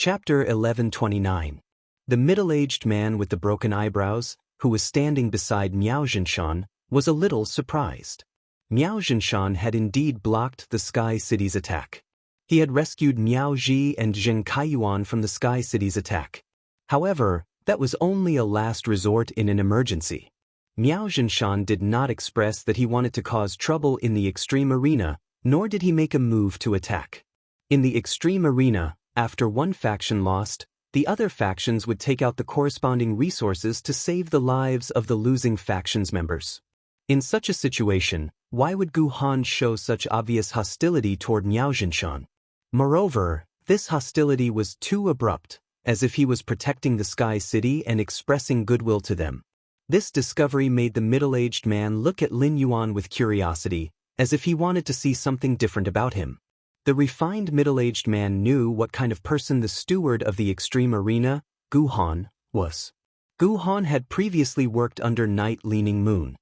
Chapter 1129. The middle-aged man with the broken eyebrows, who was standing beside Miao Zhinshan, was a little surprised. Miao Zhinshan had indeed blocked the Sky City's attack. He had rescued Miao Ji and Zheng Kaiyuan from the Sky City's attack. However, that was only a last resort in an emergency. Miao Zhinshan did not express that he wanted to cause trouble in the extreme arena, nor did he make a move to attack. In the extreme arena, after one faction lost, the other factions would take out the corresponding resources to save the lives of the losing faction's members. In such a situation, why would Gu Han show such obvious hostility toward Miao Zhinshan? Moreover, this hostility was too abrupt, as if he was protecting the Sky City and expressing goodwill to them. This discovery made the middle-aged man look at Lin Yuan with curiosity, as if he wanted to see something different about him. The refined middle-aged man knew what kind of person the steward of the extreme arena, Gu Han, was. Gu Han had previously worked under Night Leaning Moon.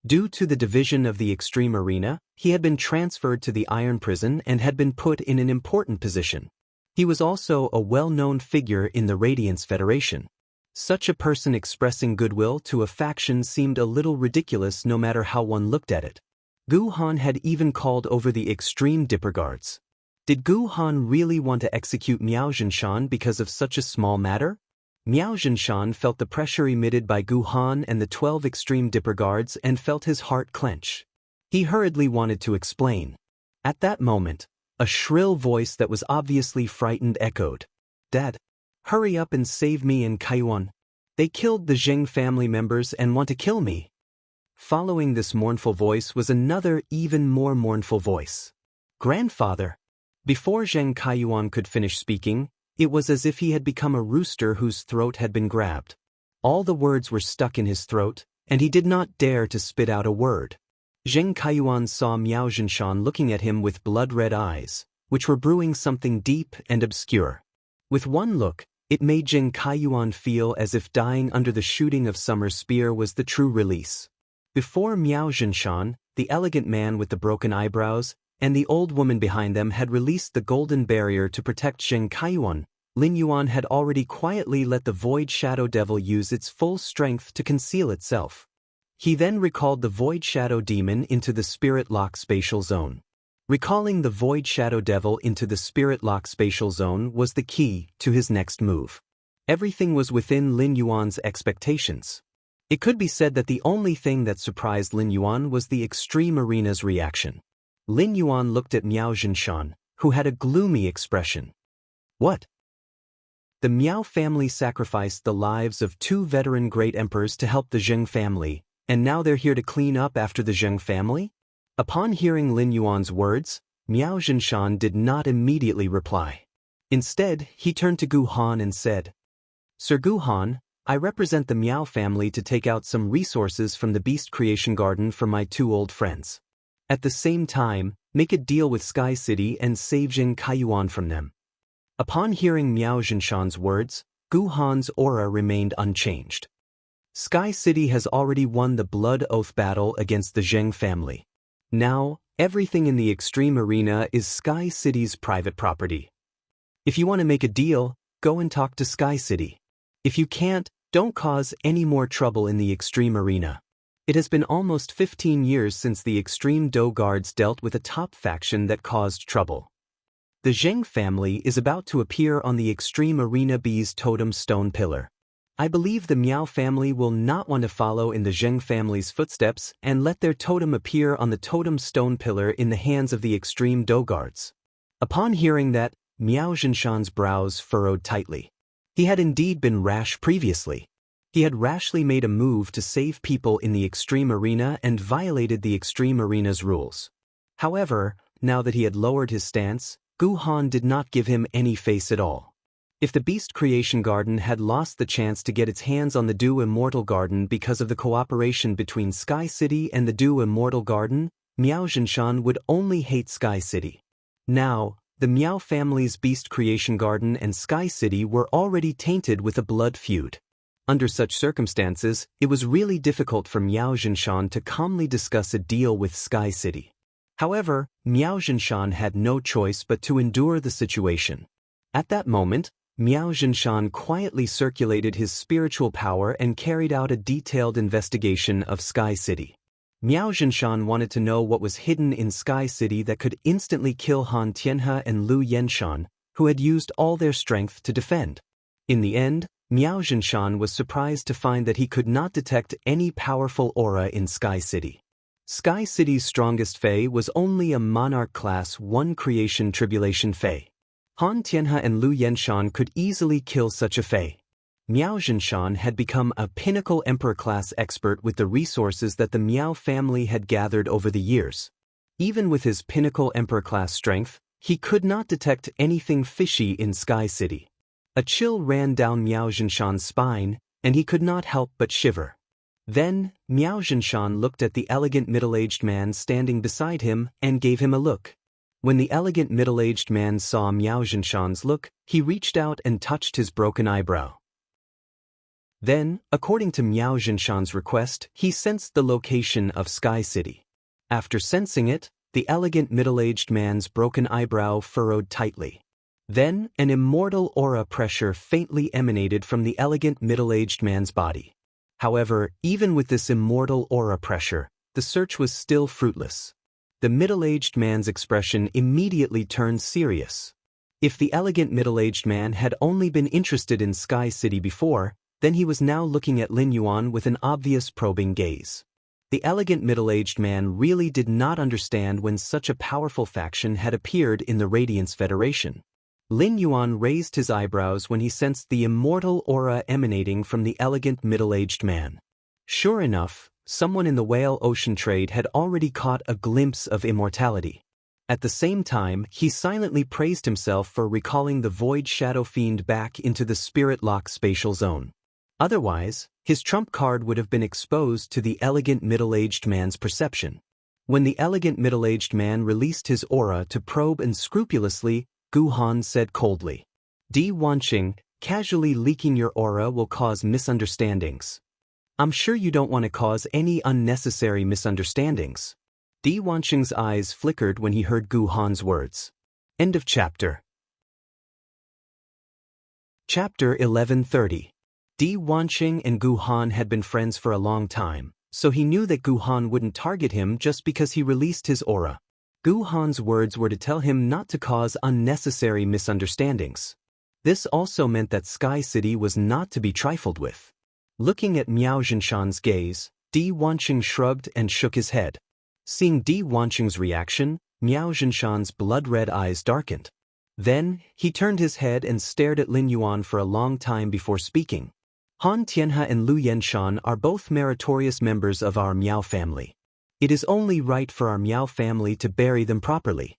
Due to the division of the extreme arena, he had been transferred to the Iron Prison and had been put in an important position. He was also a well-known figure in the Radiance Federation. Such a person expressing goodwill to a faction seemed a little ridiculous no matter how one looked at it. Gu Han had even called over the extreme Dipper Guards. Did Gu Han really want to execute Miao Zhinshan because of such a small matter? Miao Zhinshan felt the pressure emitted by Gu Han and the 12 extreme Dipper Guards and felt his heart clench. He hurriedly wanted to explain. At that moment, a shrill voice that was obviously frightened echoed, "Dad, hurry up and save me and Kaiyuan. They killed the Zheng family members and want to kill me." Following this mournful voice was another even more mournful voice. "Grandfather." Before Zheng Kaiyuan could finish speaking, it was as if he had become a rooster whose throat had been grabbed. All the words were stuck in his throat, and he did not dare to spit out a word. Zheng Kaiyuan saw Miao Zhinshan looking at him with blood-red eyes, which were brewing something deep and obscure. With one look, it made Zheng Kaiyuan feel as if dying under the shooting of Summer's spear was the true release. Before Miao Zhinshan, the elegant man with the broken eyebrows, and the old woman behind them had released the golden barrier to protect Zheng Kaiyuan, Lin Yuan had already quietly let the Void Shadow Devil use its full strength to conceal itself. He then recalled the Void Shadow Demon into the Spirit Lock Spatial Zone. Recalling the Void Shadow Devil into the Spirit Lock Spatial Zone was the key to his next move. Everything was within Lin Yuan's expectations. It could be said that the only thing that surprised Lin Yuan was the extreme arena's reaction. Lin Yuan looked at Miao Zhinshan, who had a gloomy expression. "What?" The Miao family sacrificed the lives of 2 veteran great emperors to help the Zheng family, and now they're here to clean up after the Zheng family? Upon hearing Lin Yuan's words, Miao Zhinshan did not immediately reply. Instead, he turned to Gu Han and said, "Sir Gu Han, I represent the Miao family to take out some resources from the Beast Creation Garden for my 2 old friends. At the same time, make a deal with Sky City and save Zheng Kaiyuan from them." Upon hearing Miao Zhinshan's words, Gu Han's aura remained unchanged. Sky City has already won the blood oath battle against the Zheng family. Now, everything in the extreme arena is Sky City's private property. If you want to make a deal, go and talk to Sky City. If you can't, don't cause any more trouble in the extreme arena. It has been almost 15 years since the extreme Do Guards dealt with a top faction that caused trouble. The Zheng family is about to appear on the extreme arena B's totem stone pillar. I believe the Miao family will not want to follow in the Zheng family's footsteps and let their totem appear on the totem stone pillar in the hands of the extreme Do Guards. Upon hearing that, Miao Zhinshan's brows furrowed tightly. He had indeed been rash previously. He had rashly made a move to save people in the extreme arena and violated the extreme arena's rules. However, now that he had lowered his stance, Gu Han did not give him any face at all. If the Beast Creation Garden had lost the chance to get its hands on the Do Immortal Garden because of the cooperation between Sky City and the Do Immortal Garden, Miao Zhinshan would only hate Sky City. Now, the Miao family's Beast Creation Garden and Sky City were already tainted with a blood feud. Under such circumstances, it was really difficult for Miao Zhinshan to calmly discuss a deal with Sky City. However, Miao Zhinshan had no choice but to endure the situation. At that moment, Miao Zhinshan quietly circulated his spiritual power and carried out a detailed investigation of Sky City. Miao Zhinshan wanted to know what was hidden in Sky City that could instantly kill Han Tianhe and Lu Yenshan, who had used all their strength to defend. In the end, Miao Zhinshan was surprised to find that he could not detect any powerful aura in Sky City. Sky City's strongest Fae was only a Monarch Class 1 Creation Tribulation Fae. Han Tianhe and Lu Yenshan could easily kill such a Fae. Miao Zhinshan had become a pinnacle Emperor-class expert with the resources that the Miao family had gathered over the years. Even with his pinnacle Emperor-class strength, he could not detect anything fishy in Sky City. A chill ran down Miao Zhinshan's spine, and he could not help but shiver. Then, Miao Zhinshan looked at the elegant middle-aged man standing beside him and gave him a look. When the elegant middle-aged man saw Miao Zhinshan's look, he reached out and touched his broken eyebrow. Then, according to Miao Zhinshan's request, he sensed the location of Sky City. After sensing it, the elegant middle-aged man's broken eyebrow furrowed tightly. Then, an immortal aura pressure faintly emanated from the elegant middle-aged man's body. However, even with this immortal aura pressure, the search was still fruitless. The middle-aged man's expression immediately turned serious. If the elegant middle-aged man had only been interested in Sky City before, then he was now looking at Lin Yuan with an obvious probing gaze. The elegant middle-aged man really did not understand when such a powerful faction had appeared in the Radiance Federation. Lin Yuan raised his eyebrows when he sensed the immortal aura emanating from the elegant middle-aged man. Sure enough, someone in the whale ocean trade had already caught a glimpse of immortality. At the same time, he silently praised himself for recalling the Void Shadow Fiend back into the Spirit Lock spatial zone. Otherwise, his trump card would have been exposed to the elegant middle-aged man's perception. When the elegant middle-aged man released his aura to probe unscrupulously, Gu Han said coldly, "Di Wanqing, casually leaking your aura will cause misunderstandings. I'm sure you don't want to cause any unnecessary misunderstandings." Di Wanqing's eyes flickered when he heard Gu Han's words. End of chapter. Chapter 1130. Di Wanqing and Gu Han had been friends for a long time, so he knew that Gu Han wouldn't target him just because he released his aura. Gu Han's words were to tell him not to cause unnecessary misunderstandings. This also meant that Sky City was not to be trifled with. Looking at Miao Zhinshan's gaze, Di Wanqing shrugged and shook his head. Seeing Di Wanqing's reaction, Miao Zhinshan's blood-red eyes darkened. Then, he turned his head and stared at Lin Yuan for a long time before speaking. Han Tianhe and Lu Yenshan are both meritorious members of our Miao family. It is only right for our Miao family to bury them properly.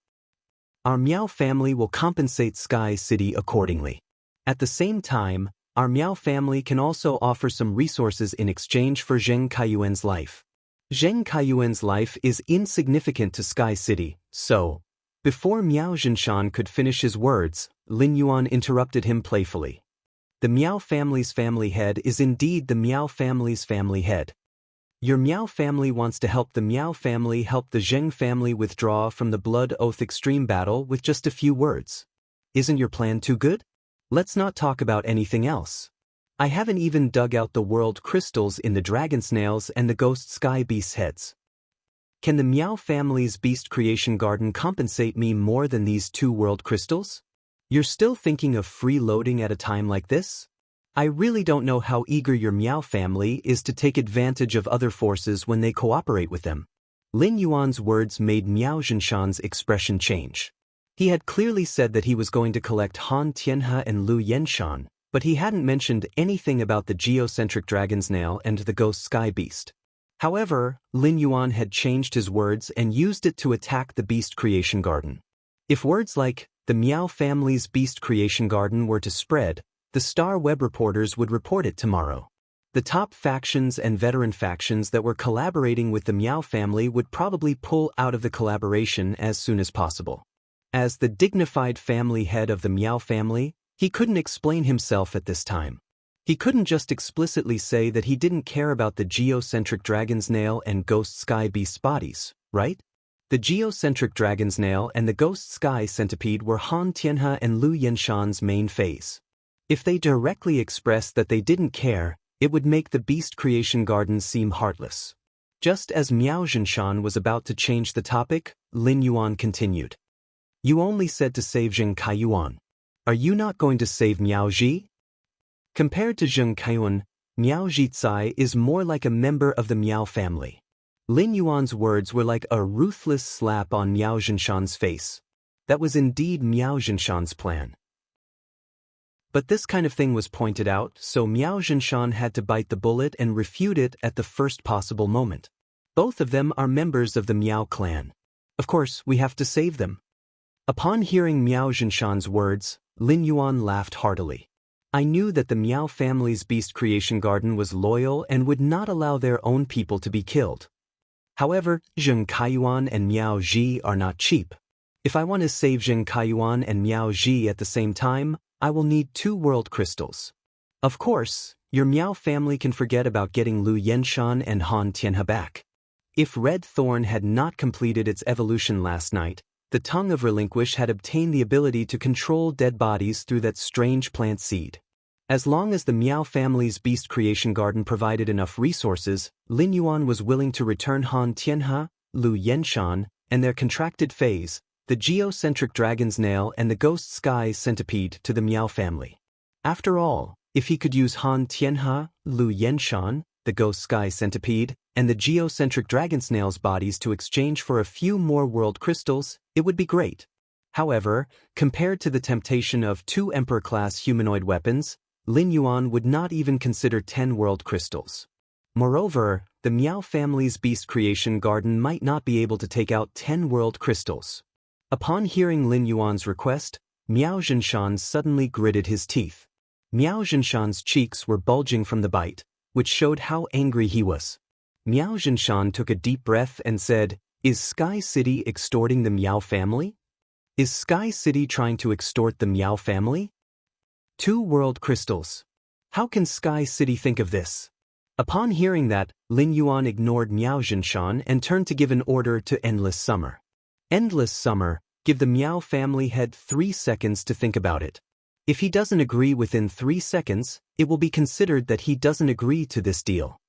Our Miao family will compensate Sky City accordingly. At the same time, our Miao family can also offer some resources in exchange for Zheng Kaiyuan's life. Zheng Kaiyuan's life is insignificant to Sky City, so... Before Miao Zhinshan could finish his words, Lin Yuan interrupted him playfully. The Miao family's family head is indeed the Miao family's family head. Your Miao family wants to help the Miao family help the Zheng family withdraw from the Blood Oath Extreme battle with just a few words. Isn't your plan too good? Let's not talk about anything else. I haven't even dug out the world crystals in the dragon snails and the ghost sky beasts' heads. Can the Miao family's beast creation garden compensate me more than these 2 world crystals? You're still thinking of freeloading at a time like this? I really don't know how eager your Miao family is to take advantage of other forces when they cooperate with them. Lin Yuan's words made Miao Zhinshan's expression change. He had clearly said that he was going to collect Han Tianhe and Lu Yenshan, but he hadn't mentioned anything about the geocentric dragon's nail and the ghost sky beast. However, Lin Yuan had changed his words and used it to attack the beast creation garden. If words like, the Miao family's beast creation garden were to spread, the Star Web reporters would report it tomorrow. The top factions and veteran factions that were collaborating with the Miao family would probably pull out of the collaboration as soon as possible. As the dignified family head of the Miao family, he couldn't explain himself at this time. He couldn't just explicitly say that he didn't care about the geocentric dragon's nail and ghost sky beast's bodies, right? The geocentric dragon's nail and the ghost sky centipede were Han Tianhe and Lu Yenshan's main phase. If they directly expressed that they didn't care, it would make the beast creation garden seem heartless. Just as Miao Zhinshan was about to change the topic, Lin Yuan continued. You only said to save Zheng Kaiyuan. Are you not going to save Miao Ji? Compared to Zheng Kaiyuan, Miao Zhicai is more like a member of the Miao family. Lin Yuan's words were like a ruthless slap on Miao Zhinshan's face. That was indeed Miao Zhinshan's plan. But this kind of thing was pointed out, so Miao Zhinshan had to bite the bullet and refute it at the first possible moment. Both of them are members of the Miao clan. Of course, we have to save them. Upon hearing Miao Zhinshan's words, Lin Yuan laughed heartily. I knew that the Miao family's beast creation garden was loyal and would not allow their own people to be killed. However, Zheng Kaiyuan and Miao Ji are not cheap. If I want to save Zheng Kaiyuan and Miao Ji at the same time, I will need 2 world crystals. Of course, your Miao family can forget about getting Lu Yenshan and Han Tianhe back. If Red Thorn had not completed its evolution last night, the tongue of Relinquish had obtained the ability to control dead bodies through that strange plant seed. As long as the Miao family's beast creation garden provided enough resources, Lin Yuan was willing to return Han Tianhe, Lu Yenshan, and their contracted phase, the geocentric dragon's nail and the ghost sky centipede to the Miao family. After all, if he could use Han Tianhe, Lu Yenshan, the ghost sky centipede, and the geocentric dragon snail's bodies to exchange for a few more world crystals, it would be great. However, compared to the temptation of 2 Emperor-class humanoid weapons, Lin Yuan would not even consider 10 world crystals. Moreover, the Miao family's beast creation garden might not be able to take out 10 world crystals. Upon hearing Lin Yuan's request, Miao Zhinshan suddenly gritted his teeth. Miao Zhinshan's cheeks were bulging from the bite, which showed how angry he was. Miao Zhinshan took a deep breath and said, Is Sky City extorting the Miao family? Is Sky City trying to extort the Miao family? 2 world crystals. How can Sky City think of this? Upon hearing that, Lin Yuan ignored Miao Zhinshan and turned to give an order to Endless Summer. Endless Summer, give the Miao family head 3 seconds to think about it. If he doesn't agree within 3 seconds, it will be considered that he doesn't agree to this deal.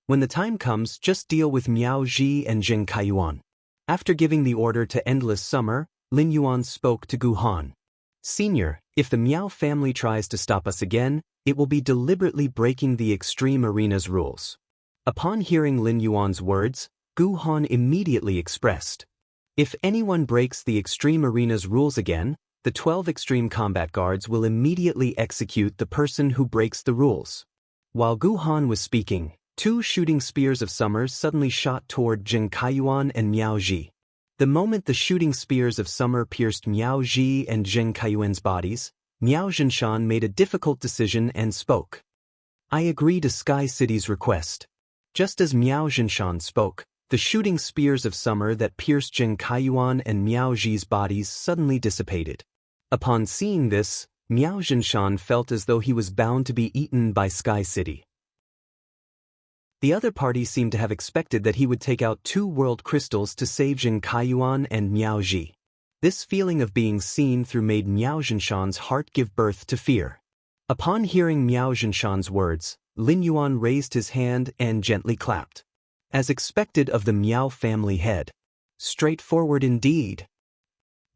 When the time comes, just deal with Miao Ji and Zheng Kaiyuan. After giving the order to Endless Summer, Lin Yuan spoke to Gu Han. Senior, if the Miao family tries to stop us again, it will be deliberately breaking the Extreme Arena's rules. Upon hearing Lin Yuan's words, Gu Han immediately expressed, If anyone breaks the Extreme Arena's rules again, the 12 Extreme Combat Guards will immediately execute the person who breaks the rules. While Gu Han was speaking, 2 shooting spears of summer suddenly shot toward Zheng Kaiyuan and Miao Ji. The moment the shooting spears of summer pierced Miao Ji and Zheng Kaiyuan's bodies, Miao Zhinshan made a difficult decision and spoke. I agree to Sky City's request. Just as Miao Zhinshan spoke, the shooting spears of summer that pierced Zheng Kaiyuan and Miao Ji's bodies suddenly dissipated. Upon seeing this, Miao Zhinshan felt as though he was bound to be eaten by Sky City. The other party seemed to have expected that he would take out 2 world crystals to save Zheng Kaiyuan and Miao Ji. This feeling of being seen through made Miao Zhinshan's heart give birth to fear. Upon hearing Miao Zhinshan's words, Lin Yuan raised his hand and gently clapped. As expected of the Miao family head. Straightforward indeed.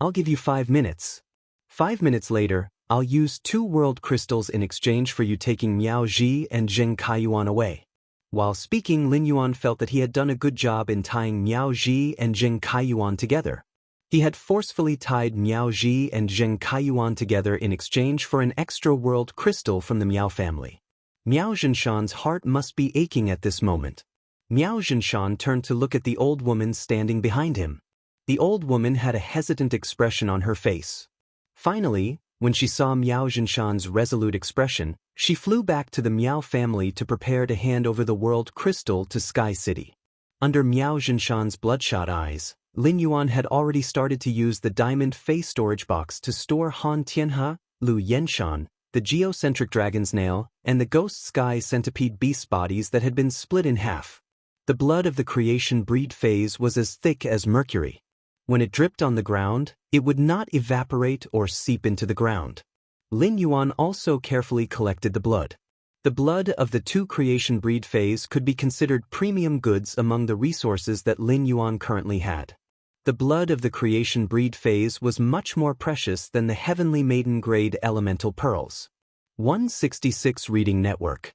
I'll give you 5 minutes. 5 minutes later, I'll use 2 world crystals in exchange for you taking Miao Ji and Zheng Kaiyuan away. While speaking, Lin Yuan felt that he had done a good job in tying Miao Ji and Zheng Kaiyuan together. He had forcefully tied Miao Ji and Zheng Kaiyuan together in exchange for an extra world crystal from the Miao family. Miao Zhinshan's heart must be aching at this moment. Miao Zhinshan turned to look at the old woman standing behind him. The old woman had a hesitant expression on her face. Finally, when she saw Miao Zhinshan's resolute expression, she flew back to the Miao family to prepare to hand over the world crystal to Sky City. Under Miao Zhinshan's bloodshot eyes, Lin Yuan had already started to use the diamond face storage box to store Han Tianhe, Lu Yenshan, the geocentric dragon's nail, and the ghost sky centipede beast bodies that had been split in half. The blood of the creation breed phase was as thick as mercury. When it dripped on the ground, it would not evaporate or seep into the ground. Lin Yuan also carefully collected the blood. The blood of the two creation breed phase could be considered premium goods among the resources that Lin Yuan currently had. The blood of the creation breed phase was much more precious than the heavenly maiden grade elemental pearls. 166 Reading Network.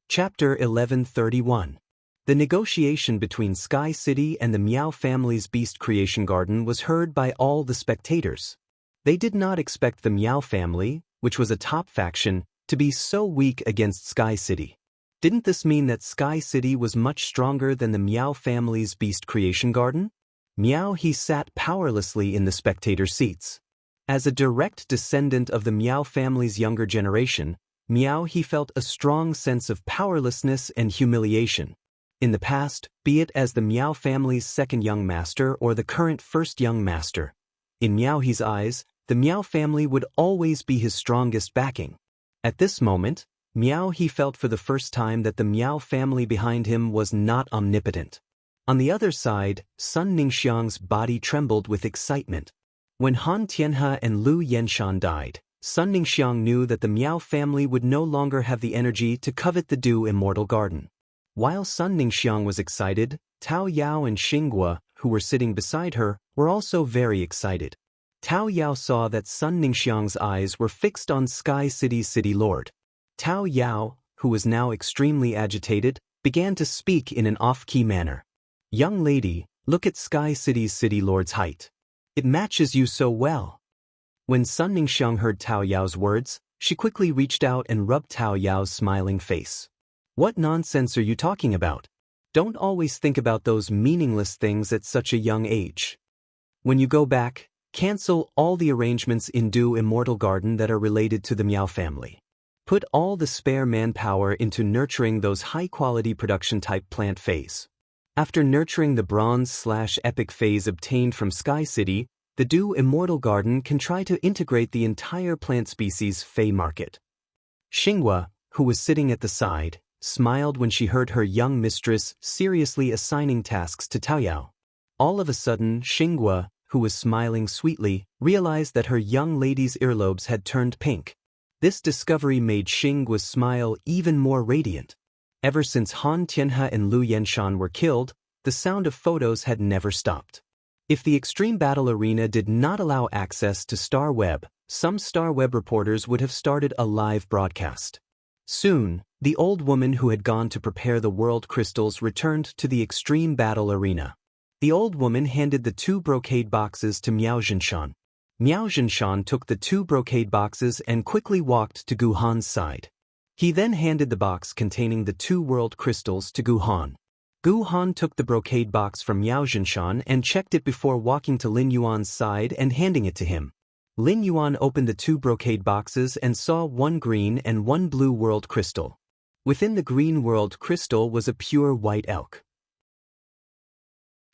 Chapter 1131. The negotiation between Sky City and the Miao family's beast creation garden was heard by all the spectators. They did not expect the Miao family, which was a top faction, to be so weak against Sky City. Didn't this mean that Sky City was much stronger than the Miao family's beast creation garden? Miao he sat powerlessly in the spectator seats. As a direct descendant of the Miao family's younger generation, Miao he felt a strong sense of powerlessness and humiliation. In the past, be it as the Miao family's second young master or the current first young master, in Miao he's eyes, the Miao family would always be his strongest backing. At this moment, Miao he felt for the first time that the Miao family behind him was not omnipotent. On the other side, Sun Ningxiang's body trembled with excitement. When Han Tianhe and Lu Yenshan died, Sun Ningxiang knew that the Miao family would no longer have the energy to covet the Immortal garden. While Sun Ningxiang was excited, Tao Yao and Xinghua, who were sitting beside her, were also very excited. Tao Yao saw that Sun Ningxiang's eyes were fixed on Sky City's city lord. Tao Yao, who was now extremely agitated, began to speak in an off-key manner. "Young lady, look at Sky City's city lord's height. It matches you so well." When Sun Ningxiang heard Tao Yao's words, she quickly reached out and rubbed Tao Yao's smiling face. "What nonsense are you talking about? Don't always think about those meaningless things at such a young age. When you go back, cancel all the arrangements in Immortal garden that are related to the Miao family. Put all the spare manpower into nurturing those high-quality production-type plant phase. After nurturing the bronze/epic phase obtained from Sky City, the Immortal garden can try to integrate the entire plant species Fey market." Xinghua, who was sitting at the side, smiled when she heard her young mistress seriously assigning tasks to Tao Yao. All of a sudden, Xinghua, who was smiling sweetly, realized that her young lady's earlobes had turned pink. This discovery made Xinghua's smile even more radiant. Ever since Han Tianhe and Lu Yenshan were killed, the sound of photos had never stopped. If the Extreme Battle Arena did not allow access to Star Web, some Star Web reporters would have started a live broadcast. Soon, the old woman who had gone to prepare the world crystals returned to the Extreme Battle Arena. The old woman handed the 2 brocade boxes to Miao Zhinshan. Miao Zhinshan took the 2 brocade boxes and quickly walked to Gu Han's side. He then handed the box containing the 2 world crystals to Gu Han. Gu Han took the brocade box from Miao Zhinshan and checked it before walking to Lin Yuan's side and handing it to him. Lin Yuan opened the 2 brocade boxes and saw 1 green and 1 blue world crystal. Within the green world crystal was a pure white elk.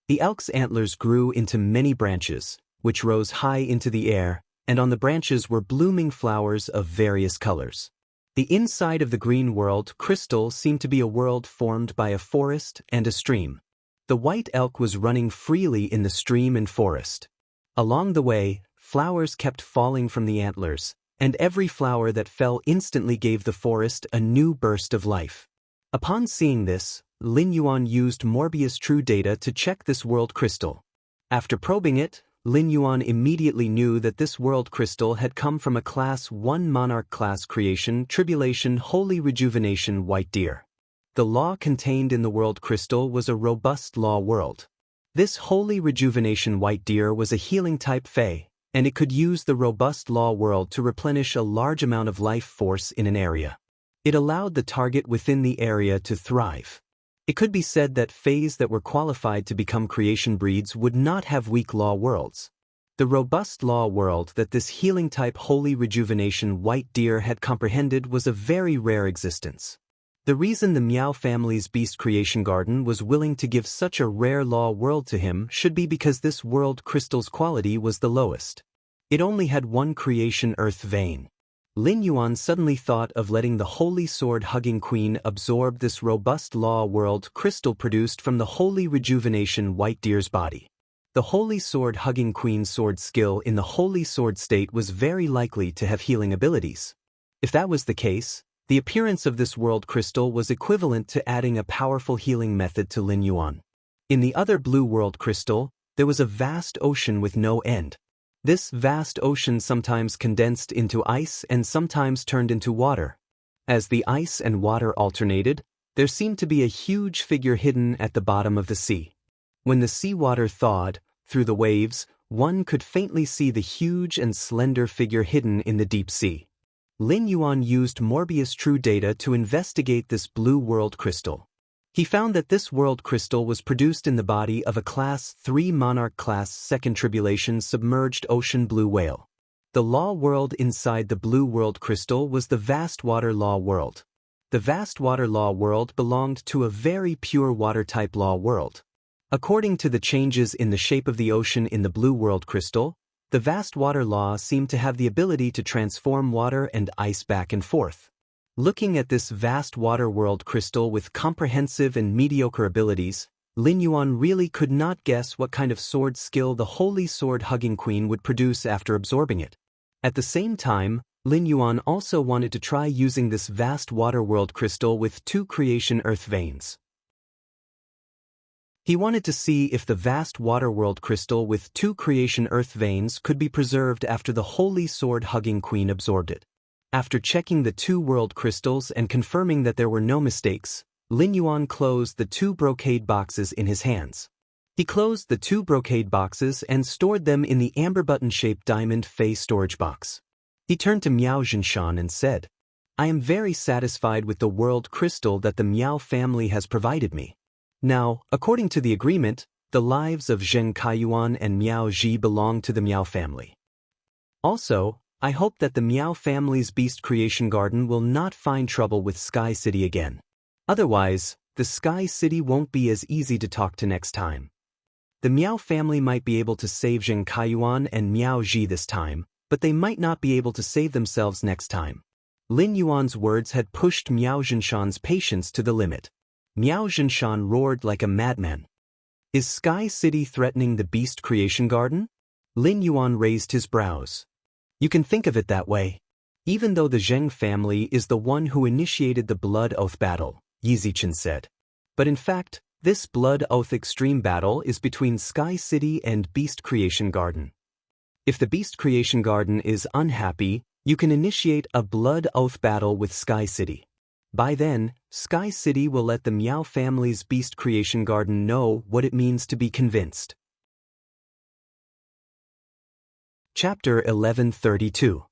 The elk's antlers grew into many branches, which rose high into the air, and on the branches were blooming flowers of various colors. The inside of the green world crystal seemed to be a world formed by a forest and a stream. The white elk was running freely in the stream and forest. Along the way, flowers kept falling from the antlers, and every flower that fell instantly gave the forest a new burst of life. Upon seeing this, Lin Yuan used Morbius True Data to check this world crystal. After probing it, Lin Yuan immediately knew that this world crystal had come from a Class 1 Monarch class creation Tribulation Holy Rejuvenation White Deer. The law contained in the world crystal was a robust law world. This Holy Rejuvenation White Deer was a healing type Fey, and it could use the robust law world to replenish a large amount of life force in an area. It allowed the target within the area to thrive. It could be said that Fays that were qualified to become creation breeds would not have weak law worlds. The robust law world that this healing type Holy Rejuvenation White Deer had comprehended was a very rare existence. The reason the Miao family's beast creation garden was willing to give such a rare law world to him should be because this world crystal's quality was the lowest. It only had 1 creation earth vein. Lin Yuan suddenly thought of letting the Holy Sword-hugging Queen absorb this robust law world crystal produced from the Holy Rejuvenation White Deer's body. the Holy Sword-hugging Queen's sword skill in the Holy Sword state was very likely to have healing abilities. If that was the case, the appearance of this world crystal was equivalent to adding a powerful healing method to Lin Yuan. In the other blue world crystal, there was a vast ocean with no end. This vast ocean sometimes condensed into ice and sometimes turned into water. As the ice and water alternated, there seemed to be a huge figure hidden at the bottom of the sea. When the seawater thawed, through the waves, one could faintly see the huge and slender figure hidden in the deep sea. Lin Yuan used Morbius True Data to investigate this blue world crystal. He found that this world crystal was produced in the body of a Class 3 Monarch Class Second Tribulation submerged ocean blue whale. The law world inside the blue world crystal was the vast water law world. The vast water law world belonged to a very pure water-type law world. According to the changes in the shape of the ocean in the blue world crystal, the vast water law seemed to have the ability to transform water and ice back and forth. Looking at this vast water world crystal with comprehensive and mediocre abilities, Lin Yuan really could not guess what kind of sword skill the Holy Sword-hugging Queen would produce after absorbing it. At the same time, Lin Yuan also wanted to try using this vast water world crystal with 2 creation earth veins. He wanted to see if the vast water world crystal with 2 creation earth veins could be preserved after the Holy Sword-hugging Queen absorbed it. After checking the 2 world crystals and confirming that there were no mistakes, Lin Yuan closed the 2 brocade boxes in his hands. He closed the 2 brocade boxes and stored them in the amber button-shaped diamond face storage box. He turned to Miao Zhinshan and said, "I am very satisfied with the world crystal that the Miao family has provided me. Now, according to the agreement, the lives of Zheng Kaiyuan and Miao Ji belong to the Miao family. Also, I hope that the Miao family's beast creation garden will not find trouble with Sky City again. Otherwise, the Sky City won't be as easy to talk to next time. The Miao family might be able to save Zheng Kaiyuan and Miao Ji this time, but they might not be able to save themselves next time." Lin Yuan's words had pushed Miao Zhinshan's patience to the limit. Miao Zhinshan roared like a madman. "Is Sky City threatening the beast creation garden?" Lin Yuan raised his brows. "You can think of it that way. Even though the Zheng family is the one who initiated the Blood Oath battle," Yi Zichen said. "But in fact, this Blood Oath extreme battle is between Sky City and Beast Creation Garden. If the Beast Creation Garden is unhappy, you can initiate a Blood Oath battle with Sky City. By then, Sky City will let the Miao family's Beast Creation Garden know what it means to be convinced." Chapter 1132.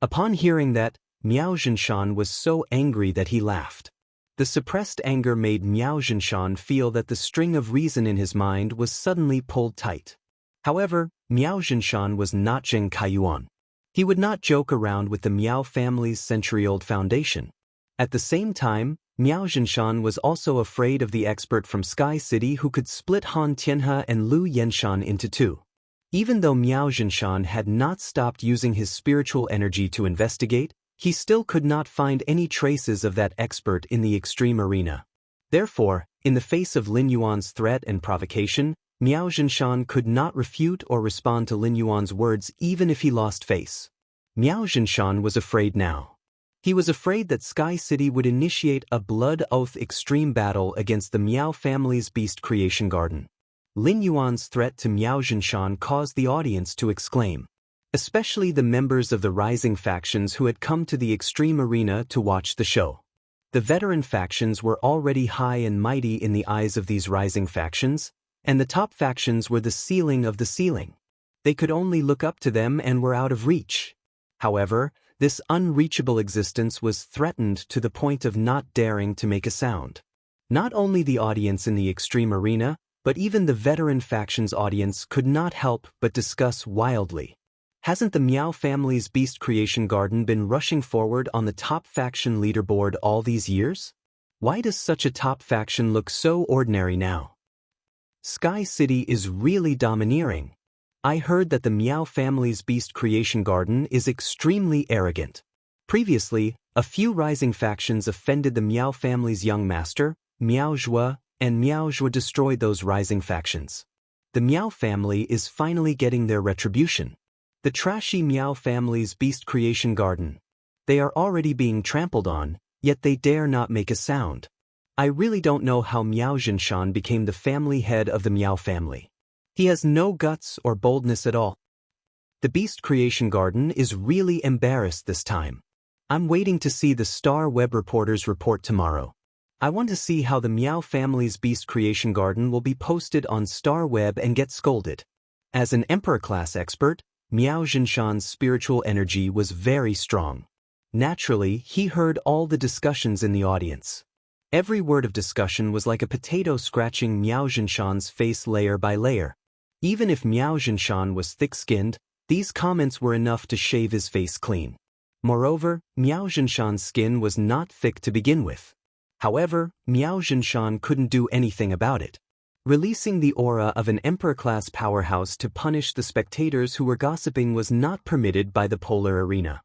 Upon hearing that, Miao Zhinshan was so angry that he laughed. The suppressed anger made Miao Zhinshan feel that the string of reason in his mind was suddenly pulled tight. However, Miao Zhinshan was not Zheng Kaiyuan. He would not joke around with the Miao family's century-old foundation. At the same time, Miao Zhinshan was also afraid of the expert from Sky City who could split Han Tianhe and Lu Yenshan into 2. Even though Miao Zhinshan had not stopped using his spiritual energy to investigate, he still could not find any traces of that expert in the extreme arena. Therefore, in the face of Lin Yuan's threat and provocation, Miao Zhinshan could not refute or respond to Lin Yuan's words even if he lost face. Miao Zhinshan was afraid now. He was afraid that Sky City would initiate a Blood Oath extreme battle against the Miao family's Beast Creation Garden. Lin Yuan's threat to Miao Zhinshan caused the audience to exclaim, especially the members of the rising factions who had come to the extreme arena to watch the show. The veteran factions were already high and mighty in the eyes of these rising factions, and the top factions were the ceiling of the ceiling. They could only look up to them and were out of reach. However, this unreachable existence was threatened to the point of not daring to make a sound. Not only the audience in the extreme arena, but even the veteran faction's audience could not help but discuss wildly. Hasn't the Miao family's Beast Creation Garden been rushing forward on the top faction leaderboard all these years? Why does such a top faction look so ordinary now? Sky City is really domineering. I heard that the Miao family's Beast Creation Garden is extremely arrogant. Previously, a few rising factions offended the Miao family's young master, Miao Zhua, and Miao Zhua destroyed those rising factions. the Miao family is finally getting their retribution. The trashy Miao family's beast creation garden. They are already being trampled on, yet they dare not make a sound. I really don't know how Miao Xianxia became the family head of the Miao family. He has no guts or boldness at all. The beast creation garden is really embarrassed this time. I'm waiting to see the Star Web reporters report tomorrow. I want to see how the Miao family's beast creation garden will be posted on Star Web and get scolded. As an Emperor-class expert, Miao Xianxia's spiritual energy was very strong. Naturally, he heard all the discussions in the audience. Every word of discussion was like a potato scratching Miao Xianxia's face layer by layer. Even if Miao Xianxia was thick-skinned, these comments were enough to shave his face clean. Moreover, Miao Xianxia's skin was not thick to begin with. However, Miao Xianxia couldn't do anything about it. Releasing the aura of an Emperor-class powerhouse to punish the spectators who were gossiping was not permitted by the Polar Arena.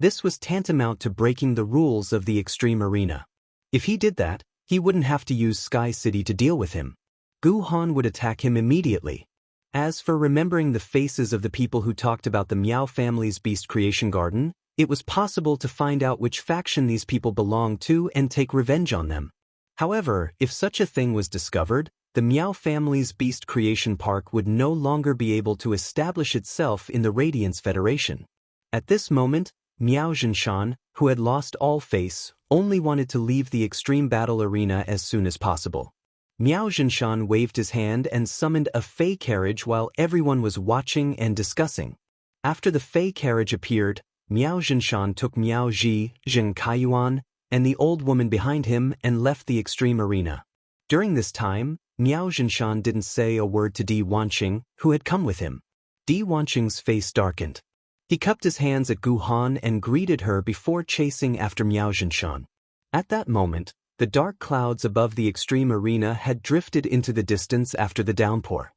This was tantamount to breaking the rules of the Extreme Arena. If he did that, he wouldn't have to use Sky City to deal with him. Gu Han would attack him immediately. As for remembering the faces of the people who talked about the Miao family's beast creation garden, it was possible to find out which faction these people belonged to and take revenge on them. However, if such a thing was discovered, the Miao family's beast creation park would no longer be able to establish itself in the Radiance Federation. At this moment, Miao Xianxia, who had lost all face, only wanted to leave the extreme battle arena as soon as possible. Miao Xianxia waved his hand and summoned a fey carriage while everyone was watching and discussing. After the fey carriage appeared, Miao Xianxia took Miao Ji, Zheng Kaiyuan, and the old woman behind him and left the extreme arena. During this time, Miao Xianxia didn't say a word to Di Wanqing, who had come with him. Di Wanqing's face darkened. He cupped his hands at Gu Han and greeted her before chasing after Miao Xianxia. At that moment, the dark clouds above the extreme arena had drifted into the distance after the downpour.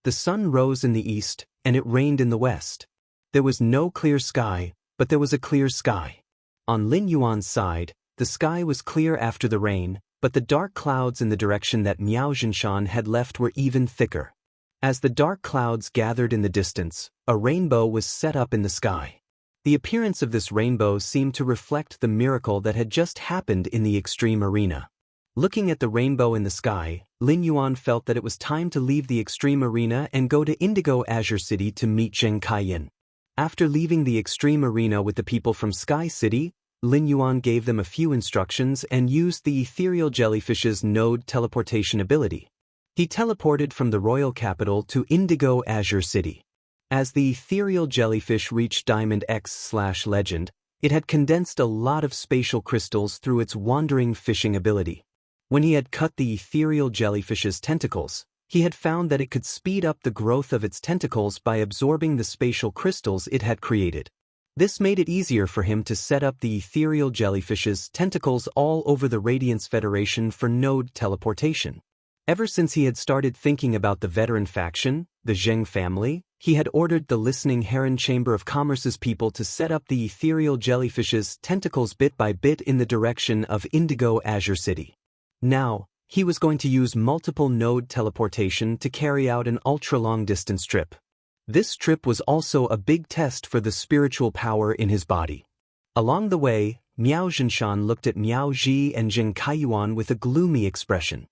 The sun rose in the east, and it rained in the west. There was no clear sky, but there was a clear sky. On Lin Yuan's side, the sky was clear after the rain, but the dark clouds in the direction that Miao Xianxia had left were even thicker. As the dark clouds gathered in the distance, a rainbow was set up in the sky. The appearance of this rainbow seemed to reflect the miracle that had just happened in the extreme arena. Looking at the rainbow in the sky, Lin Yuan felt that it was time to leave the extreme arena and go to Indigo Azure City to meet Zheng Kaiyan. After leaving the extreme arena with the people from Sky City, Lin Yuan gave them a few instructions and used the ethereal jellyfish's node teleportation ability. He teleported from the royal capital to Indigo Azure City. As the ethereal jellyfish reached Diamond X/Legend, it had condensed a lot of spatial crystals through its wandering fishing ability. When he had cut the ethereal jellyfish's tentacles, he had found that it could speed up the growth of its tentacles by absorbing the spatial crystals it had created. This made it easier for him to set up the ethereal jellyfish's tentacles all over the Radiance Federation for node teleportation. Ever since he had started thinking about the veteran faction, the Zheng family, he had ordered the Listening Heron Chamber of Commerce's people to set up the ethereal jellyfish's tentacles bit by bit in the direction of Indigo Azure City. Now, he was going to use multiple node teleportation to carry out an ultra-long distance trip. This trip was also a big test for the spiritual power in his body. Along the way, Miao Xianxia looked at Miao Ji and Zheng Kaiyuan with a gloomy expression.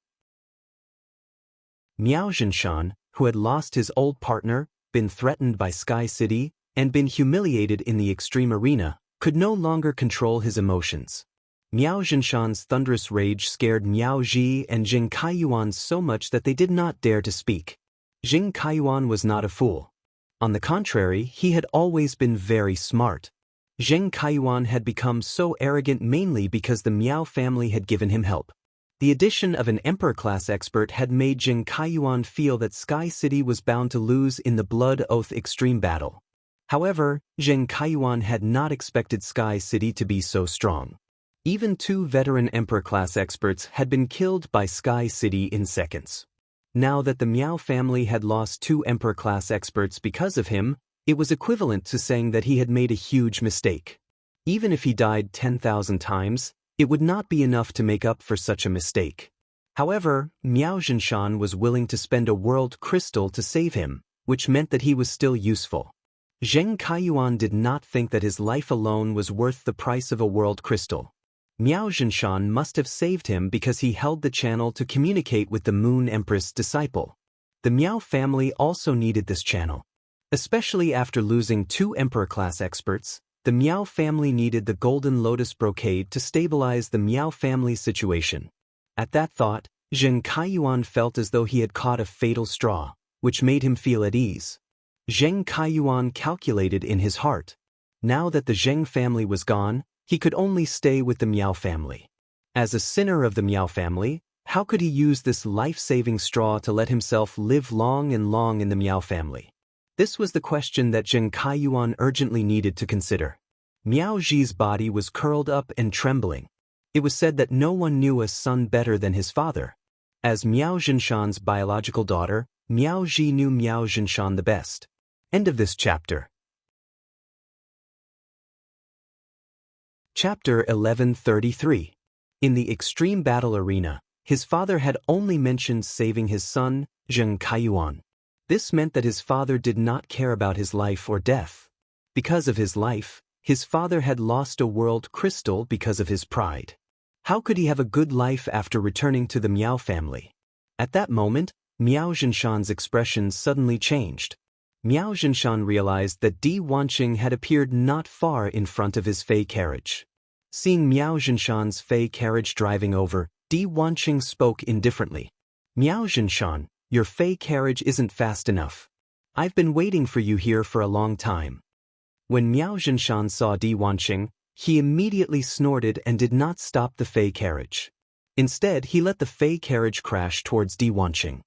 Miao Xianxia, who had lost his old partner, been threatened by Sky City, and been humiliated in the extreme arena, could no longer control his emotions. Miao Xianxia's thunderous rage scared Miao Ji and Zheng Kaiyuan so much that they did not dare to speak. Zheng Kaiyuan was not a fool. On the contrary, he had always been very smart. Zheng Kaiyuan had become so arrogant mainly because the Miao family had given him help. The addition of an Emperor-class expert had made Zheng Kaiyuan feel that Sky City was bound to lose in the Blood Oath Extreme battle. However, Zheng Kaiyuan had not expected Sky City to be so strong. Even 2 veteran Emperor-class experts had been killed by Sky City in seconds. Now that the Miao family had lost 2 Emperor-class experts because of him, it was equivalent to saying that he had made a huge mistake. Even if he died 10,000 times, it would not be enough to make up for such a mistake. However, Miao Zhinshan was willing to spend a world crystal to save him, which meant that he was still useful. Zheng Kaiyuan did not think that his life alone was worth the price of a world crystal. Miao Zhinshan must have saved him because he held the channel to communicate with the Moon Empress disciple. The Miao family also needed this channel. Especially after losing 2 Emperor-class experts, the Miao family needed the Golden Lotus brocade to stabilize the Miao family's situation. At that thought, Zheng Kaiyuan felt as though he had caught a fatal straw, which made him feel at ease. Zheng Kaiyuan calculated in his heart. Now that the Zheng family was gone, he could only stay with the Miao family. As a sinner of the Miao family, how could he use this life-saving straw to let himself live long and long in the Miao family? This was the question that Zheng Kaiyuan urgently needed to consider. Miao Zhi's body was curled up and trembling. It was said that no one knew a son better than his father. As Miao Zhinshan's biological daughter, Miao Zhi knew Miao Zhinshan the best. End of this chapter. Chapter 1133. In the extreme battle arena, his father had only mentioned saving his son, Zheng Kaiyuan. This meant that his father did not care about his life or death. Because of his life, his father had lost a world crystal because of his pride. How could he have a good life after returning to the Miao family? At that moment, Miao Zhinshan's expression suddenly changed. Miao Zhinshan realized that Di Wanqing had appeared not far in front of his Fei carriage. Seeing Miao Zhinshan's Fei carriage driving over, Di Wanqing spoke indifferently. Miao Zhinshan, your Fei carriage isn't fast enough. I've been waiting for you here for a long time. When Miao Zhinshan saw Di Wanqing, he immediately snorted and did not stop the Fei carriage. Instead, he let the Fei carriage crash towards Di Wanqing.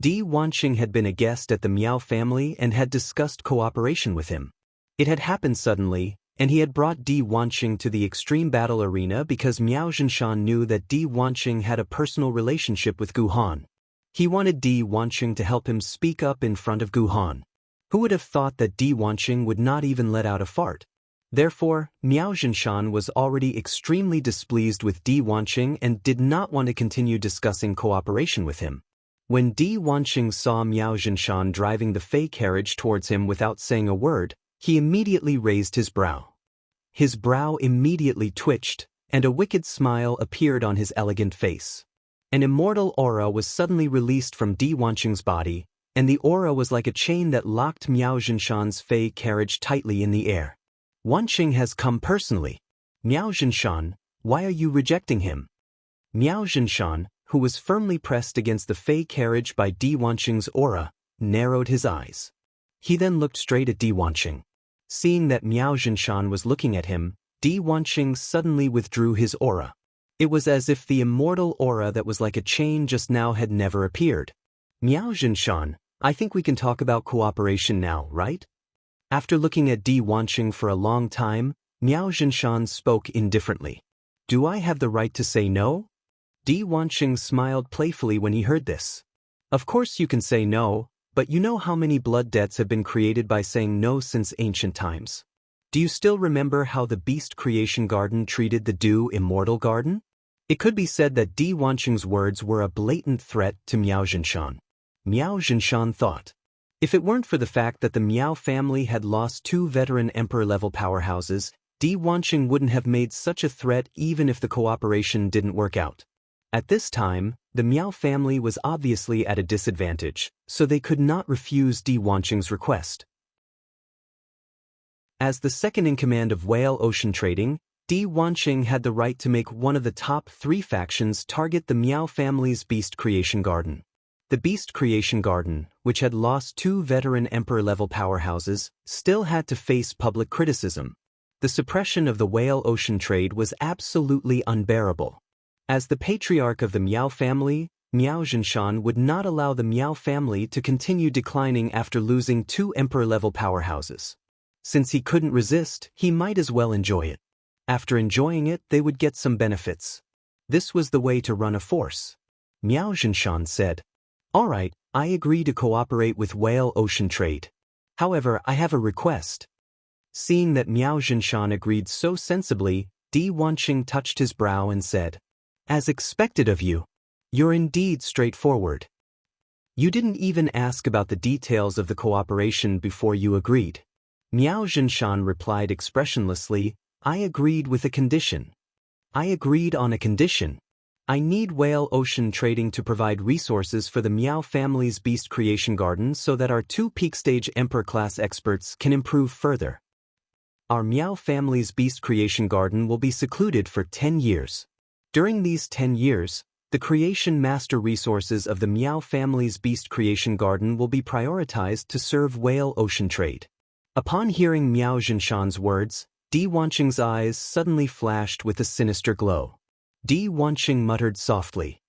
Di Wanqing had been a guest at the Miao family and had discussed cooperation with him. It had happened suddenly, and he had brought Di Wanqing to the extreme battle arena because Miao Zhinshan knew that Di Wanqing had a personal relationship with Gu Han. He wanted Di Wanqing to help him speak up in front of Gu Han. Who would have thought that Di Wanqing would not even let out a fart? Therefore, Miao Zhinshan was already extremely displeased with Di Wanqing and did not want to continue discussing cooperation with him. When Di Wanqing saw Miao Zhinshan driving the Fei carriage towards him without saying a word, he immediately raised his brow. His brow immediately twitched, and a wicked smile appeared on his elegant face. An immortal aura was suddenly released from Di Wanqing's body, and the aura was like a chain that locked Miao Zhinshan's Fei carriage tightly in the air. Wanqing has come personally. Miao Zhinshan, why are you rejecting him? Miao Zhinshan, who was firmly pressed against the Fei carriage by Di Wanqing's aura, narrowed his eyes. He then looked straight at Di Wanqing. Seeing that Miao Zhinshan was looking at him, Di Wanqing suddenly withdrew his aura. It was as if the immortal aura that was like a chain just now had never appeared. Miao Zhinshan, I think we can talk about cooperation now, right? After looking at Di Wanqing for a long time, Miao Zhinshan spoke indifferently. Do I have the right to say no? Di Wanqing smiled playfully when he heard this. Of course you can say no, but you know how many blood debts have been created by saying no since ancient times. Do you still remember how the Beast Creation Garden treated the Dew Immortal Garden? It could be said that Di Wanqing's words were a blatant threat to Miao Zhinshan. Miao Zhinshan thought. If it weren't for the fact that the Miao family had lost 2 veteran emperor-level powerhouses, Di Wanqing wouldn't have made such a threat even if the cooperation didn't work out. At this time, the Miao family was obviously at a disadvantage, so they could not refuse Di Wanqing's request. As the second-in-command of Whale Ocean Trading, Di Wanqing had the right to make one of the top 3 factions target the Miao family's Beast Creation Garden. The Beast Creation Garden, which had lost 2 veteran emperor-level powerhouses, still had to face public criticism. The suppression of the Whale Ocean trade was absolutely unbearable. As the patriarch of the Miao family, Miao Zhinshan would not allow the Miao family to continue declining after losing 2 emperor-level powerhouses. Since he couldn't resist, he might as well enjoy it. After enjoying it, they would get some benefits. This was the way to run a force. Miao Zhinshan said, All right, I agree to cooperate with Whale Ocean Trade. However, I have a request. Seeing that Miao Zhinshan agreed so sensibly, Di Wanqing touched his brow and said, As expected of you. You're indeed straightforward. You didn't even ask about the details of the cooperation before you agreed. Miao Zhinshan replied expressionlessly, I agreed with a condition. I agreed on a condition. I need whale ocean trading to provide resources for the Miao family's beast creation garden so that our 2 peak stage emperor-class experts can improve further. Our Miao family's beast creation garden will be secluded for 10 years. During these 10 years, the creation master resources of the Miao family's beast creation garden will be prioritized to serve whale ocean trade. Upon hearing Miao Zhinshan's words, Di Wanqing's eyes suddenly flashed with a sinister glow. Di Wanqing muttered softly.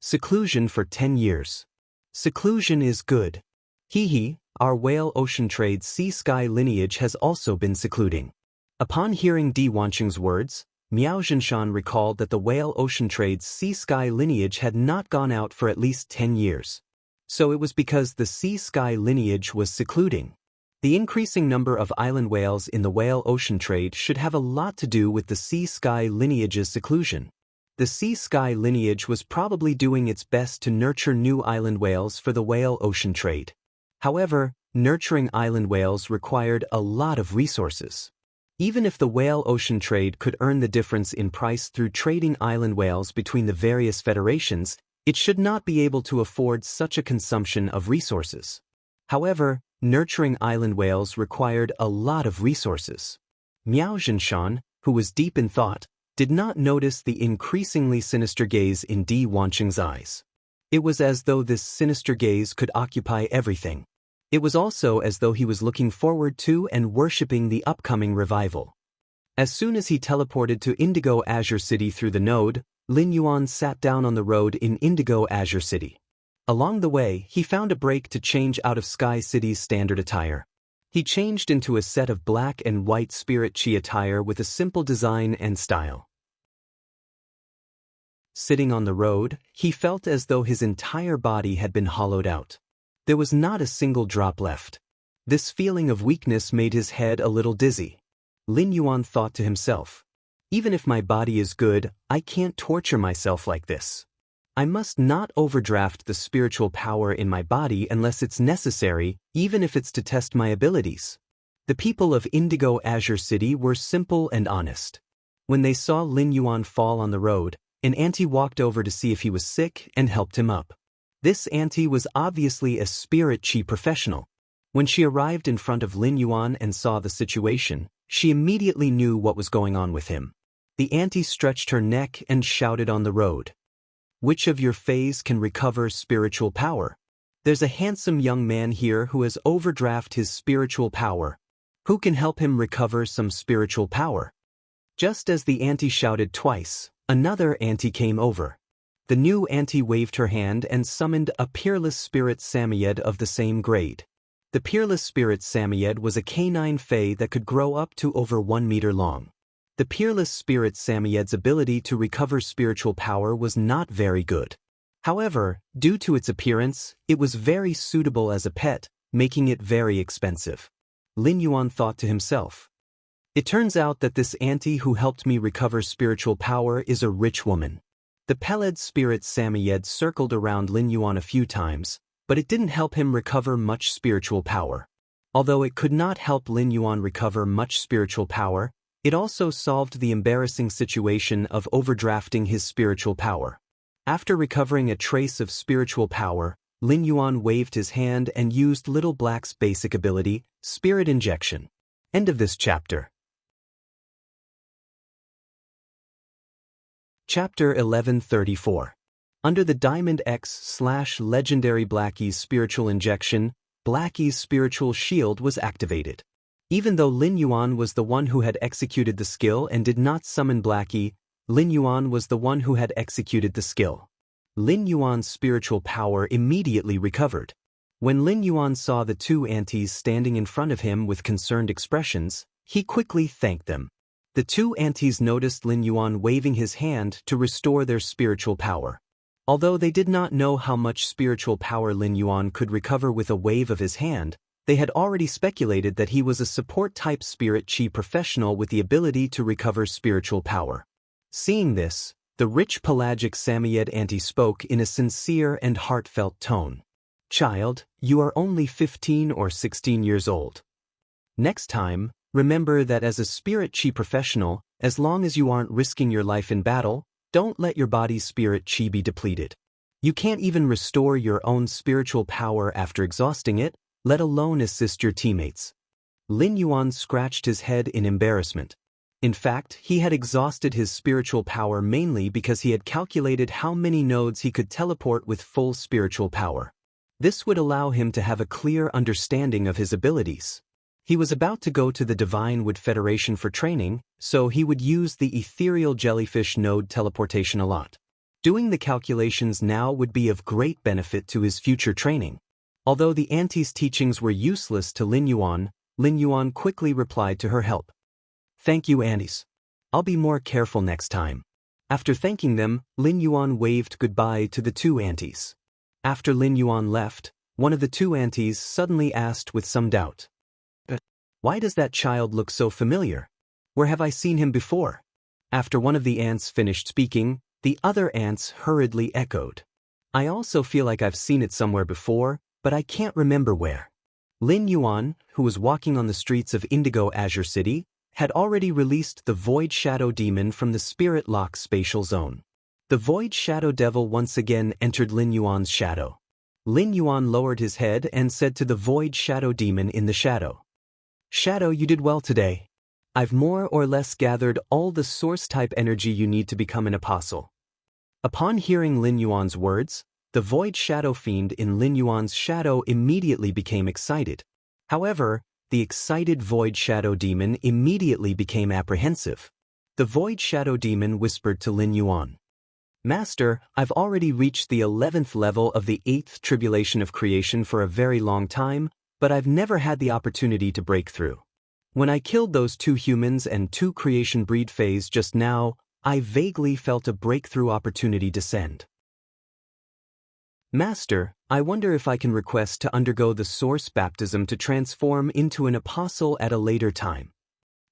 Seclusion for 10 years. Seclusion is good. Hee, our whale ocean trade sea-sky lineage has also been secluding. Upon hearing Di Wanqing's words, Miao Zhinshan recalled that the whale ocean trade's sea-sky lineage had not gone out for at least 10 years. So it was because the sea-sky lineage was secluding. The increasing number of island whales in the whale ocean trade should have a lot to do with the sea-sky lineage's seclusion. The sea-sky lineage was probably doing its best to nurture new island whales for the whale ocean trade. However, nurturing island whales required a lot of resources. Even if the whale ocean trade could earn the difference in price through trading island whales between the various federations, it should not be able to afford such a consumption of resources. However, nurturing island whales required a lot of resources. Miao Zhinshan, who was deep in thought, did not notice the increasingly sinister gaze in Di Wanqing's eyes. It was as though this sinister gaze could occupy everything. It was also as though he was looking forward to and worshipping the upcoming revival. As soon as he teleported to Indigo Azure City through the node, Lin Yuan sat down on the road in Indigo Azure City. Along the way, he found a break to change out of Sky City's standard attire. He changed into a set of black and white spirit chi attire with a simple design and style. Sitting on the road, he felt as though his entire body had been hollowed out. There was not a single drop left. This feeling of weakness made his head a little dizzy. Lin Yuan thought to himself, even if my body is good, I can't torture myself like this. I must not overdraft the spiritual power in my body unless it's necessary, even if it's to test my abilities. The people of Indigo Azure City were simple and honest. When they saw Lin Yuan fall on the road, an auntie walked over to see if he was sick and helped him up. This auntie was obviously a spirit chi professional. When she arrived in front of Lin Yuan and saw the situation, she immediately knew what was going on with him. The auntie stretched her neck and shouted on the road. Which of your fays can recover spiritual power? There's a handsome young man here who has overdrafted his spiritual power. Who can help him recover some spiritual power? Just as the auntie shouted twice, another auntie came over. The new auntie waved her hand and summoned a peerless spirit Samoyed of the same grade. The peerless spirit Samoyed was a canine fae that could grow up to over 1 meter long. The peerless spirit Samoyed's ability to recover spiritual power was not very good. However, due to its appearance, it was very suitable as a pet, making it very expensive. Lin Yuan thought to himself. It turns out that this auntie who helped me recover spiritual power is a rich woman. The peled spirit Samoyed circled around Lin Yuan a few times, but it didn't help him recover much spiritual power. Although it could not help Lin Yuan recover much spiritual power, it also solved the embarrassing situation of overdrafting his spiritual power. After recovering a trace of spiritual power, Lin Yuan waved his hand and used Little Black's basic ability, Spirit Injection. End of this chapter. Chapter 1134. Under the Diamond X/Legendary Blackie's spiritual injection, Blackie's spiritual shield was activated. Even though Lin Yuan was the one who had executed the skill and did not summon Blackie, Lin Yuan was the one who had executed the skill. Lin Yuan's spiritual power immediately recovered. When Lin Yuan saw the two aunties standing in front of him with concerned expressions, he quickly thanked them. The two aunties noticed Lin Yuan waving his hand to restore their spiritual power. Although they did not know how much spiritual power Lin Yuan could recover with a wave of his hand, they had already speculated that he was a support-type spirit chi professional with the ability to recover spiritual power. Seeing this, The rich pelagic Samoyed auntie spoke in a sincere and heartfelt tone. Child, you are only 15 or 16 years old. Next time, remember that as a spirit chi professional, as long as you aren't risking your life in battle, don't let your body's spirit chi be depleted. You can't even restore your own spiritual power after exhausting it, let alone assist your teammates. Lin Yuan scratched his head in embarrassment. In fact, he had exhausted his spiritual power mainly because he had calculated how many nodes he could teleport with full spiritual power. This would allow him to have a clear understanding of his abilities. He was about to go to the Divine Wood Federation for training, so he would use the ethereal jellyfish node teleportation a lot. Doing the calculations now would be of great benefit to his future training. Although the auntie's teachings were useless to Lin Yuan quickly replied to her help. Thank you, aunties. I'll be more careful next time. After thanking them, Lin Yuan waved goodbye to the two aunties. After Lin Yuan left, one of the two aunties suddenly asked with some doubt. Why does that child look so familiar? Where have I seen him before? After one of the aunts finished speaking, the other aunts hurriedly echoed. I also feel like I've seen it somewhere before, but I can't remember where. Lin Yuan, who was walking on the streets of Indigo Azure City, had already released the Void Shadow Demon from the Spirit Lock spatial zone. The Void Shadow Devil once again entered Lin Yuan's shadow. Lin Yuan lowered his head and said to the Void Shadow Demon in the shadow, Shadow, you did well today. I've more or less gathered all the source-type energy you need to become an apostle. Upon hearing Lin Yuan's words, the Void Shadow Fiend in Lin Yuan's shadow immediately became excited. However, the excited Void Shadow Demon immediately became apprehensive. The Void Shadow Demon whispered to Lin Yuan, Master, I've already reached the 11th level of the 8th tribulation of creation for a very long time, but I've never had the opportunity to break through. When I killed those 2 humans and 2 creation breed phase just now, I vaguely felt a breakthrough opportunity descend. Master, I wonder if I can request to undergo the source baptism to transform into an apostle at a later time.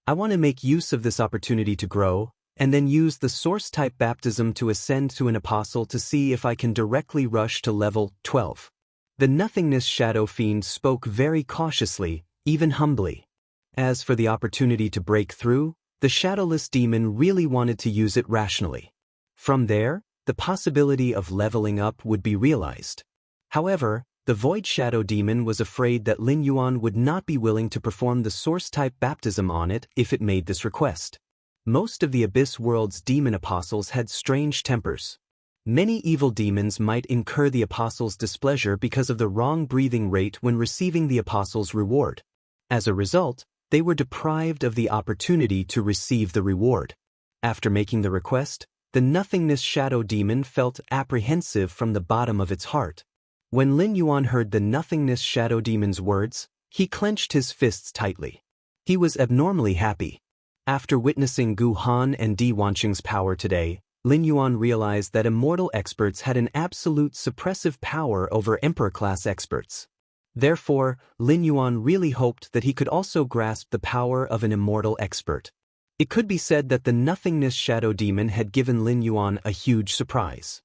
I want to make use of this opportunity to grow, and then use the source-type baptism to ascend to an apostle to see if I can directly rush to level 12. The Nothingness Shadow Fiend spoke very cautiously, even humbly. As for the opportunity to break through, the Shadowless Demon really wanted to use it rationally. From there, the possibility of leveling up would be realized. However, the Void Shadow Demon was afraid that Lin Yuan would not be willing to perform the source-type baptism on it if it made this request. Most of the Abyss World's demon apostles had strange tempers. Many evil demons might incur the apostle's displeasure because of the wrong breathing rate when receiving the apostle's reward. As a result, they were deprived of the opportunity to receive the reward. After making the request, the Nothingness Shadow Demon felt apprehensive from the bottom of its heart. When Lin Yuan heard the Nothingness Shadow Demon's words, he clenched his fists tightly. He was abnormally happy. After witnessing Gu Han and Di Wanqing's power today, Lin Yuan realized that immortal experts had an absolute suppressive power over Emperor-class experts. Therefore, Lin Yuan really hoped that he could also grasp the power of an immortal expert. It could be said that the Nothingness Shadow Demon had given Lin Yuan a huge surprise.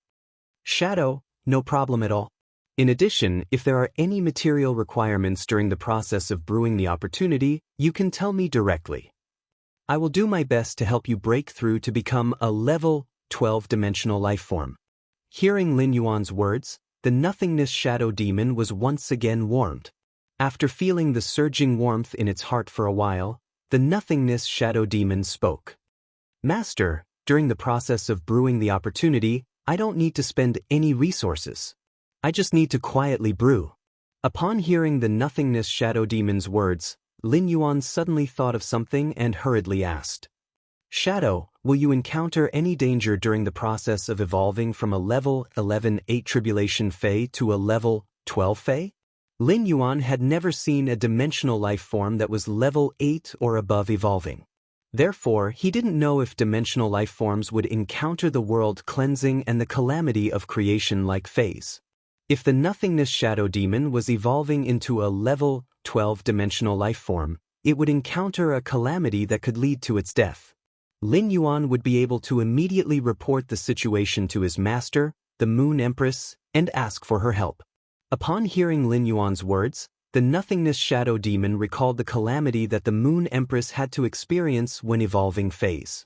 Shadow, no problem at all. In addition, if there are any material requirements during the process of brewing the opportunity, you can tell me directly. I will do my best to help you break through to become a level 12-dimensional life form. Hearing Lin Yuan's words, the Nothingness Shadow Demon was once again warmed. After feeling the surging warmth in its heart for a while, the Nothingness Shadow Demon spoke. Master, during the process of brewing the opportunity, I don't need to spend any resources. I just need to quietly brew. Upon hearing the Nothingness Shadow Demon's words, Lin Yuan suddenly thought of something and hurriedly asked, Shadow, will you encounter any danger during the process of evolving from a level 11 8 tribulation Fey to a level 12 Fey? Lin Yuan had never seen a dimensional life form that was level 8 or above evolving. Therefore, he didn't know if dimensional life forms would encounter the world cleansing and the calamity of creation like Feys. If the Nothingness Shadow Demon was evolving into a level 12 dimensional life form, it would encounter a calamity that could lead to its death. Lin Yuan would be able to immediately report the situation to his master, the Moon Empress, and ask for her help. Upon hearing Lin Yuan's words, the nothingness shadow demon recalled the calamity that the Moon Empress had to experience when evolving phase.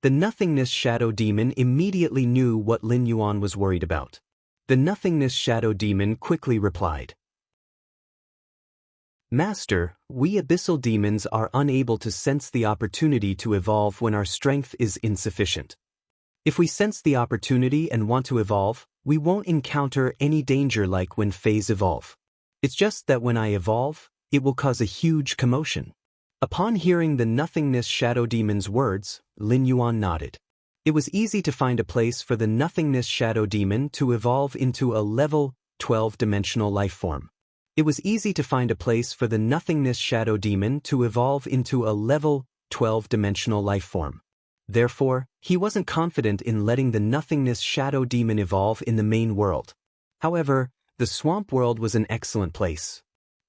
The nothingness shadow demon immediately knew what Lin Yuan was worried about. The nothingness shadow demon quickly replied, "Master, we abyssal demons are unable to sense the opportunity to evolve when our strength is insufficient. If we sense the opportunity and want to evolve, we won't encounter any danger like when phase evolve. It's just that when I evolve, it will cause a huge commotion." Upon hearing the nothingness shadow demon's words, Lin Yuan nodded. It was easy to find a place for the nothingness shadow demon to evolve into a level 12-dimensional life form. It was easy to find a place for the nothingness shadow demon to evolve into a level 12-dimensional life form. Therefore, he wasn't confident in letting the nothingness shadow demon evolve in the main world. However, the swamp world was an excellent place.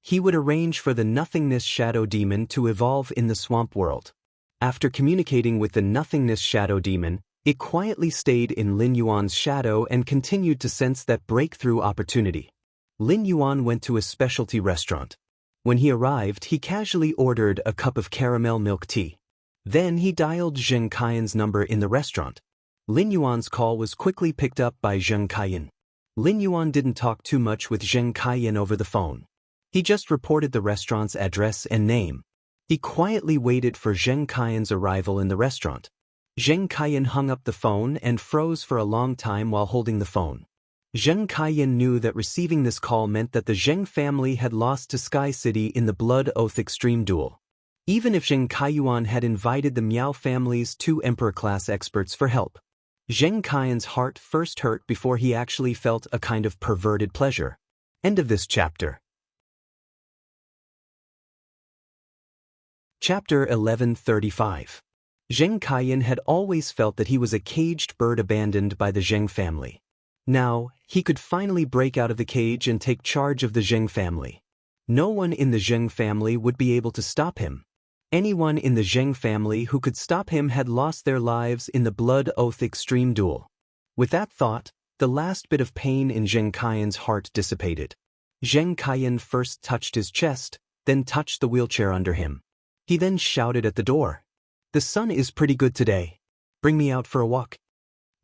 He would arrange for the nothingness shadow demon to evolve in the swamp world. After communicating with the nothingness shadow demon, it quietly stayed in Lin Yuan's shadow and continued to sense that breakthrough opportunity. Lin Yuan went to a specialty restaurant. When he arrived, he casually ordered a cup of caramel milk tea. Then he dialed Zheng Kaiyan's number in the restaurant. Lin Yuan's call was quickly picked up by Zheng Kaiyan. Lin Yuan didn't talk too much with Zheng Kaiyan over the phone. He just reported the restaurant's address and name. He quietly waited for Zheng Kaiyan's arrival in the restaurant. Zheng Kaiyan hung up the phone and froze for a long time while holding the phone. Zheng Kaiyan knew that receiving this call meant that the Zheng family had lost to Sky City in the Blood Oath Extreme Duel. Even if Zheng Kaiyuan had invited the Miao family's 2 Emperor-class experts for help, Zheng Kaiyan's heart first hurt before he actually felt a kind of perverted pleasure. End of this chapter. Chapter 1135. Zheng Kaiyan had always felt that he was a caged bird abandoned by the Zheng family. Now, he could finally break out of the cage and take charge of the Zheng family. No one in the Zheng family would be able to stop him. Anyone in the Zheng family who could stop him had lost their lives in the Blood Oath Extreme Duel. With that thought, the last bit of pain in Zheng Kaiyan's heart dissipated. Zheng Kaiyan first touched his chest, then touched the wheelchair under him. He then shouted at the door, "The sun is pretty good today. Bring me out for a walk."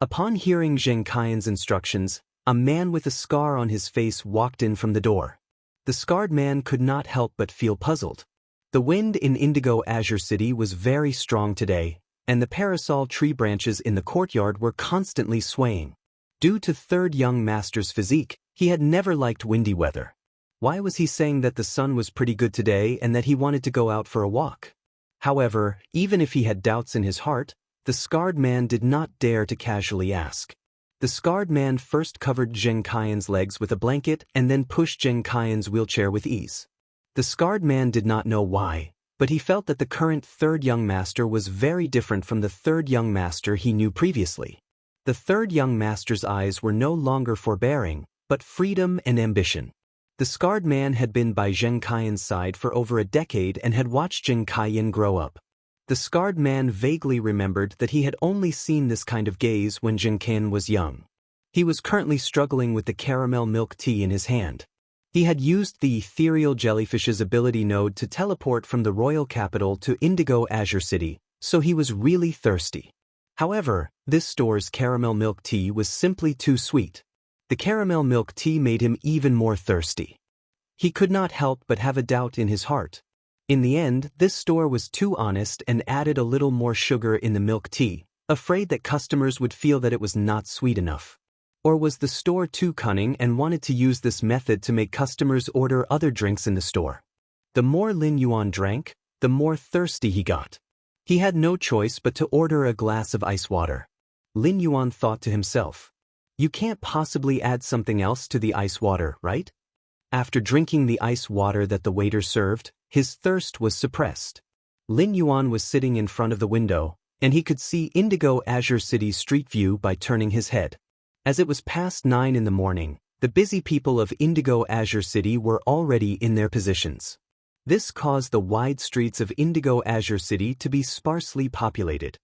Upon hearing Zheng Kaiyan's instructions, a man with a scar on his face walked in from the door. The scarred man could not help but feel puzzled. The wind in Indigo Azure City was very strong today, and the parasol tree branches in the courtyard were constantly swaying. Due to Third Young Master's physique, he had never liked windy weather. Why was he saying that the sun was pretty good today and that he wanted to go out for a walk? However, even if he had doubts in his heart, the scarred man did not dare to casually ask. The scarred man first covered Zheng Kaiyan's legs with a blanket and then pushed Zheng Kaiyan's wheelchair with ease. The scarred man did not know why, but he felt that the current Third Young Master was very different from the Third Young Master he knew previously. The Third Young Master's eyes were no longer forbearing, but freedom and ambition. The scarred man had been by Zheng Kaiyan's side for over a decade and had watched Zheng Kaiyan grow up. The scarred man vaguely remembered that he had only seen this kind of gaze when Zheng Kaiyan was young. He was currently struggling with the caramel milk tea in his hand. He had used the ethereal jellyfish's ability node to teleport from the royal capital to Indigo Azure City, so he was really thirsty. However, this store's caramel milk tea was simply too sweet. The caramel milk tea made him even more thirsty. He could not help but have a doubt in his heart. In the end, this store was too honest and added a little more sugar in the milk tea, afraid that customers would feel that it was not sweet enough. Or was the store too cunning and wanted to use this method to make customers order other drinks in the store? The more Lin Yuan drank, the more thirsty he got. He had no choice but to order a glass of ice water. Lin Yuan thought to himself, "You can't possibly add something else to the ice water, right?" After drinking the ice water that the waiter served, his thirst was suppressed. Lin Yuan was sitting in front of the window, and he could see Indigo Azure City's street view by turning his head. As it was past 9 in the morning, the busy people of Indigo Azure City were already in their positions. This caused the wide streets of Indigo Azure City to be sparsely populated.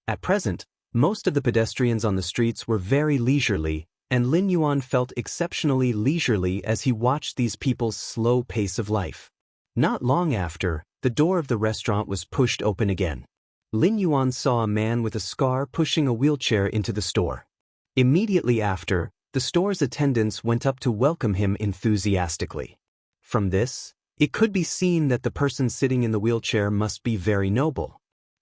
At present, most of the pedestrians on the streets were very leisurely, and Lin Yuan felt exceptionally leisurely as he watched these people's slow pace of life. Not long after, the door of the restaurant was pushed open again. Lin Yuan saw a man with a scar pushing a wheelchair into the store. Immediately after, the store's attendants went up to welcome him enthusiastically. From this, it could be seen that the person sitting in the wheelchair must be very noble.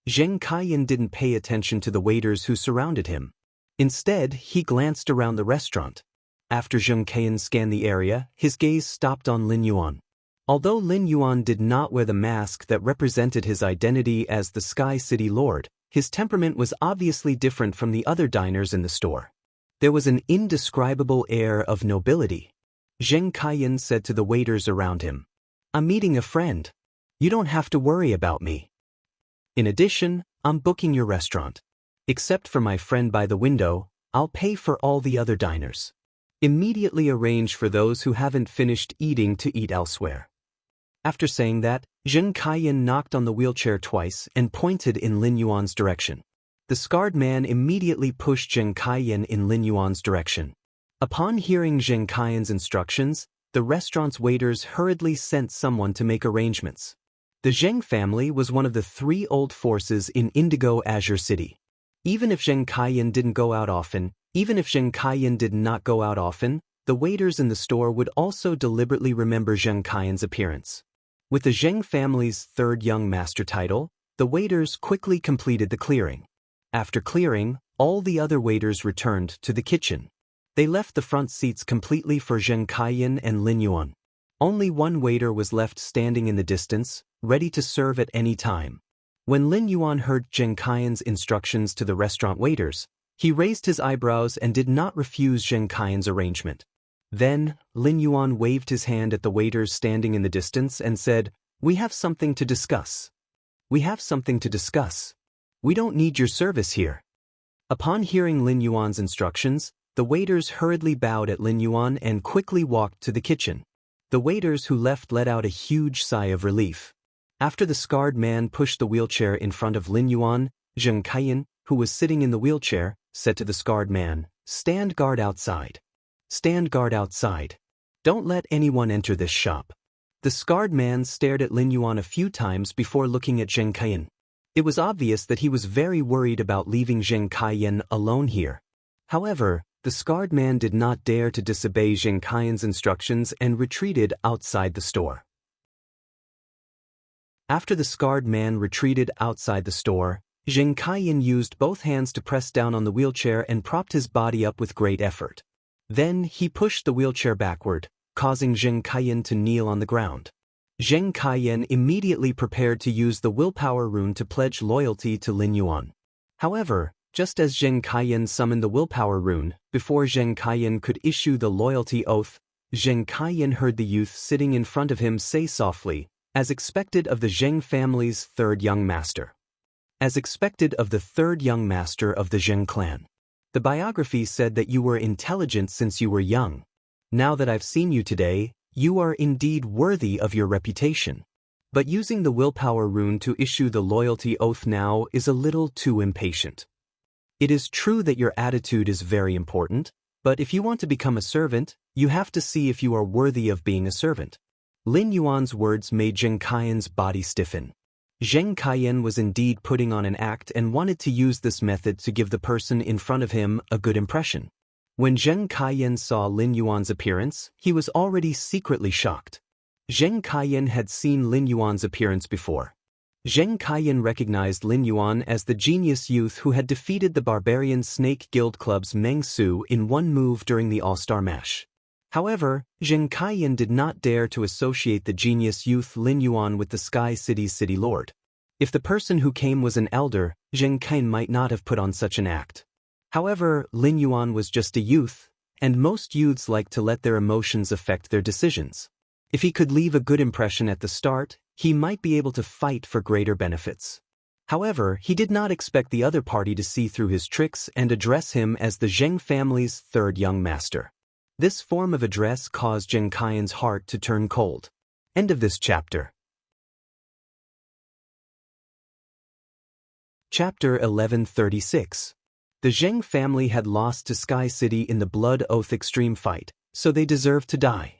Zheng Kaiyan didn't pay attention to the waiters who surrounded him. Instead, he glanced around the restaurant. After Zheng Kaiyan scanned the area, his gaze stopped on Lin Yuan. Although Lin Yuan did not wear the mask that represented his identity as the Sky City Lord, his temperament was obviously different from the other diners in the store. There was an indescribable air of nobility. Zheng Kaiyan said to the waiters around him, "I'm meeting a friend. You don't have to worry about me. In addition, I'm booking your restaurant. Except for my friend by the window, I'll pay for all the other diners. Immediately arrange for those who haven't finished eating to eat elsewhere." After saying that, Zheng Kaiyan knocked on the wheelchair twice and pointed in Lin Yuan's direction. The scarred man immediately pushed Zheng Kaiyan in Lin Yuan's direction. Upon hearing Zheng Kaiyan's instructions, the restaurant's waiters hurriedly sent someone to make arrangements. The Zheng family was one of the 3 old forces in Indigo Azure City. Even if Zheng Kaiyan did not go out often, the waiters in the store would also deliberately remember Zheng Kaiyan's appearance. With the Zheng family's 3rd young master title, the waiters quickly completed the clearing. After clearing, all the other waiters returned to the kitchen. They left the front seats completely for Zheng Kaiyan and Lin Yuan. Only one waiter was left standing in the distance, ready to serve at any time. When Lin Yuan heard Zheng Kaiyan's instructions to the restaurant waiters, he raised his eyebrows and did not refuse Zheng Kaiyan's arrangement. Then, Lin Yuan waved his hand at the waiters standing in the distance and said, "We have something to discuss. We have something to discuss. We don't need your service here." Upon hearing Lin Yuan's instructions, the waiters hurriedly bowed at Lin Yuan and quickly walked to the kitchen. The waiters who left let out a huge sigh of relief. After the scarred man pushed the wheelchair in front of Lin Yuan, Zheng Kaiyan, who was sitting in the wheelchair, said to the scarred man, "Stand guard outside. Stand guard outside. Don't let anyone enter this shop." The scarred man stared at Lin Yuan a few times before looking at Zheng Kaiyan. It was obvious that he was very worried about leaving Zheng Kaiyan alone here. However, the scarred man did not dare to disobey Zheng Kaiyan's instructions and retreated outside the store. After the scarred man retreated outside the store, Zheng Kaiyan used both hands to press down on the wheelchair and propped his body up with great effort. Then he pushed the wheelchair backward, causing Zheng Kaiyan to kneel on the ground. Zheng Kaiyan immediately prepared to use the willpower rune to pledge loyalty to Lin Yuan. However, just as Zheng Kaiyan summoned the willpower rune, before Zheng Kaiyan could issue the loyalty oath, Zheng Kaiyan heard the youth sitting in front of him say softly, "As expected of the Zheng family's 3rd young master. As expected of the 3rd young master of the Zheng clan. The biography said that you were intelligent since you were young. Now that I've seen you today, you are indeed worthy of your reputation. But using the willpower rune to issue the loyalty oath now is a little too impatient. It is true that your attitude is very important, but if you want to become a servant, you have to see if you are worthy of being a servant." Lin Yuan's words made Zheng Kaiyan's body stiffen. Zheng Kaiyan was indeed putting on an act and wanted to use this method to give the person in front of him a good impression. When Zheng Kaiyan saw Lin Yuan's appearance, he was already secretly shocked. Zheng Kaiyan had seen Lin Yuan's appearance before. Zheng Kaiyan recognized Lin Yuan as the genius youth who had defeated the Barbarian Snake Guild Club's Meng Su in one move during the All-Star Match. However, Zheng Kaiyan did not dare to associate the genius youth Lin Yuan with the Sky City's City Lord. If the person who came was an elder, Zheng Kaiyan might not have put on such an act. However, Lin Yuan was just a youth, and most youths like to let their emotions affect their decisions. If he could leave a good impression at the start, he might be able to fight for greater benefits. However, he did not expect the other party to see through his tricks and address him as the Zheng family's 3rd young master. This form of address caused Zheng Kaiyan's heart to turn cold. End of this chapter. Chapter 1136. The Zheng family had lost to Sky City in the Blood Oath Extreme fight, so they deserved to die.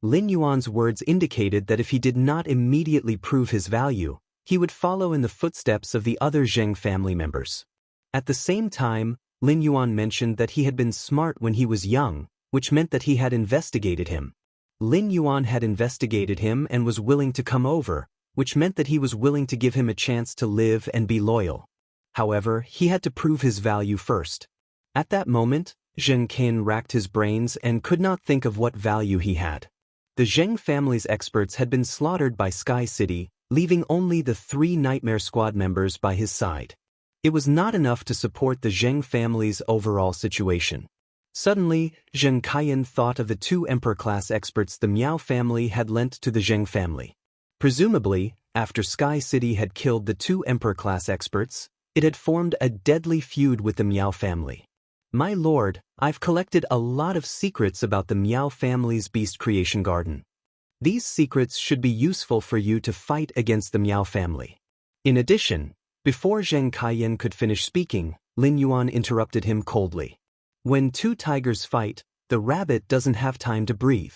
Lin Yuan's words indicated that if he did not immediately prove his value, he would follow in the footsteps of the other Zheng family members. At the same time, Lin Yuan mentioned that he had been smart when he was young, which meant that he had investigated him. Lin Yuan had investigated him and was willing to come over, which meant that he was willing to give him a chance to live and be loyal. However, he had to prove his value first. At that moment, Zheng Qian racked his brains and could not think of what value he had. The Zheng family's experts had been slaughtered by Sky City, leaving only the 3 Nightmare Squad members by his side. It was not enough to support the Zheng family's overall situation. Suddenly, Zheng Qian thought of the 2 Emperor-class experts the Miao family had lent to the Zheng family. Presumably, after Sky City had killed the 2 Emperor-class experts, it had formed a deadly feud with the Miao family. My lord, I've collected a lot of secrets about the Miao family's beast creation garden. These secrets should be useful for you to fight against the Miao family. In addition, before Zheng Qian could finish speaking, Lin Yuan interrupted him coldly. When 2 tigers fight, the rabbit doesn't have time to breathe.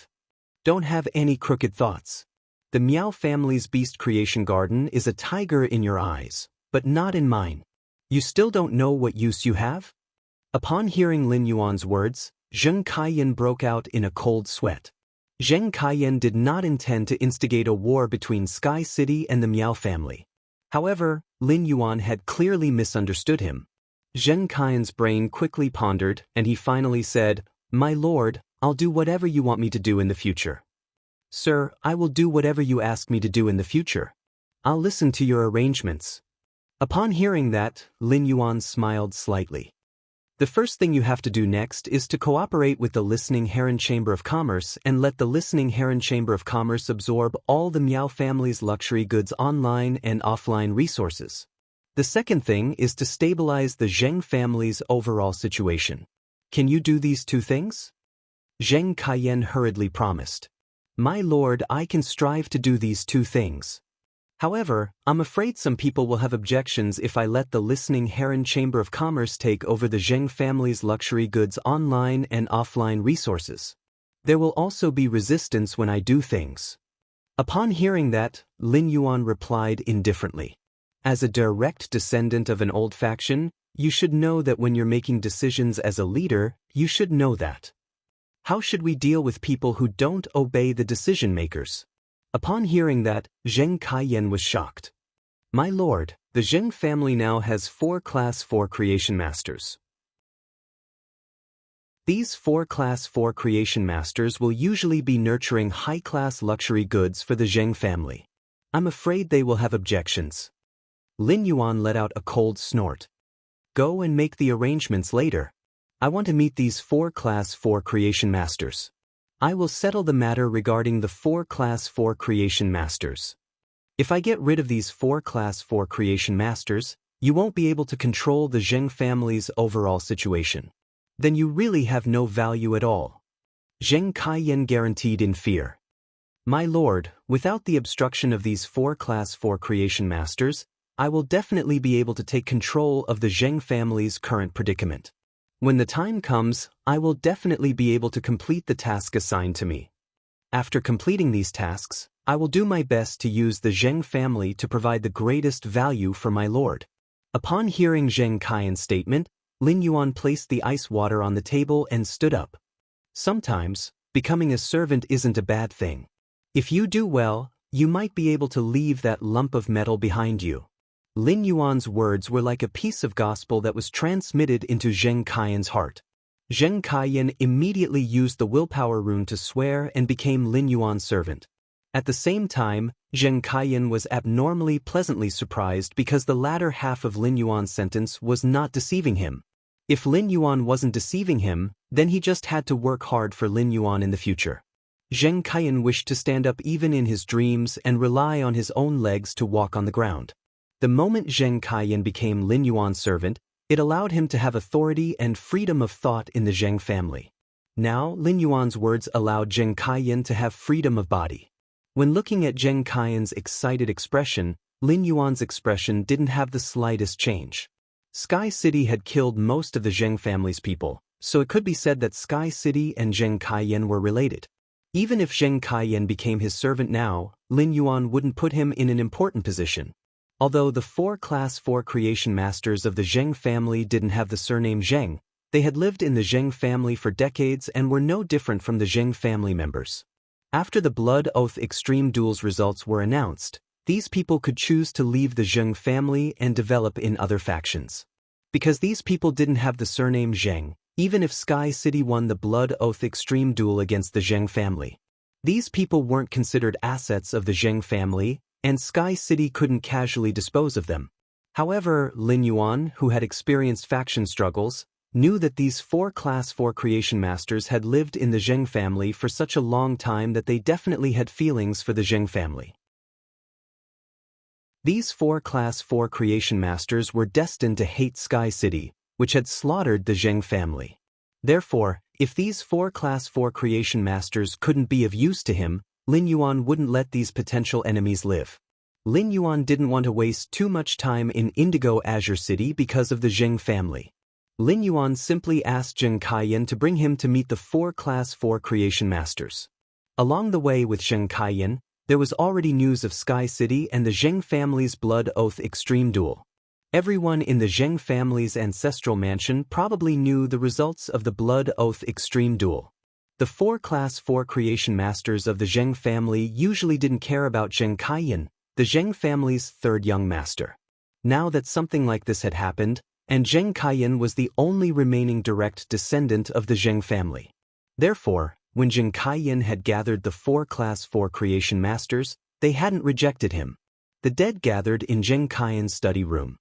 Don't have any crooked thoughts. The Miao family's beast creation garden is a tiger in your eyes, but not in mine. You still don't know what use you have? Upon hearing Lin Yuan's words, Zheng Qian broke out in a cold sweat. Zheng Qian did not intend to instigate a war between Sky City and the Miao family. However, Lin Yuan had clearly misunderstood him. Zheng Qian's brain quickly pondered, and he finally said, "My lord, I'll do whatever you want me to do in the future." "Sir, I will do whatever you ask me to do in the future. I'll listen to your arrangements." Upon hearing that, Lin Yuan smiled slightly. The first thing you have to do next is to cooperate with the Listening Heron Chamber of Commerce and let the Listening Heron Chamber of Commerce absorb all the Miao family's luxury goods online and offline resources. The second thing is to stabilize the Zheng family's overall situation. Can you do these 2 things? Zheng Qian hurriedly promised. My lord, I can strive to do these 2 things. However, I'm afraid some people will have objections if I let the Listening Heron Chamber of Commerce take over the Zheng family's luxury goods online and offline resources. There will also be resistance when I do things. Upon hearing that, Lin Yuan replied indifferently. As a direct descendant of an old faction, you should know that when you're making decisions as a leader, you should know that. How should we deal with people who don't obey the decision makers? Upon hearing that, Zheng Qian was shocked. My lord, the Zheng family now has 4 Class 4 Creation Masters. These 4 Class 4 Creation Masters will usually be nurturing high-class luxury goods for the Zheng family. I'm afraid they will have objections. Lin Yuan let out a cold snort. Go and make the arrangements later. I want to meet these 4 Class 4 Creation Masters. I will settle the matter regarding the 4 Class 4 Creation Masters. If I get rid of these 4 Class 4 Creation Masters, you won't be able to control the Zheng family's overall situation. Then you really have no value at all. Zheng Qian guaranteed in fear. My lord, without the obstruction of these 4 Class 4 Creation Masters, I will definitely be able to take control of the Zheng family's current predicament. When the time comes, I will definitely be able to complete the task assigned to me. After completing these tasks, I will do my best to use the Zheng family to provide the greatest value for my lord. Upon hearing Zheng Qian's statement, Lin Yuan placed the ice water on the table and stood up. Sometimes, becoming a servant isn't a bad thing. If you do well, you might be able to leave that lump of metal behind you. Lin Yuan's words were like a piece of gospel that was transmitted into Zheng Qian's heart. Zheng Qian immediately used the willpower rune to swear and became Lin Yuan's servant. At the same time, Zheng Qian was abnormally pleasantly surprised because the latter half of Lin Yuan's sentence was not deceiving him. If Lin Yuan wasn't deceiving him, then he just had to work hard for Lin Yuan in the future. Zheng Qian wished to stand up even in his dreams and rely on his own legs to walk on the ground. The moment Zheng Qian became Lin Yuan's servant, it allowed him to have authority and freedom of thought in the Zheng family. Now, Lin Yuan's words allowed Zheng Qian to have freedom of body. When looking at Zheng Qian's excited expression, Lin Yuan's expression didn't have the slightest change. Sky City had killed most of the Zheng family's people, so it could be said that Sky City and Zheng Kaiyan were related. Even if Zheng Kaiyan became his servant now, Lin Yuan wouldn't put him in an important position. Although the 4 Class 4 creation masters of the Zheng family didn't have the surname Zheng, they had lived in the Zheng family for decades and were no different from the Zheng family members. After the Blood Oath Extreme Duel's results were announced, these people could choose to leave the Zheng family and develop in other factions. Because these people didn't have the surname Zheng, even if Sky City won the Blood Oath Extreme Duel against the Zheng family, these people weren't considered assets of the Zheng family, and Sky City couldn't casually dispose of them. However, Lin Yuan, who had experienced faction struggles, knew that these 4 Class 4 creation masters had lived in the Zheng family for such a long time that they definitely had feelings for the Zheng family. These 4 Class 4 creation masters were destined to hate Sky City, which had slaughtered the Zheng family. Therefore, if these 4 Class 4 creation masters couldn't be of use to him, Lin Yuan wouldn't let these potential enemies live. Lin Yuan didn't want to waste too much time in Indigo Azure City because of the Zheng family. Lin Yuan simply asked Zheng Kaiyan to bring him to meet the 4 Class 4 creation masters. Along the way with Zheng Kaiyan, there was already news of Sky City and the Zheng family's Blood Oath Extreme Duel. Everyone in the Zheng family's ancestral mansion probably knew the results of the Blood Oath Extreme Duel. The 4 Class 4 creation masters of the Zheng family usually didn't care about Zheng Kaiyan, the Zheng family's 3rd young master. Now that something like this had happened, and Zheng Kaiyan was the only remaining direct descendant of the Zheng family. Therefore, when Zheng Kaiyan had gathered the 4 Class 4 creation masters, they hadn't rejected him. The dead gathered in Zheng Kaiyan's study room.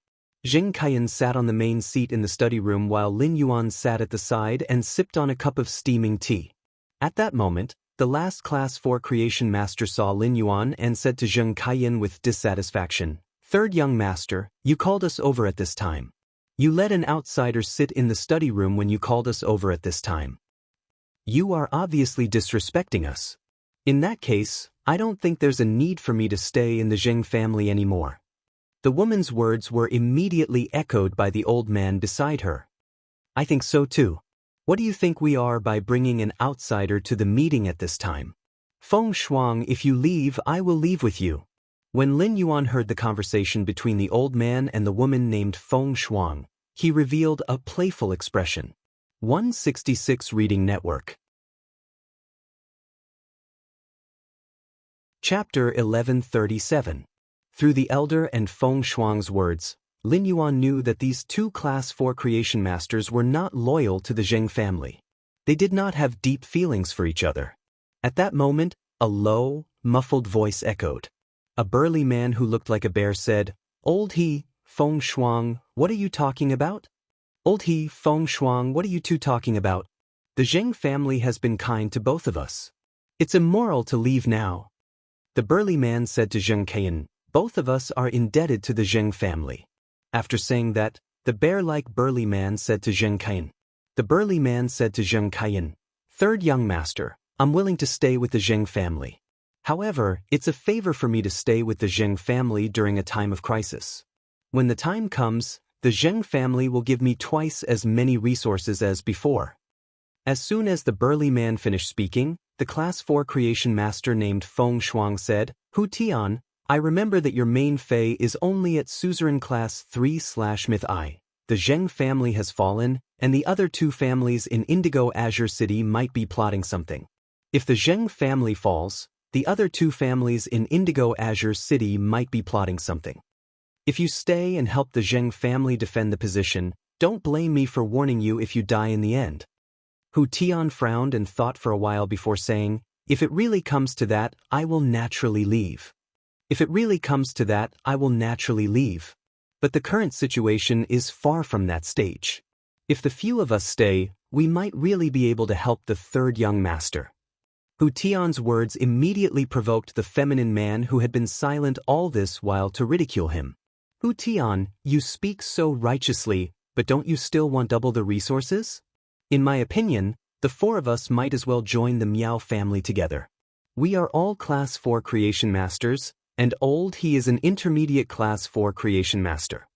Zheng Kaiyan sat on the main seat in the study room while Lin Yuan sat at the side and sipped on a cup of steaming tea. At that moment, the last Class 4 creation master saw Lin Yuan and said to Zheng Kaiyan with dissatisfaction, "Third young master, you called us over at this time. You let an outsider sit in the study room when you called us over at this time. You are obviously disrespecting us. In that case, I don't think there's a need for me to stay in the Zheng family anymore." The woman's words were immediately echoed by the old man beside her. "I think so too. What do you think we are by bringing an outsider to the meeting at this time? Feng Shuang, if you leave, I will leave with you." When Lin Yuan heard the conversation between the old man and the woman named Feng Shuang, he revealed a playful expression. 166 Reading Network. Chapter 1137. Through the elder and Feng Shuang's words, Lin Yuan knew that these 2 Class 4 creation masters were not loyal to the Zheng family. They did not have deep feelings for each other. At that moment, a low, muffled voice echoed. A burly man who looked like a bear said, "Old he, Feng Shuang, what are you talking about? Old he, Feng Shuang, what are you two talking about? The Zheng family has been kind to both of us. It's immoral to leave now." The burly man said to Zheng Kaiyan, "Both of us are indebted to the Zheng family." After saying that, the bear-like burly man said to Zheng Kaiyan. The burly man said to Zheng Kaiyan, "Third young master, I'm willing to stay with the Zheng family. However, it's a favor for me to stay with the Zheng family during a time of crisis. When the time comes, the Zheng family will give me twice as many resources as before." As soon as the burly man finished speaking, the Class 4 creation master named Feng Shuang said, "Hu Tian, I remember that your main Fei is only at Suzerain Class 3/Myth I. The Zheng family has fallen, and the other 2 families in Indigo Azure City might be plotting something. If the Zheng family falls, the other 2 families in Indigo Azure City might be plotting something. If you stay and help the Zheng family defend the position, don't blame me for warning you if you die in the end." Hu Tian frowned and thought for a while before saying, "If it really comes to that, I will naturally leave. If it really comes to that, I will naturally leave. But the current situation is far from that stage. If the few of us stay, we might really be able to help the 3rd young master." Hu Tian's words immediately provoked the feminine man who had been silent all this while to ridicule him. "Hu Tian, you speak so righteously, but don't you still want double the resources? In my opinion, the 4 of us might as well join the Miao family together. We are all Class 4 creation masters, and old he is an intermediate class 4 creation master.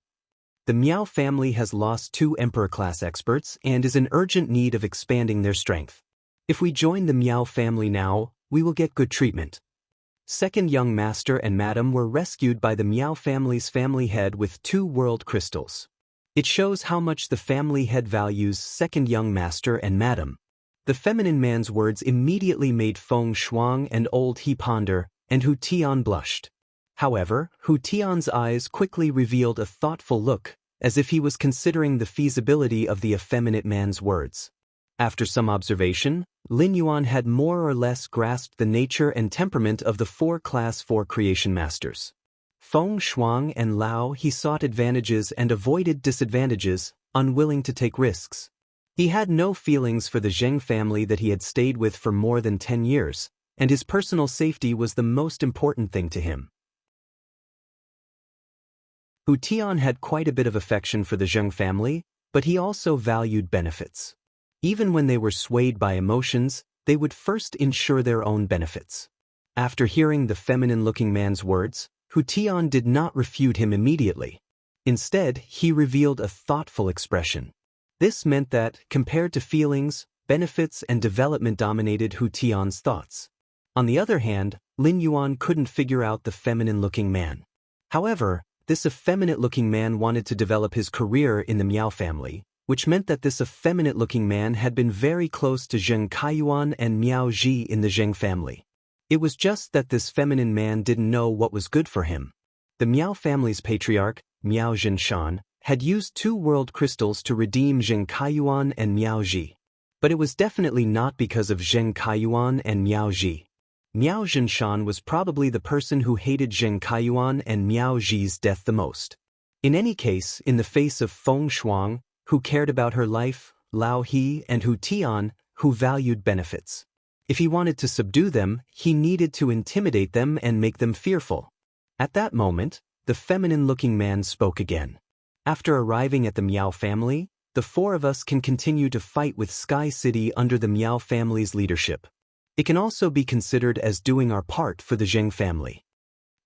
The Miao family has lost 2 emperor class experts and is in urgent need of expanding their strength. If we join the Miao family now, we will get good treatment. Second young master and madam were rescued by the Miao family's family head with 2 world crystals. It shows how much the family head values second young master and madam. The feminine man's words immediately made Feng Shuang and old he ponder, and Hu Tian blushed. However, Hu Tian's eyes quickly revealed a thoughtful look, as if he was considering the feasibility of the effeminate man's words. After some observation, Lin Yuan had more or less grasped the nature and temperament of the 4 class 4 creation masters. Feng Shuang and Lao he sought advantages and avoided disadvantages, unwilling to take risks. He had no feelings for the Zheng family that he had stayed with for more than 10 years, and his personal safety was the most important thing to him. Hu Tian had quite a bit of affection for the Zheng family, but he also valued benefits. Even when they were swayed by emotions, they would first ensure their own benefits. After hearing the feminine-looking man's words, Hu Tian did not refute him immediately. Instead, he revealed a thoughtful expression. This meant that, compared to feelings, benefits and development dominated Hu Tian's thoughts. On the other hand, Lin Yuan couldn't figure out the feminine-looking man. However, this effeminate-looking man wanted to develop his career in the Miao family, which meant that this effeminate-looking man had been very close to Zheng Kaiyuan and Miao Ji in the Zheng family. It was just that this feminine man didn't know what was good for him. The Miao family's patriarch, Miao Zhinshan, had used 2 world crystals to redeem Zheng Kaiyuan and Miao Ji. But it was definitely not because of Zheng Kaiyuan and Miao Ji. Miao Zhinshan was probably the person who hated Zheng Kaiyuan and Miao Ji's death the most. In any case, in the face of Feng Shuang, who cared about her life, Lao He and Hu Tian, who valued benefits. If he wanted to subdue them, he needed to intimidate them and make them fearful. At that moment, the feminine-looking man spoke again. After arriving at the Miao family, the 4 of us can continue to fight with Sky City under the Miao family's leadership. It can also be considered as doing our part for the Zheng family.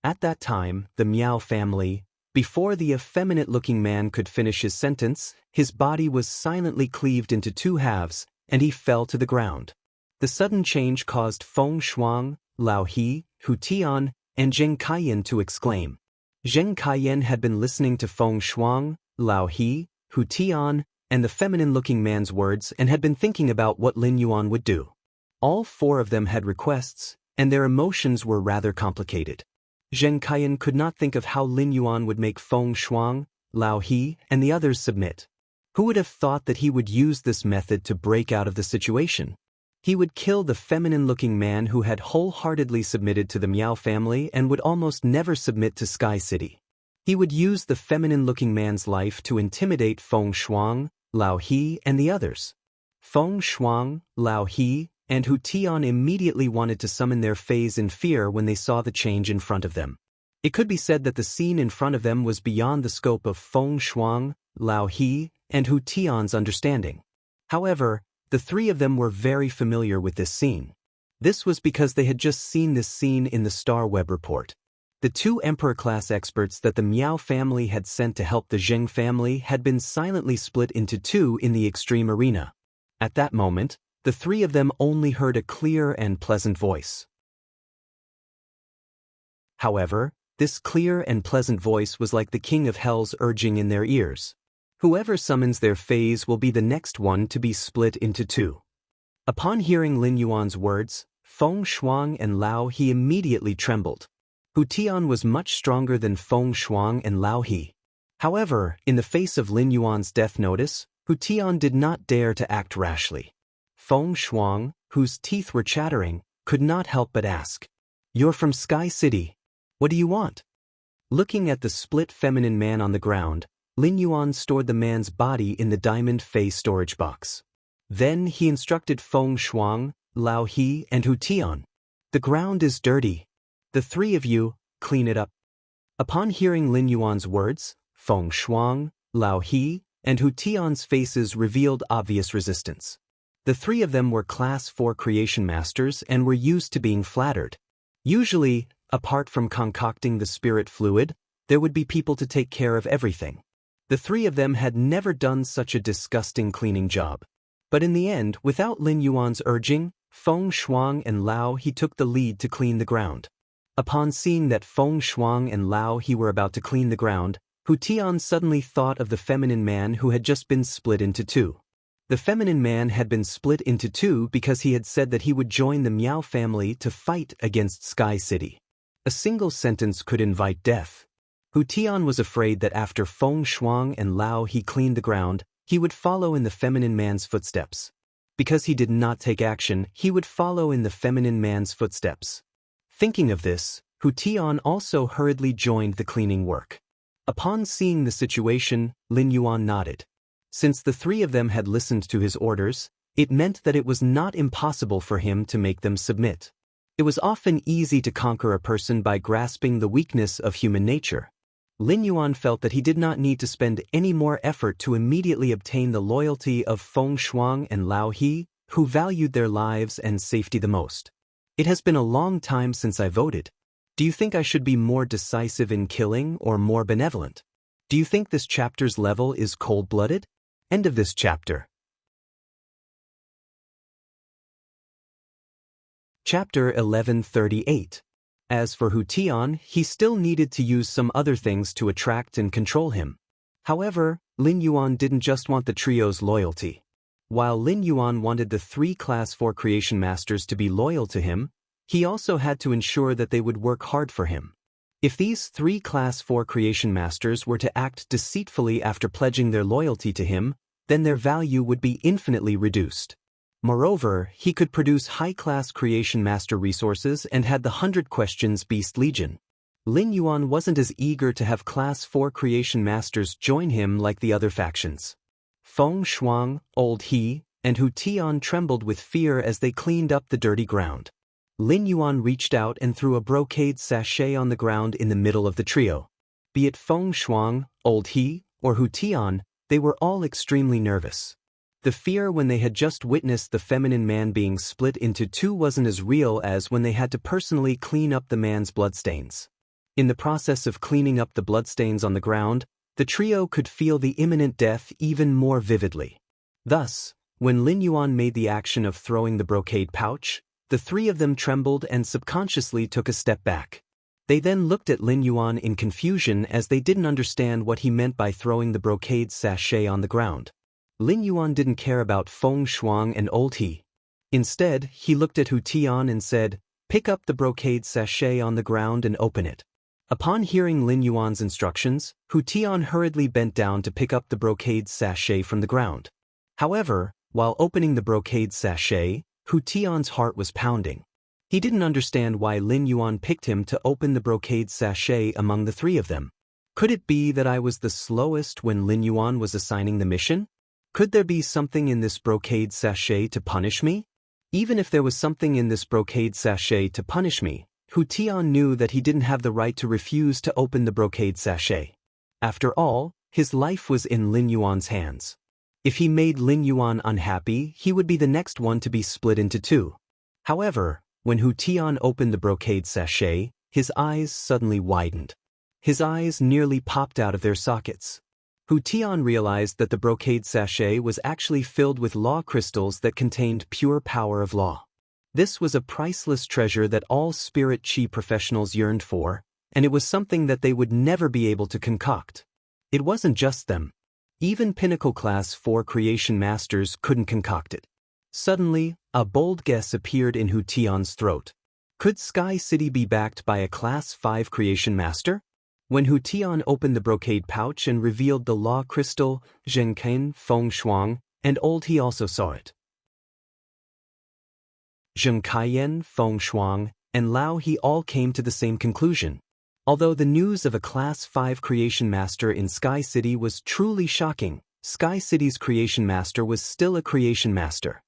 At that time, the Miao family, before the effeminate-looking man could finish his sentence, his body was silently cleaved into 2 halves, and he fell to the ground. The sudden change caused Feng Shuang, Lao He, Hu Tian, and Zheng Kaiyan to exclaim. Zheng Kaiyan had been listening to Feng Shuang, Lao He, Hu Tian, and the feminine-looking man's words and had been thinking about what Lin Yuan would do. All 4 of them had requests, and their emotions were rather complicated. Zheng Kaiyan could not think of how Lin Yuan would make Feng Shuang, Lao He, and the others submit. Who would have thought that he would use this method to break out of the situation? He would kill the feminine-looking man who had wholeheartedly submitted to the Miao family and would almost never submit to Sky City. He would use the feminine-looking man's life to intimidate Feng Shuang, Lao He, and the others. Feng Shuang, Lao He, and Hu Tian immediately wanted to summon their fays in fear when they saw the change in front of them. It could be said that the scene in front of them was beyond the scope of Feng Shuang, Lao He, and Hu Tian's understanding. However, the 3 of them were very familiar with this scene. This was because they had just seen this scene in the Star Web report. The 2 Emperor-class experts that the Miao family had sent to help the Zheng family had been silently split into 2 in the extreme arena. At that moment, the 3 of them only heard a clear and pleasant voice. However, this clear and pleasant voice was like the king of hell's urging in their ears. Whoever summons their fays will be the next one to be split into 2. Upon hearing Lin Yuan's words, Feng Shuang and Lao He immediately trembled. Hu Tian was much stronger than Feng Shuang and Lao He. However, in the face of Lin Yuan's death notice, Hu Tian did not dare to act rashly. Feng Shuang, whose teeth were chattering, could not help but ask, "You're from Sky City. What do you want?" Looking at the split feminine man on the ground, Lin Yuan stored the man's body in the diamond fey storage box. Then he instructed Feng Shuang, Lao He, and Hu Tian. "The ground is dirty. The 3 of you, clean it up." Upon hearing Lin Yuan's words, Feng Shuang, Lao He, and Hu Tian's faces revealed obvious resistance. The 3 of them were Class 4 creation masters and were used to being flattered. Usually, Apart from concocting the spirit fluid, there would be people to take care of everything. The three of them had never done such a disgusting cleaning job. But in the end, without Lin Yuan's urging, Feng Shuang and Lao He took the lead to clean the ground. Upon seeing that Feng Shuang and Lao He were about to clean the ground, Hu Tian suddenly thought of the feminine man who had just been split into two. The feminine man had been split into two because he had said that he would join the Miao family to fight against Sky City. A single sentence could invite death. Hu Tian was afraid that after Feng Shuang and Lao He cleaned the ground, he would follow in the feminine man's footsteps. Because he did not take action, he would follow in the feminine man's footsteps. Thinking of this, Hu Tian also hurriedly joined the cleaning work. Upon seeing the situation, Lin Yuan nodded. Since the three of them had listened to his orders, it meant that it was not impossible for him to make them submit. It was often easy to conquer a person by grasping the weakness of human nature. Lin Yuan felt that he did not need to spend any more effort to immediately obtain the loyalty of Feng Shuang and Lao He, who valued their lives and safety the most. It has been a long time since I voted. Do you think I should be more decisive in killing or more benevolent? Do you think this chapter's level is cold-blooded? End of this chapter. Chapter 1138. As for Hu Tian, he still needed to use some other things to attract and control him. However, Lin Yuan didn't just want the trio's loyalty. While Lin Yuan wanted the three Class 4 creation masters to be loyal to him, he also had to ensure that they would work hard for him. If these three Class 4 creation masters were to act deceitfully after pledging their loyalty to him, then their value would be infinitely reduced. Moreover, he could produce high-class creation master resources and had the 100 Questions Beast Legion. Lin Yuan wasn't as eager to have Class 4 creation masters join him like the other factions. Feng Shuang, Old He, and Hu Tian trembled with fear as they cleaned up the dirty ground. Lin Yuan reached out and threw a brocade sachet on the ground in the middle of the trio. Be it Feng Shuang, Old He, or Hu Tian, they were all extremely nervous. The fear when they had just witnessed the feminine man being split into two wasn't as real as when they had to personally clean up the man's bloodstains. In the process of cleaning up the bloodstains on the ground, the trio could feel the imminent death even more vividly. Thus, when Lin Yuan made the action of throwing the brocade pouch, the three of them trembled and subconsciously took a step back. They then looked at Lin Yuan in confusion as they didn't understand what he meant by throwing the brocade sachet on the ground. Lin Yuan didn't care about Feng Shuang and Old He. Instead, he looked at Hu Tian and said, "Pick up the brocade sachet on the ground and open it." Upon hearing Lin Yuan's instructions, Hu Tian hurriedly bent down to pick up the brocade sachet from the ground. However, while opening the brocade sachet, Hu Tian's heart was pounding. He didn't understand why Lin Yuan picked him to open the brocade sachet among the three of them. Could it be that I was the slowest when Lin Yuan was assigning the mission? Could there be something in this brocade sachet to punish me? Even if there was something in this brocade sachet to punish me, Hu Tian knew that he didn't have the right to refuse to open the brocade sachet. After all, his life was in Lin Yuan's hands. If he made Lin Yuan unhappy, he would be the next one to be split into two. However, when Hu Tian opened the brocade sachet, his eyes suddenly widened. His eyes nearly popped out of their sockets. Hu Tian realized that the brocade sachet was actually filled with law crystals that contained pure power of law. This was a priceless treasure that all spirit chi professionals yearned for, and it was something that they would never be able to concoct. It wasn't just them. Even Pinnacle Class 4 creation masters couldn't concoct it. Suddenly, a bold guess appeared in Hu Tian's throat. Could Sky City be backed by a Class 5 creation master? When Hu Tian opened the brocade pouch and revealed the law crystal, Zhengken, Feng Shuang, and Old He also saw it. Zheng Kaiyan, Feng Shuang, and Lao He all came to the same conclusion. Although the news of a Class 5 creation master in Sky City was truly shocking, Sky City's creation master was still a creation master.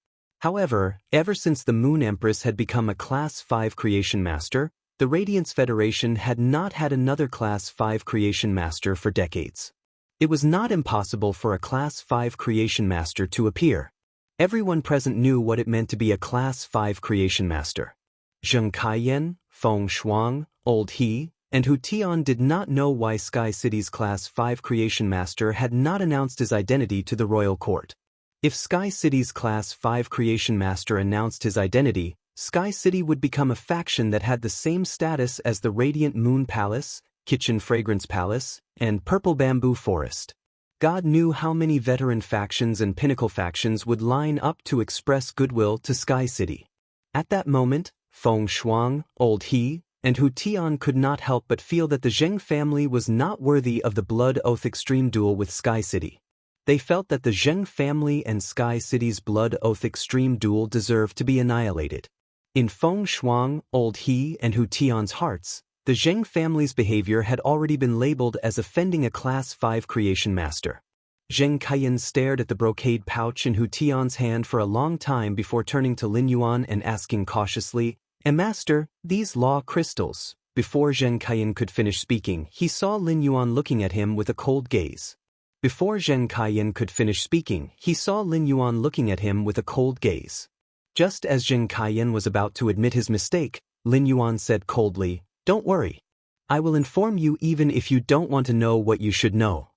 However, ever since the Moon Empress had become a Class 5 creation master, the Radiance Federation had not had another Class 5 creation master for decades. It was not impossible for a Class 5 creation master to appear. Everyone present knew what it meant to be a Class 5 creation master. Zheng Kaiyan, Feng Shuang, Old He, and Hu Tian did not know why Sky City's Class 5 Creation Master had not announced his identity to the royal court. If Sky City's Class 5 Creation Master announced his identity, Sky City would become a faction that had the same status as the Radiant Moon Palace, Kitchen Fragrance Palace, and Purple Bamboo Forest. God knew how many veteran factions and pinnacle factions would line up to express goodwill to Sky City. At that moment, Feng Shuang, Old He, and Hu Tian could not help but feel that the Zheng family was not worthy of the Blood Oath Extreme duel with Sky City. They felt that the Zheng family and Sky City's Blood Oath Extreme duel deserved to be annihilated. In Feng Shuang, Old He, and Hu Tian's hearts, the Zheng family's behavior had already been labeled as offending a Class 5 Creation Master. Zheng Kaiyan stared at the brocade pouch in Hu Tian's hand for a long time before turning to Lin Yuan and asking cautiously, Master, these law crystals. Before Zheng Kaiyan could finish speaking, he saw Lin Yuan looking at him with a cold gaze. Before Zheng Kaiyan could finish speaking, he saw Lin Yuan looking at him with a cold gaze. Just as Zheng Kaiyan was about to admit his mistake, Lin Yuan said coldly, Don't worry. I will inform you even if you don't want to know what you should know.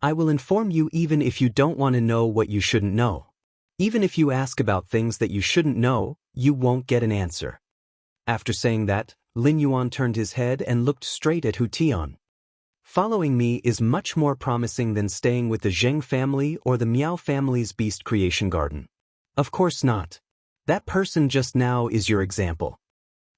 I will inform you even if you don't want to know what you shouldn't know. Even if you ask about things that you shouldn't know, you won't get an answer. After saying that, Lin Yuan turned his head and looked straight at Hu Tian. Following me is much more promising than staying with the Zheng family or the Miao family's beast creation garden. Of course not. That person just now is your example.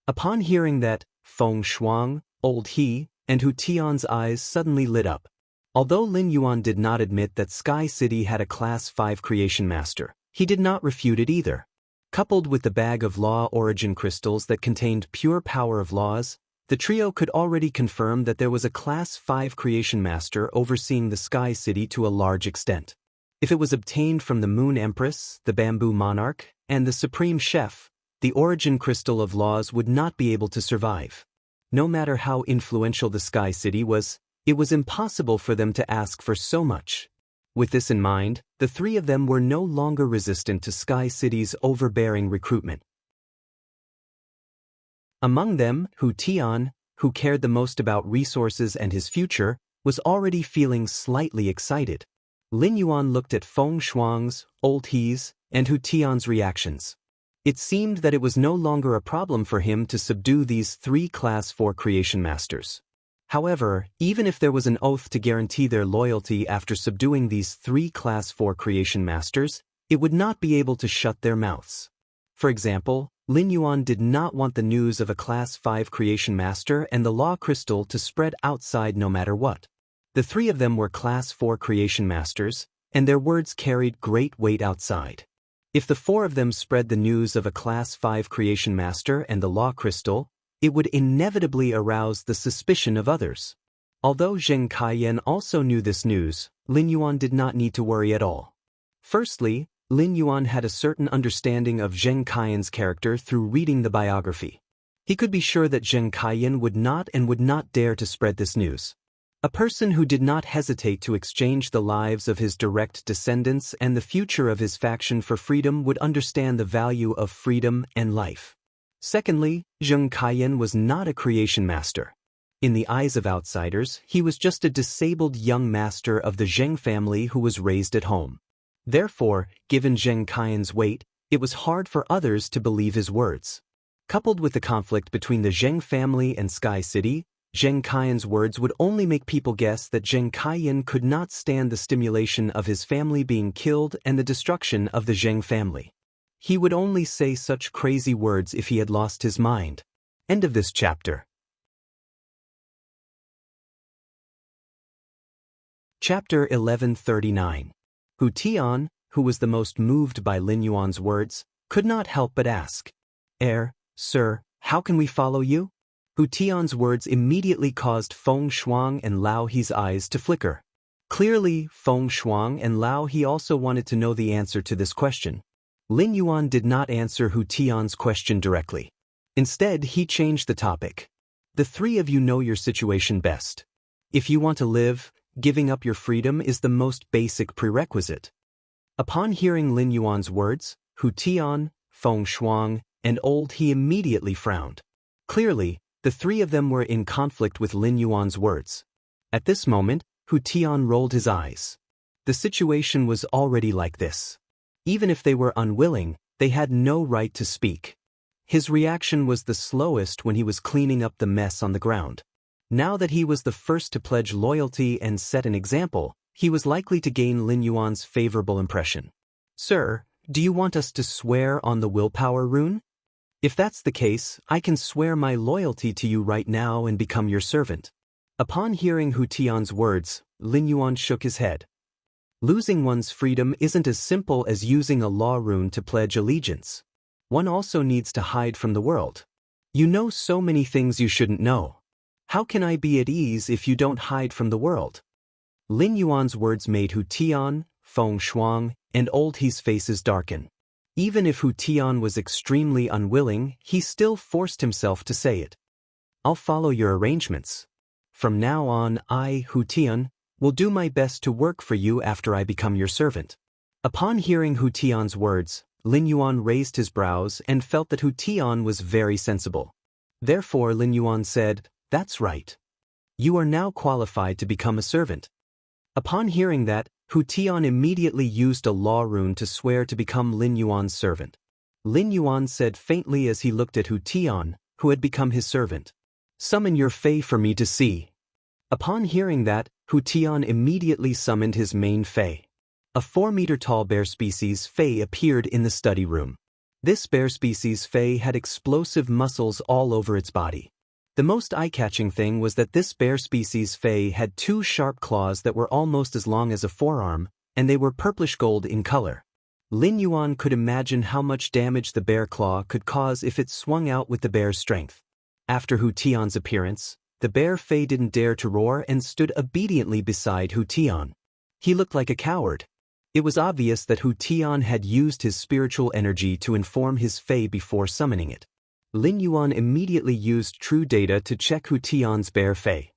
Upon hearing that, Feng Shuang, Old He, and Hu Tian's eyes suddenly lit up. Although Lin Yuan did not admit that Sky City had a Class 5 Creation Master, he did not refute it either. Coupled with the bag of law origin crystals that contained pure power of laws, the trio could already confirm that there was a Class 5 Creation Master overseeing the Sky City to a large extent. If it was obtained from the Moon Empress, the Bamboo Monarch, and the Supreme Chef, the origin crystal of laws would not be able to survive. No matter how influential the Sky City was, it was impossible for them to ask for so much. With this in mind, the three of them were no longer resistant to Sky City's overbearing recruitment. Among them, Hu Tian, who cared the most about resources and his future, was already feeling slightly excited. Lin Yuan looked at Feng Shuang's, Old He's, and Hu Tian's reactions. It seemed that it was no longer a problem for him to subdue these three Class 4 Creation Masters. However, even if there was an oath to guarantee their loyalty after subduing these three Class 4 Creation Masters, it would not be able to shut their mouths. For example, Lin Yuan did not want the news of a Class 5 Creation Master and the Law Crystal to spread outside no matter what. The three of them were Class 4 Creation Masters, and their words carried great weight outside. If the four of them spread the news of a Class 5 Creation Master and the Law Crystal, it would inevitably arouse the suspicion of others. Although Zheng Kaiyan also knew this news, Lin Yuan did not need to worry at all. Firstly, Lin Yuan had a certain understanding of Zheng Kaiyan's character through reading the biography. He could be sure that Zheng Kaiyan would not dare to spread this news. A person who did not hesitate to exchange the lives of his direct descendants and the future of his faction for freedom would understand the value of freedom and life. Secondly, Zheng Kaiyan was not a creation master. In the eyes of outsiders, he was just a disabled young master of the Zheng family who was raised at home. Therefore, given Zheng Kaiyan's weight, it was hard for others to believe his words. Coupled with the conflict between the Zheng family and Sky City, Zheng Kaiyan's words would only make people guess that Zheng Kaiyan could not stand the stimulation of his family being killed and the destruction of the Zheng family. He would only say such crazy words if he had lost his mind. End of this chapter. Chapter 1139. Hu Tian, who was the most moved by Lin Yuan's words, could not help but ask, Sir, how can we follow you? Hu Tian's words immediately caused Feng Shuang and Lao He's eyes to flicker. Clearly, Feng Shuang and Lao He also wanted to know the answer to this question. Lin Yuan did not answer Hu Tian's question directly. Instead, he changed the topic. The three of you know your situation best. If you want to live, giving up your freedom is the most basic prerequisite. Upon hearing Lin Yuan's words, Hu Tian, Feng Shuang, and Old He immediately frowned. Clearly, The three of them were in conflict with Lin Yuan's words. At this moment, Hu Tian rolled his eyes. The situation was already like this. Even if they were unwilling, they had no right to speak. His reaction was the slowest when he was cleaning up the mess on the ground. Now that he was the first to pledge loyalty and set an example, he was likely to gain Lin Yuan's favorable impression. Sir, do you want us to swear on the willpower rune? If that's the case, I can swear my loyalty to you right now and become your servant. Upon hearing Hu Tian's words, Lin Yuan shook his head. Losing one's freedom isn't as simple as using a law rune to pledge allegiance. One also needs to hide from the world. You know so many things you shouldn't know. How can I be at ease if you don't hide from the world? Lin Yuan's words made Hu Tian, Feng Shuang, and Old He's faces darken. Even if Hu Tian was extremely unwilling, he still forced himself to say it. I'll follow your arrangements. From now on, I, Hu Tian, will do my best to work for you after I become your servant. Upon hearing Hu Tian's words, Lin Yuan raised his brows and felt that Hu Tian was very sensible. Therefore Lin Yuan said, "That's right. You are now qualified to become a servant." Upon hearing that, Hu Tian immediately used a law rune to swear to become Lin Yuan's servant. Lin Yuan said faintly as he looked at Hu Tian, who had become his servant, "Summon your Fei for me to see." Upon hearing that, Hu Tian immediately summoned his main Fei. A 4-meter-tall bear species Fei appeared in the study room. This bear species Fei had explosive muscles all over its body. The most eye-catching thing was that this bear species Fei had 2 sharp claws that were almost as long as a forearm, and they were purplish-gold in color. Lin Yuan could imagine how much damage the bear claw could cause if it swung out with the bear's strength. After Hu Tian's appearance, the bear Fei didn't dare to roar and stood obediently beside Hu Tian. He looked like a coward. It was obvious that Hu Tian had used his spiritual energy to inform his Fei before summoning it. Lin Yuan immediately used true data to check Hu Tian's bear Fei.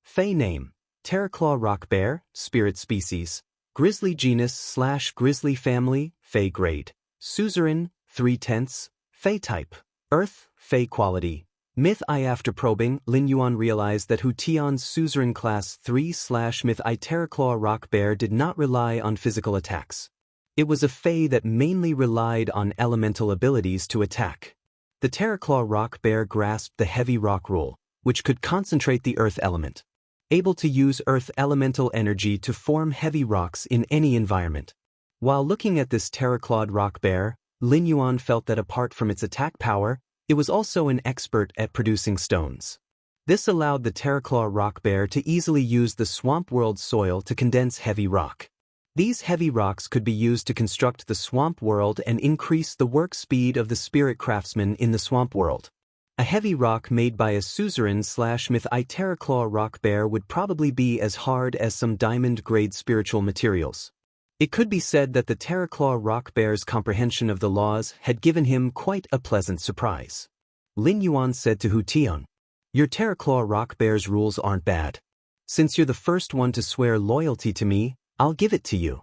Fei name: Terraclaw Rock Bear, Spirit Species, Grizzly Genus / Grizzly Family, Fei Grade, Suzerain, 3/10, Fei Type, Earth, Fei Quality. Myth I. After probing, Lin Yuan realized that Hu Tian's Suzerain Class 3/Myth I Terraclaw Rock Bear did not rely on physical attacks. It was a Fei that mainly relied on elemental abilities to attack. The Terraclaw Rock Bear grasped the heavy rock rule, which could concentrate the earth element. Able to use earth elemental energy to form heavy rocks in any environment. While looking at this Terraclawed Rock Bear, Lin Yuan felt that apart from its attack power, it was also an expert at producing stones. This allowed the Terraclaw Rock Bear to easily use the swamp world soil to condense heavy rock. These heavy rocks could be used to construct the swamp world and increase the work speed of the spirit craftsman in the swamp world. A heavy rock made by a Suzerain / Myth I Terraclaw Rock Bear would probably be as hard as some diamond-grade spiritual materials. It could be said that the Terraclaw Rock Bear's comprehension of the laws had given him quite a pleasant surprise. Lin Yuan said to Hu Tian, "Your Terraclaw Rock Bear's rules aren't bad. Since you're the first one to swear loyalty to me, I'll give it to you.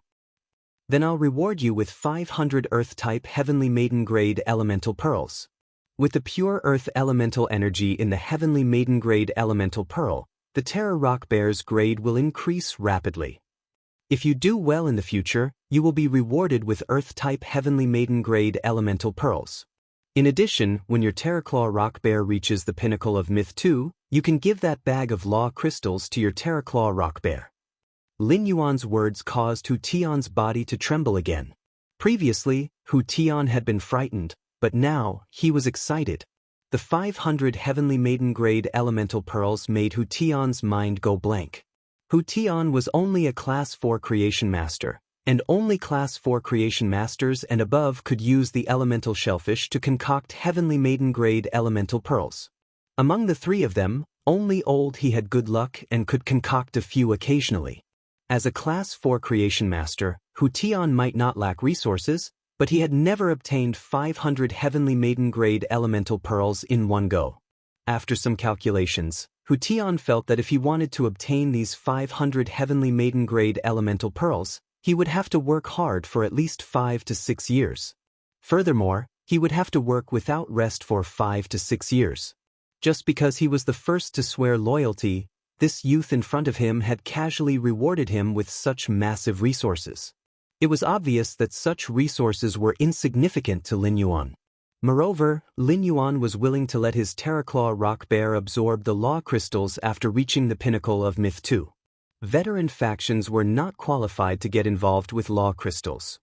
Then I'll reward you with 500 Earth-type Heavenly Maiden Grade Elemental Pearls. With the pure Earth elemental energy in the Heavenly Maiden Grade Elemental Pearl, the Terra Rock Bear's grade will increase rapidly. If you do well in the future, you will be rewarded with Earth-type Heavenly Maiden Grade Elemental Pearls. In addition, when your Terraclaw Rock Bear reaches the pinnacle of Myth 2, you can give that bag of law crystals to your Terraclaw Rock Bear." Lin Yuan's words caused Hu Tian's body to tremble again. Previously, Hu Tian had been frightened, but now, he was excited. The 500 Heavenly Maiden Grade Elemental Pearls made Hu Tian's mind go blank. Hu Tian was only a Class 4 Creation Master, and only Class 4 Creation Masters and above could use the Elemental Shellfish to concoct Heavenly Maiden Grade Elemental Pearls. Among the 3 of them, only Old He had good luck and could concoct a few occasionally. As a Class 4 Creation Master, Hu Tian might not lack resources, but he had never obtained 500 Heavenly Maiden Grade Elemental Pearls in one go. After some calculations, Hu Tian felt that if he wanted to obtain these 500 Heavenly Maiden Grade Elemental Pearls, he would have to work hard for at least 5 to 6 years. Furthermore, He would have to work without rest for 5 to 6 years. Just because he was the first to swear loyalty, this youth in front of him had casually rewarded him with such massive resources. It was obvious that such resources were insignificant to Lin Yuan. Moreover, Lin Yuan was willing to let his Terraclaw rock bear absorb the law crystals after reaching the pinnacle of Myth 2. Veteran factions were not qualified to get involved with law crystals.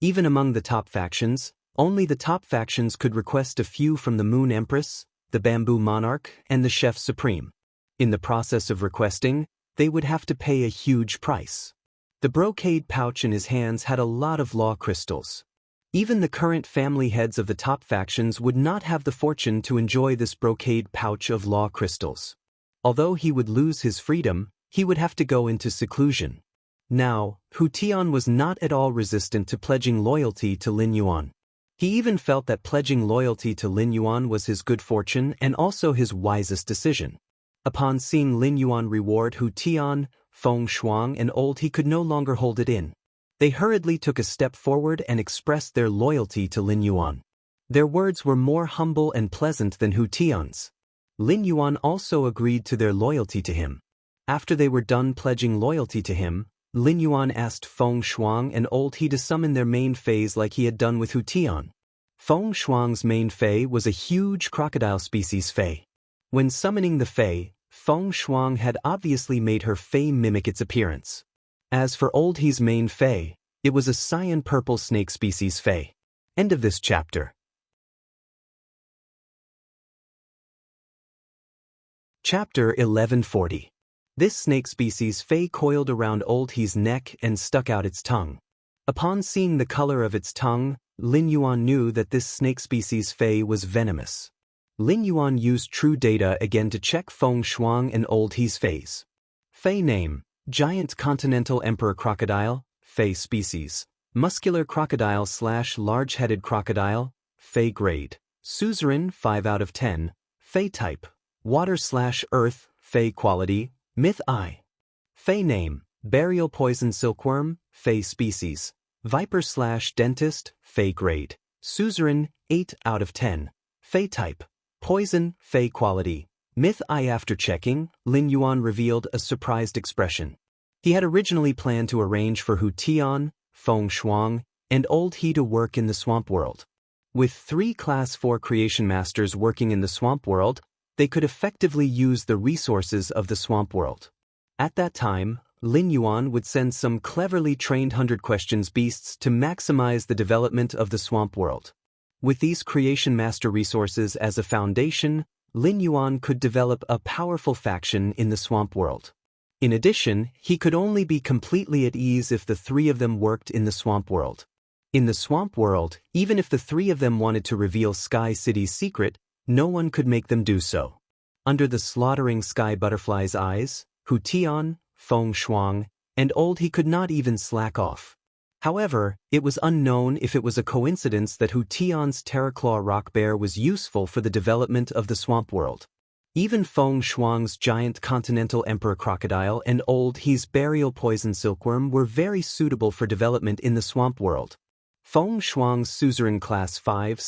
Even among the top factions, only the top factions could request a few from the Moon Empress, the Bamboo Monarch, and the Chef Supreme. In the process of requesting, they would have to pay a huge price. The brocade pouch in his hands had a lot of law crystals. Even the current family heads of the top factions would not have the fortune to enjoy this brocade pouch of law crystals. Although he would lose his freedom, he would have to go into seclusion. Now, Hu Tian was not at all resistant to pledging loyalty to Lin Yuan. He even felt that pledging loyalty to Lin Yuan was his good fortune and also his wisest decision. Upon seeing Lin Yuan reward Hu Tian, Feng Shuang and Old He could no longer hold it in. They hurriedly took a step forward and expressed their loyalty to Lin Yuan. Their words were more humble and pleasant than Hu Tian's. Lin Yuan also agreed to their loyalty to him. After they were done pledging loyalty to him, Lin Yuan asked Feng Shuang and Old He to summon their main fays like he had done with Hu Tian. Feng Shuang's main fay was a huge crocodile species fay. When summoning the fay, Feng Shuang had obviously made her fay mimic its appearance. As for Old He's main fay, it was a cyan-purple snake species fay. End of this chapter. Chapter 1140. This snake species fay coiled around Old He's neck and stuck out its tongue. Upon seeing the color of its tongue, Lin Yuan knew that this snake species fay was venomous. Lin Yuan used true data again to check Feng Shuang and Old He's fays. Fay name: Giant Continental Emperor Crocodile, Fay species, Muscular Crocodile / Large-Headed Crocodile, Fay grade, Suzerain 5 out of 10, Fay type, Water / Earth, Fay quality, Myth I. Fay name: Burial Poison Silkworm, Fay species, Viper / Dentist, Fay grade, Suzerain 8 out of 10, Fay type, Poison, Fay quality, Myth I. After checking, Lin Yuan revealed a surprised expression. He had originally planned to arrange for Hu Tian, Feng Shuang, and Old He to work in the Swamp World. With 3 Class 4 Creation Masters working in the Swamp World, they could effectively use the resources of the Swamp World. At that time, Lin Yuan would send some cleverly trained 100 Questions beasts to maximize the development of the Swamp World. With these Creation Master resources as a foundation, Lin Yuan could develop a powerful faction in the Swamp World. In addition, he could only be completely at ease if the 3 of them worked in the Swamp World. In the Swamp World, even if the 3 of them wanted to reveal Sky City's secret, no one could make them do so. Under the slaughtering Sky Butterfly's eyes, Hu Tian, Feng Shuang, and Old He could not even slack off. However, it was unknown if it was a coincidence that Hu Tian's Terraclaw rock bear was useful for the development of the Swamp World. Even Feng Shuang's Giant Continental Emperor Crocodile and Old He's Burial Poison Silkworm were very suitable for development in the Swamp World. Feng Shuang's Suzerain Class 5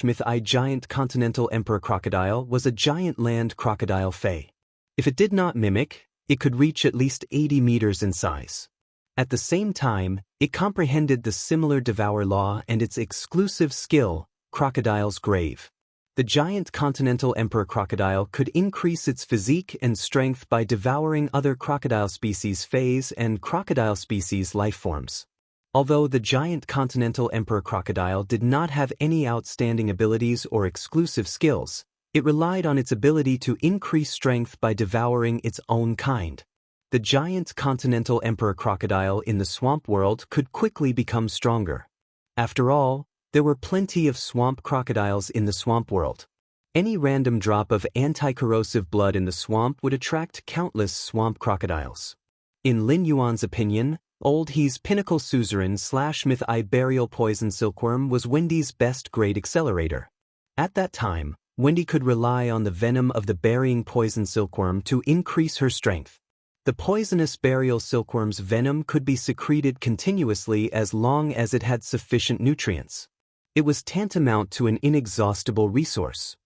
/ Myth I Giant Continental Emperor Crocodile was a giant land crocodile fay. If it did not mimic, it could reach at least 80 meters in size. At the same time, it comprehended the similar Devour Law and its exclusive skill, Crocodile's Grave. The giant Continental Emperor Crocodile could increase its physique and strength by devouring other crocodile species fays and crocodile species lifeforms. Although the giant Continental Emperor Crocodile did not have any outstanding abilities or exclusive skills, it relied on its ability to increase strength by devouring its own kind. The giant Continental Emperor Crocodile in the Swamp World could quickly become stronger. After all, there were plenty of swamp crocodiles in the Swamp World. Any random drop of anti-corrosive blood in the swamp would attract countless swamp crocodiles. In Lin Yuan's opinion, Old He's Pinnacle Suzerain / Myth I Burial Poison Silkworm was Wendy's best grade accelerator. At that time, Wendy could rely on the venom of the burying poison silkworm to increase her strength. The poisonous burial silkworm's venom could be secreted continuously as long as it had sufficient nutrients. It was tantamount to an inexhaustible resource.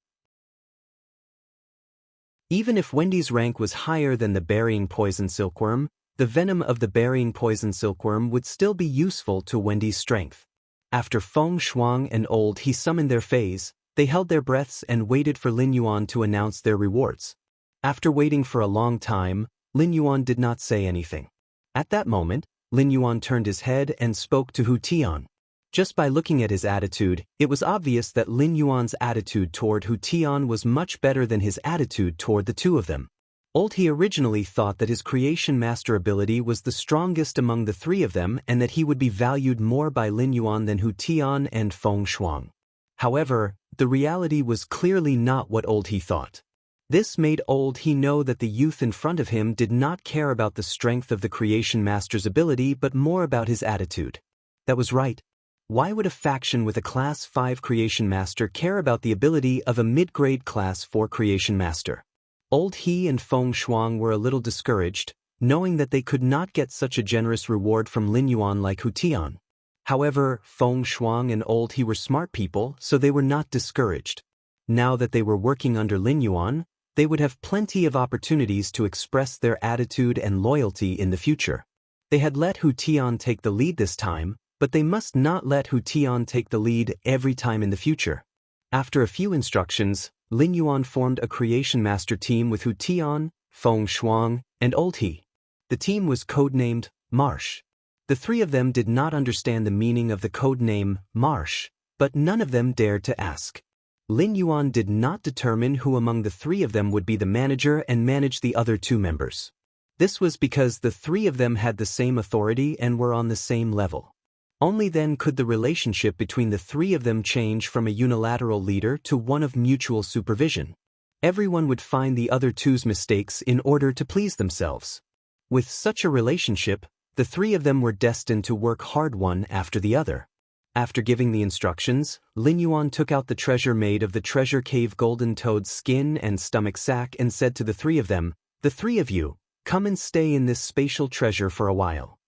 Even if Wendy's rank was higher than the burying poison silkworm, the venom of the burying poison silkworm would still be useful to Wendy's strength. After Feng Shuang and Old He summoned their phase, they held their breaths and waited for Lin Yuan to announce their rewards. After waiting for a long time, Lin Yuan did not say anything. At that moment, Lin Yuan turned his head and spoke to Hu Tian. Just by looking at his attitude, it was obvious that Lin Yuan's attitude toward Hu Tian was much better than his attitude toward the two of them. Old He originally thought that his creation master ability was the strongest among the three of them and that he would be valued more by Lin Yuan than Hu Tian and Feng Shuang. However, the reality was clearly not what Old He thought. This made Old He know that the youth in front of him did not care about the strength of the creation master's ability but more about his attitude. That was right. Why would a faction with a Class 5 Creation Master care about the ability of a mid-grade Class 4 Creation Master? Old He and Feng Shuang were a little discouraged, knowing that they could not get such a generous reward from Lin Yuan like Hu Tian. However, Feng Shuang and Old He were smart people, so they were not discouraged. Now that they were working under Lin Yuan, they would have plenty of opportunities to express their attitude and loyalty in the future. They had let Hu Tian take the lead this time, but they must not let Hu Tian take the lead every time in the future. After a few instructions, Lin Yuan formed a Creation Master team with Hu Tian, Feng Shuang, and Old He. The team was codenamed Marsh. The three of them did not understand the meaning of the codename Marsh, but none of them dared to ask. Lin Yuan did not determine who among the three of them would be the manager and manage the other two members. This was because the three of them had the same authority and were on the same level. Only then could the relationship between the three of them change from a unilateral leader to one of mutual supervision. Everyone would find the other two's mistakes in order to please themselves. With such a relationship, the three of them were destined to work hard one after the other. After giving the instructions, Lin Yuan took out the treasure made of the treasure cave golden toad's skin and stomach sac and said to the three of them, "The three of you, come and stay in this spatial treasure for a while.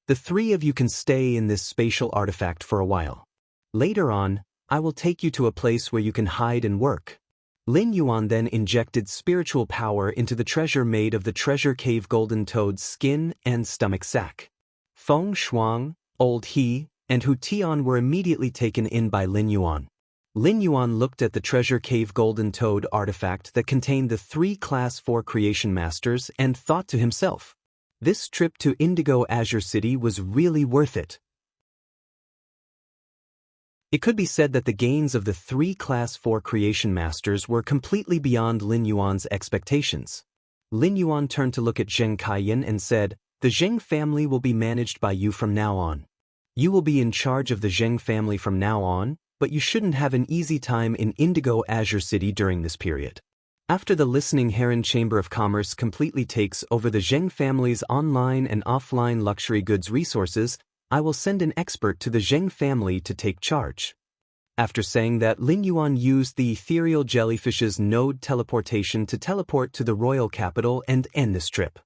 The three of you can stay in this spatial artifact for a while. Later on, I will take you to a place where you can hide and work." Lin Yuan then injected spiritual power into the treasure made of the treasure cave golden toad's skin and stomach sac. Feng Shuang, Old He, and Hu Tian were immediately taken in by Lin Yuan. Lin Yuan looked at the treasure cave golden toad artifact that contained the three Class 4 Creation Masters and thought to himself, this trip to Indigo Azure City was really worth it. It could be said that the gains of the three Class 4 Creation Masters were completely beyond Lin Yuan's expectations. Lin Yuan turned to look at Zheng Kaiyan and said, "The Zheng family will be managed by you from now on. You will be in charge of the Zheng family from now on, but you shouldn't have an easy time in Indigo Azure City during this period. After the Listening Heron Chamber of Commerce completely takes over the Zheng family's online and offline luxury goods resources, I will send an expert to the Zheng family to take charge." After saying that, Lin Yuan used the ethereal jellyfish's node teleportation to teleport to the royal capital and end this trip.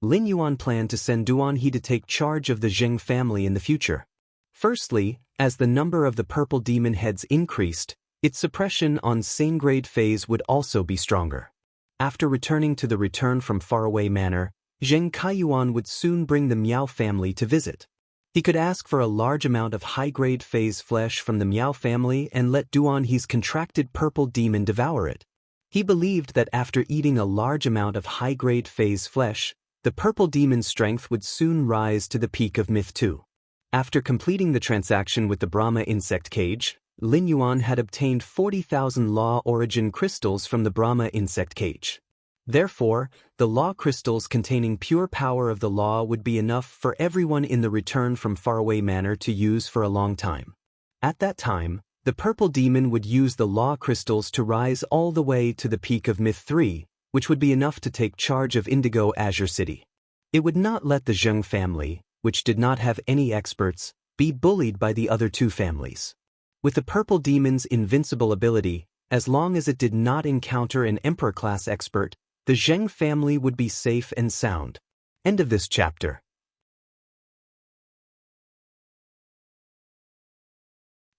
Lin Yuan planned to send Duan He to take charge of the Zheng family in the future. Firstly, as the number of the purple demon heads increased, its suppression on same-grade phase would also be stronger. After returning to the Return from Faraway Manor, Zheng Kaiyuan would soon bring the Miao family to visit. He could ask for a large amount of high-grade phase flesh from the Miao family and let Duan He's contracted purple demon devour it. He believed that after eating a large amount of high-grade phase flesh, the purple demon's strength would soon rise to the peak of Myth 2. After completing the transaction with the Brahma insect cage, Lin Yuan had obtained 40,000 law origin crystals from the Brahma insect cage. Therefore, the law crystals containing pure power of the law would be enough for everyone in the Return from Faraway Manor to use for a long time. At that time, the purple demon would use the law crystals to rise all the way to the peak of Myth 3, which would be enough to take charge of Indigo Azure City. It would not let the Zheng family, which did not have any experts, be bullied by the other two families. With the purple demon's invincible ability, as long as it did not encounter an Emperor-class expert, the Zheng family would be safe and sound. End of this chapter.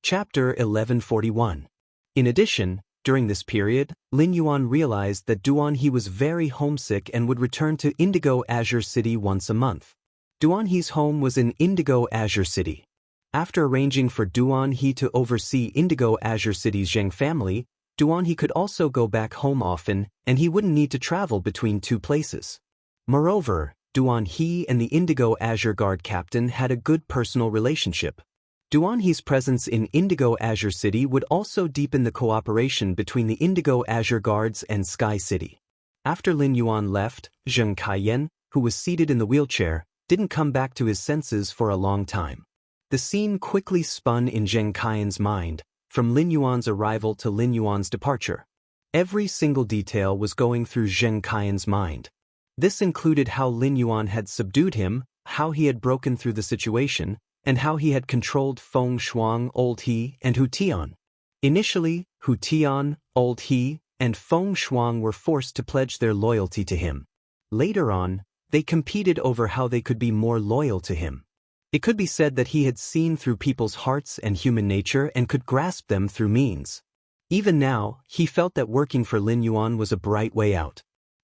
Chapter 1141. In addition, during this period, Lin Yuan realized that Duanhe was very homesick and would return to Indigo Azure City once a month. Duanhe's home was in Indigo Azure City. After arranging for Duanhe to oversee Indigo Azure City's Zheng family, Duanhe could also go back home often, and he wouldn't need to travel between two places. Moreover, Duanhe and the Indigo Azure Guard captain had a good personal relationship. Duanhe's presence in Indigo Azure City would also deepen the cooperation between the Indigo Azure Guards and Sky City. After Lin Yuan left, Zheng Kaiyan, who was seated in the wheelchair, didn't come back to his senses for a long time. The scene quickly spun in Zheng Kaiyan's mind, from Lin Yuan's arrival to Lin Yuan's departure. Every single detail was going through Zheng Kaiyan's mind. This included how Lin Yuan had subdued him, how he had broken through the situation, and how he had controlled Feng Shuang, Old He, and Hu Tian. Initially, Hu Tian, Old He, and Feng Shuang were forced to pledge their loyalty to him. Later on, they competed over how they could be more loyal to him. It could be said that he had seen through people's hearts and human nature and could grasp them through means. Even now, he felt that working for Lin Yuan was a bright way out.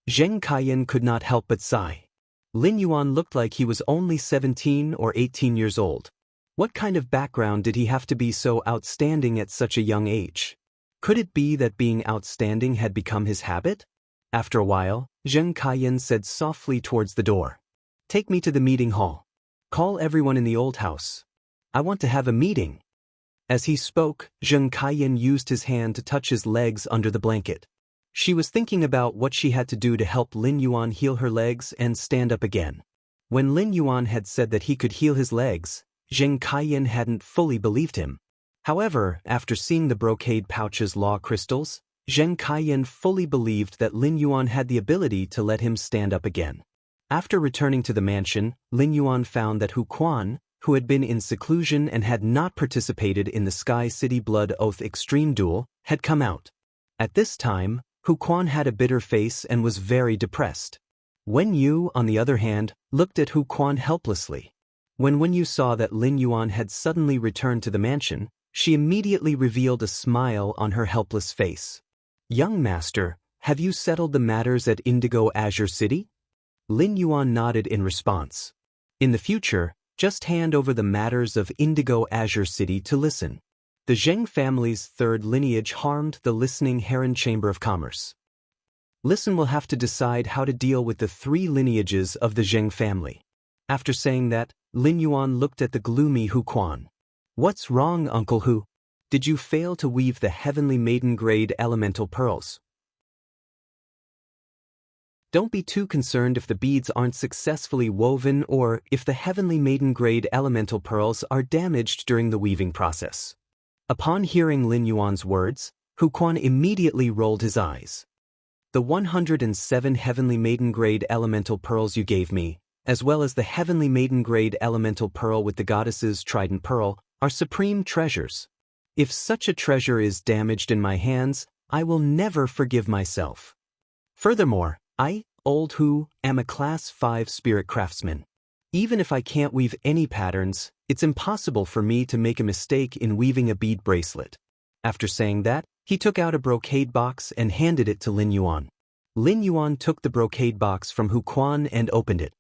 Zheng Kaiyan could not help but sigh. Lin Yuan looked like he was only 17 or 18 years old. What kind of background did he have to be so outstanding at such a young age? Could it be that being outstanding had become his habit? After a while, Zheng Kaiyan said softly towards the door, "Take me to the meeting hall. Call everyone in the old house. I want to have a meeting." As he spoke, Zheng Kaiyan used his hand to touch his legs under the blanket. She was thinking about what she had to do to help Lin Yuan heal her legs and stand up again. When Lin Yuan had said that he could heal his legs, Zheng Kaiyan hadn't fully believed him. However, after seeing the brocade pouch's law crystals, Zheng Kaiyan fully believed that Lin Yuan had the ability to let him stand up again. After returning to the mansion, Lin Yuan found that Hu Quan, who had been in seclusion and had not participated in the Sky City Blood Oath Extreme Duel, had come out. At this time, Hu Quan had a bitter face and was very depressed. Wen Yu, on the other hand, looked at Hu Quan helplessly. When Wen Yu saw that Lin Yuan had suddenly returned to the mansion, she immediately revealed a smile on her helpless face. "Young master, have you settled the matters at Indigo Azure City?" Lin Yuan nodded in response. "In the future, just hand over the matters of Indigo Azure City to listen." The Zheng family's third lineage harmed the listening Heron Chamber of Commerce. Listen will have to decide how to deal with the three lineages of the Zheng family. After saying that, Lin Yuan looked at the gloomy Hu Quan. "What's wrong, Uncle Hu? Did you fail to weave the heavenly maiden-grade elemental pearls?" Don't be too concerned if the beads aren't successfully woven or if the heavenly maiden-grade elemental pearls are damaged during the weaving process. Upon hearing Lin Yuan's words, Hu Quan immediately rolled his eyes. "The 107 heavenly maiden-grade elemental pearls you gave me, as well as the heavenly maiden-grade elemental pearl with the goddess's trident pearl, are supreme treasures. If such a treasure is damaged in my hands, I will never forgive myself. Furthermore, I, Old Hu, am a Class 5 spirit craftsman. Even if I can't weave any patterns, it's impossible for me to make a mistake in weaving a bead bracelet." After saying that, he took out a brocade box and handed it to Lin Yuan. Lin Yuan took the brocade box from Hu Quan and opened it.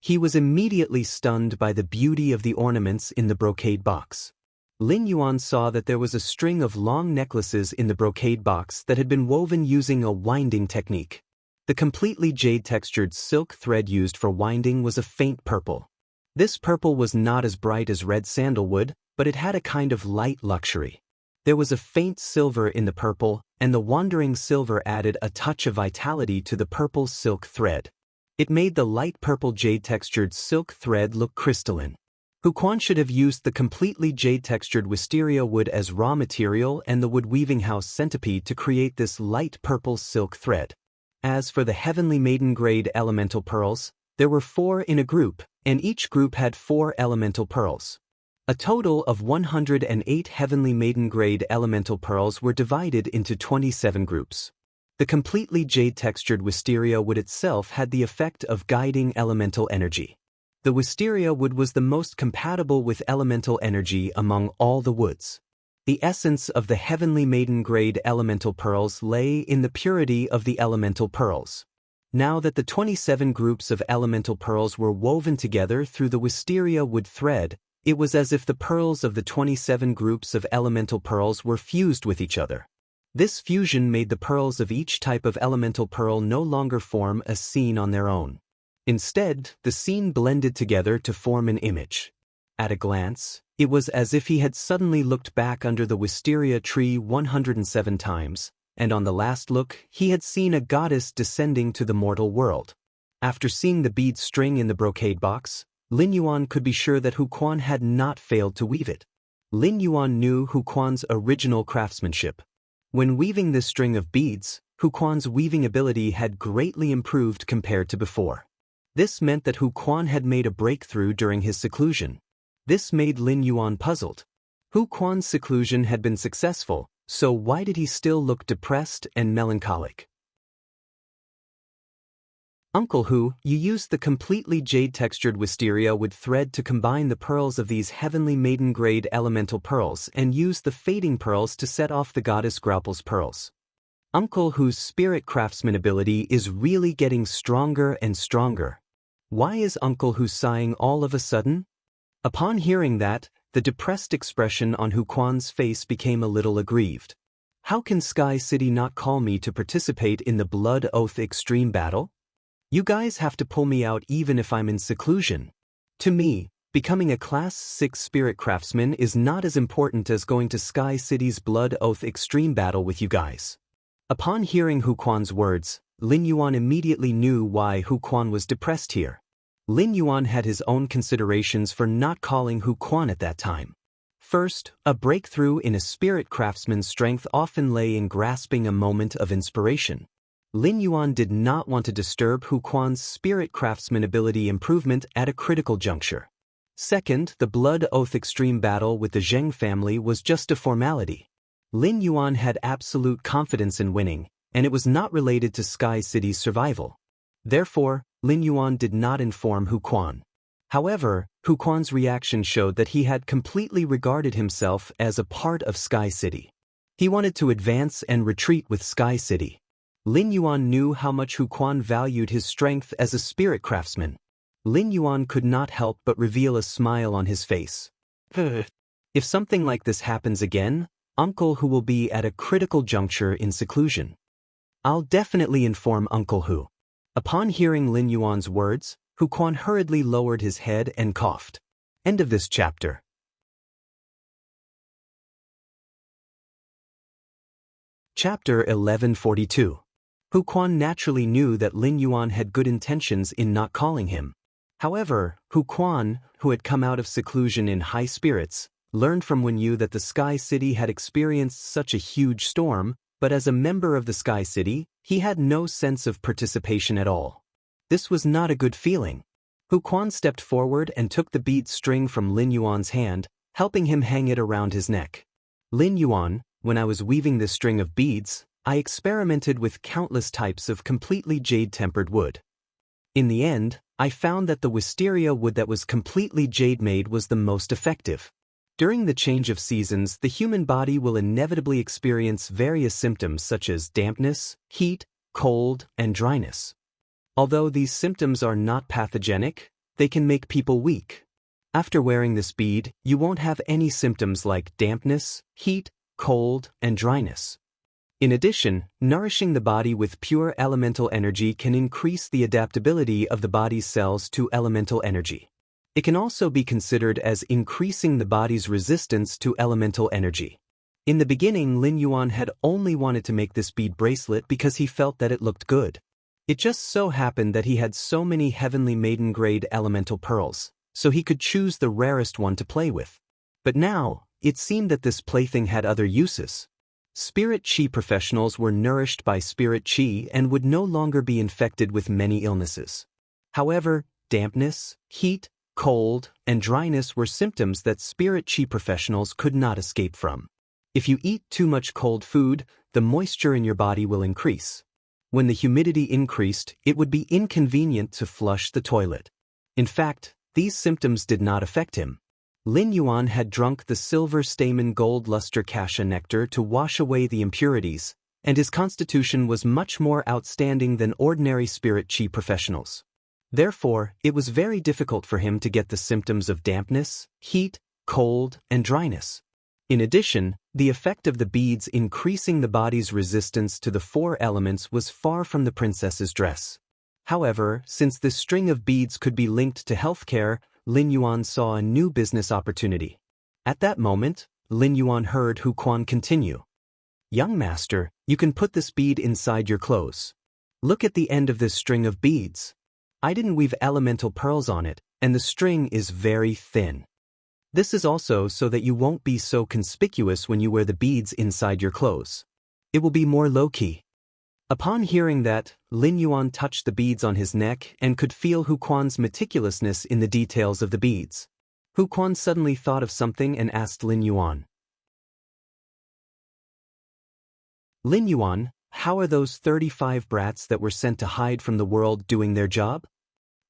He was immediately stunned by the beauty of the ornaments in the brocade box. Lin Yuan saw that there was a string of long necklaces in the brocade box that had been woven using a winding technique. The completely jade-textured silk thread used for winding was a faint purple. This purple was not as bright as red sandalwood, but it had a kind of light luxury. There was a faint silver in the purple, and the wandering silver added a touch of vitality to the purple silk thread. It made the light purple jade-textured silk thread look crystalline. Hu Quan should have used the completely jade-textured wisteria wood as raw material and the wood weaving house centipede to create this light purple silk thread. As for the heavenly maiden-grade elemental pearls, there were 4 in a group, and each group had 4 elemental pearls. A total of 108 heavenly maiden-grade elemental pearls were divided into 27 groups. The completely jade-textured wisteria wood itself had the effect of guiding elemental energy. The wisteria wood was the most compatible with elemental energy among all the woods. The essence of the heavenly maiden-grade elemental pearls lay in the purity of the elemental pearls. Now that the 27 groups of elemental pearls were woven together through the wisteria wood thread, it was as if the pearls of the 27 groups of elemental pearls were fused with each other. This fusion made the pearls of each type of elemental pearl no longer form a scene on their own. Instead, the scene blended together to form an image. At a glance, it was as if he had suddenly looked back under the wisteria tree 107 times, and on the last look, he had seen a goddess descending to the mortal world. After seeing the bead string in the brocade box, Lin Yuan could be sure that Hu Quan had not failed to weave it. Lin Yuan knew Hu Quan's original craftsmanship. When weaving this string of beads, Hu Quan's weaving ability had greatly improved compared to before. This meant that Hu Quan had made a breakthrough during his seclusion. This made Lin Yuan puzzled. Hu Quan's seclusion had been successful, so why did he still look depressed and melancholic? Uncle Hu, you used the completely jade-textured wisteria wood thread to combine the pearls of these heavenly maiden-grade elemental pearls and used the fading pearls to set off the goddess Graupel's pearls. Uncle Hu's spirit craftsman ability is really getting stronger and stronger. Why is Uncle Hu sighing all of a sudden? Upon hearing that, the depressed expression on Hu Quan's face became a little aggrieved. How can Sky City not call me to participate in the Blood Oath Extreme Battle? You guys have to pull me out even if I'm in seclusion. To me, becoming a Class 6 spirit craftsman is not as important as going to Sky City's Blood Oath Extreme Battle with you guys. Upon hearing Hu Quan's words, Lin Yuan immediately knew why Hu Quan was depressed here. Lin Yuan had his own considerations for not calling Hu Quan at that time. First, a breakthrough in a spirit craftsman's strength often lay in grasping a moment of inspiration. Lin Yuan did not want to disturb Hu Quan's spirit craftsman ability improvement at a critical juncture. Second, the Blood Oath Extreme Battle with the Zheng family was just a formality. Lin Yuan had absolute confidence in winning, and it was not related to Sky City's survival. Therefore, Lin Yuan did not inform Hu Quan. However, Hu Quan's reaction showed that he had completely regarded himself as a part of Sky City. He wanted to advance and retreat with Sky City. Lin Yuan knew how much Hu Quan valued his strength as a spirit craftsman. Lin Yuan could not help but reveal a smile on his face. If something like this happens again, Uncle Hu will be at a critical juncture in seclusion. I'll definitely inform Uncle Hu. Upon hearing Lin Yuan's words, Hu Quan hurriedly lowered his head and coughed. End of this chapter. Chapter 1142. Hu Quan naturally knew that Lin Yuan had good intentions in not calling him. However, Hu Quan, who had come out of seclusion in high spirits, learned from Wen Yu that the Sky City had experienced such a huge storm, but as a member of the Sky City, he had no sense of participation at all. This was not a good feeling. Hu Quan stepped forward and took the bead string from Lin Yuan's hand, helping him hang it around his neck. Lin Yuan, when I was weaving this string of beads, I experimented with countless types of completely jade-tempered wood. In the end, I found that the wisteria wood that was completely jade-made was the most effective. During the change of seasons, the human body will inevitably experience various symptoms such as dampness, heat, cold, and dryness. Although these symptoms are not pathogenic, they can make people weak. After wearing this bead, you won't have any symptoms like dampness, heat, cold, and dryness. In addition, nourishing the body with pure elemental energy can increase the adaptability of the body's cells to elemental energy. It can also be considered as increasing the body's resistance to elemental energy. In the beginning, Lin Yuan had only wanted to make this bead bracelet because he felt that it looked good. It just so happened that he had so many heavenly maiden-grade elemental pearls, so he could choose the rarest one to play with. But now, it seemed that this plaything had other uses. Spirit Chi professionals were nourished by Spirit Chi and would no longer be infected with many illnesses. However, dampness, heat, cold, and dryness were symptoms that Spirit Chi professionals could not escape from. If you eat too much cold food, the moisture in your body will increase. When the humidity increased, it would be inconvenient to flush the toilet. In fact, these symptoms did not affect him. Lin Yuan had drunk the silver stamen gold luster cassia nectar to wash away the impurities, and his constitution was much more outstanding than ordinary spirit qi professionals. Therefore, it was very difficult for him to get the symptoms of dampness, heat, cold, and dryness. In addition, the effect of the beads increasing the body's resistance to the 4 elements was far from the princess's dress. However, since this string of beads could be linked to healthcare, Lin Yuan saw a new business opportunity. At that moment, Lin Yuan heard Hu Quan continue. "Young master, you can put this bead inside your clothes. Look at the end of this string of beads. I didn't weave elemental pearls on it, and the string is very thin. This is also so that you won't be so conspicuous when you wear the beads inside your clothes. It will be more low-key." Upon hearing that, Lin Yuan touched the beads on his neck and could feel Hu Quan's meticulousness in the details of the beads. Hu Quan suddenly thought of something and asked Lin Yuan. "Lin Yuan, how are those 35 brats that were sent to hide from the world doing their job?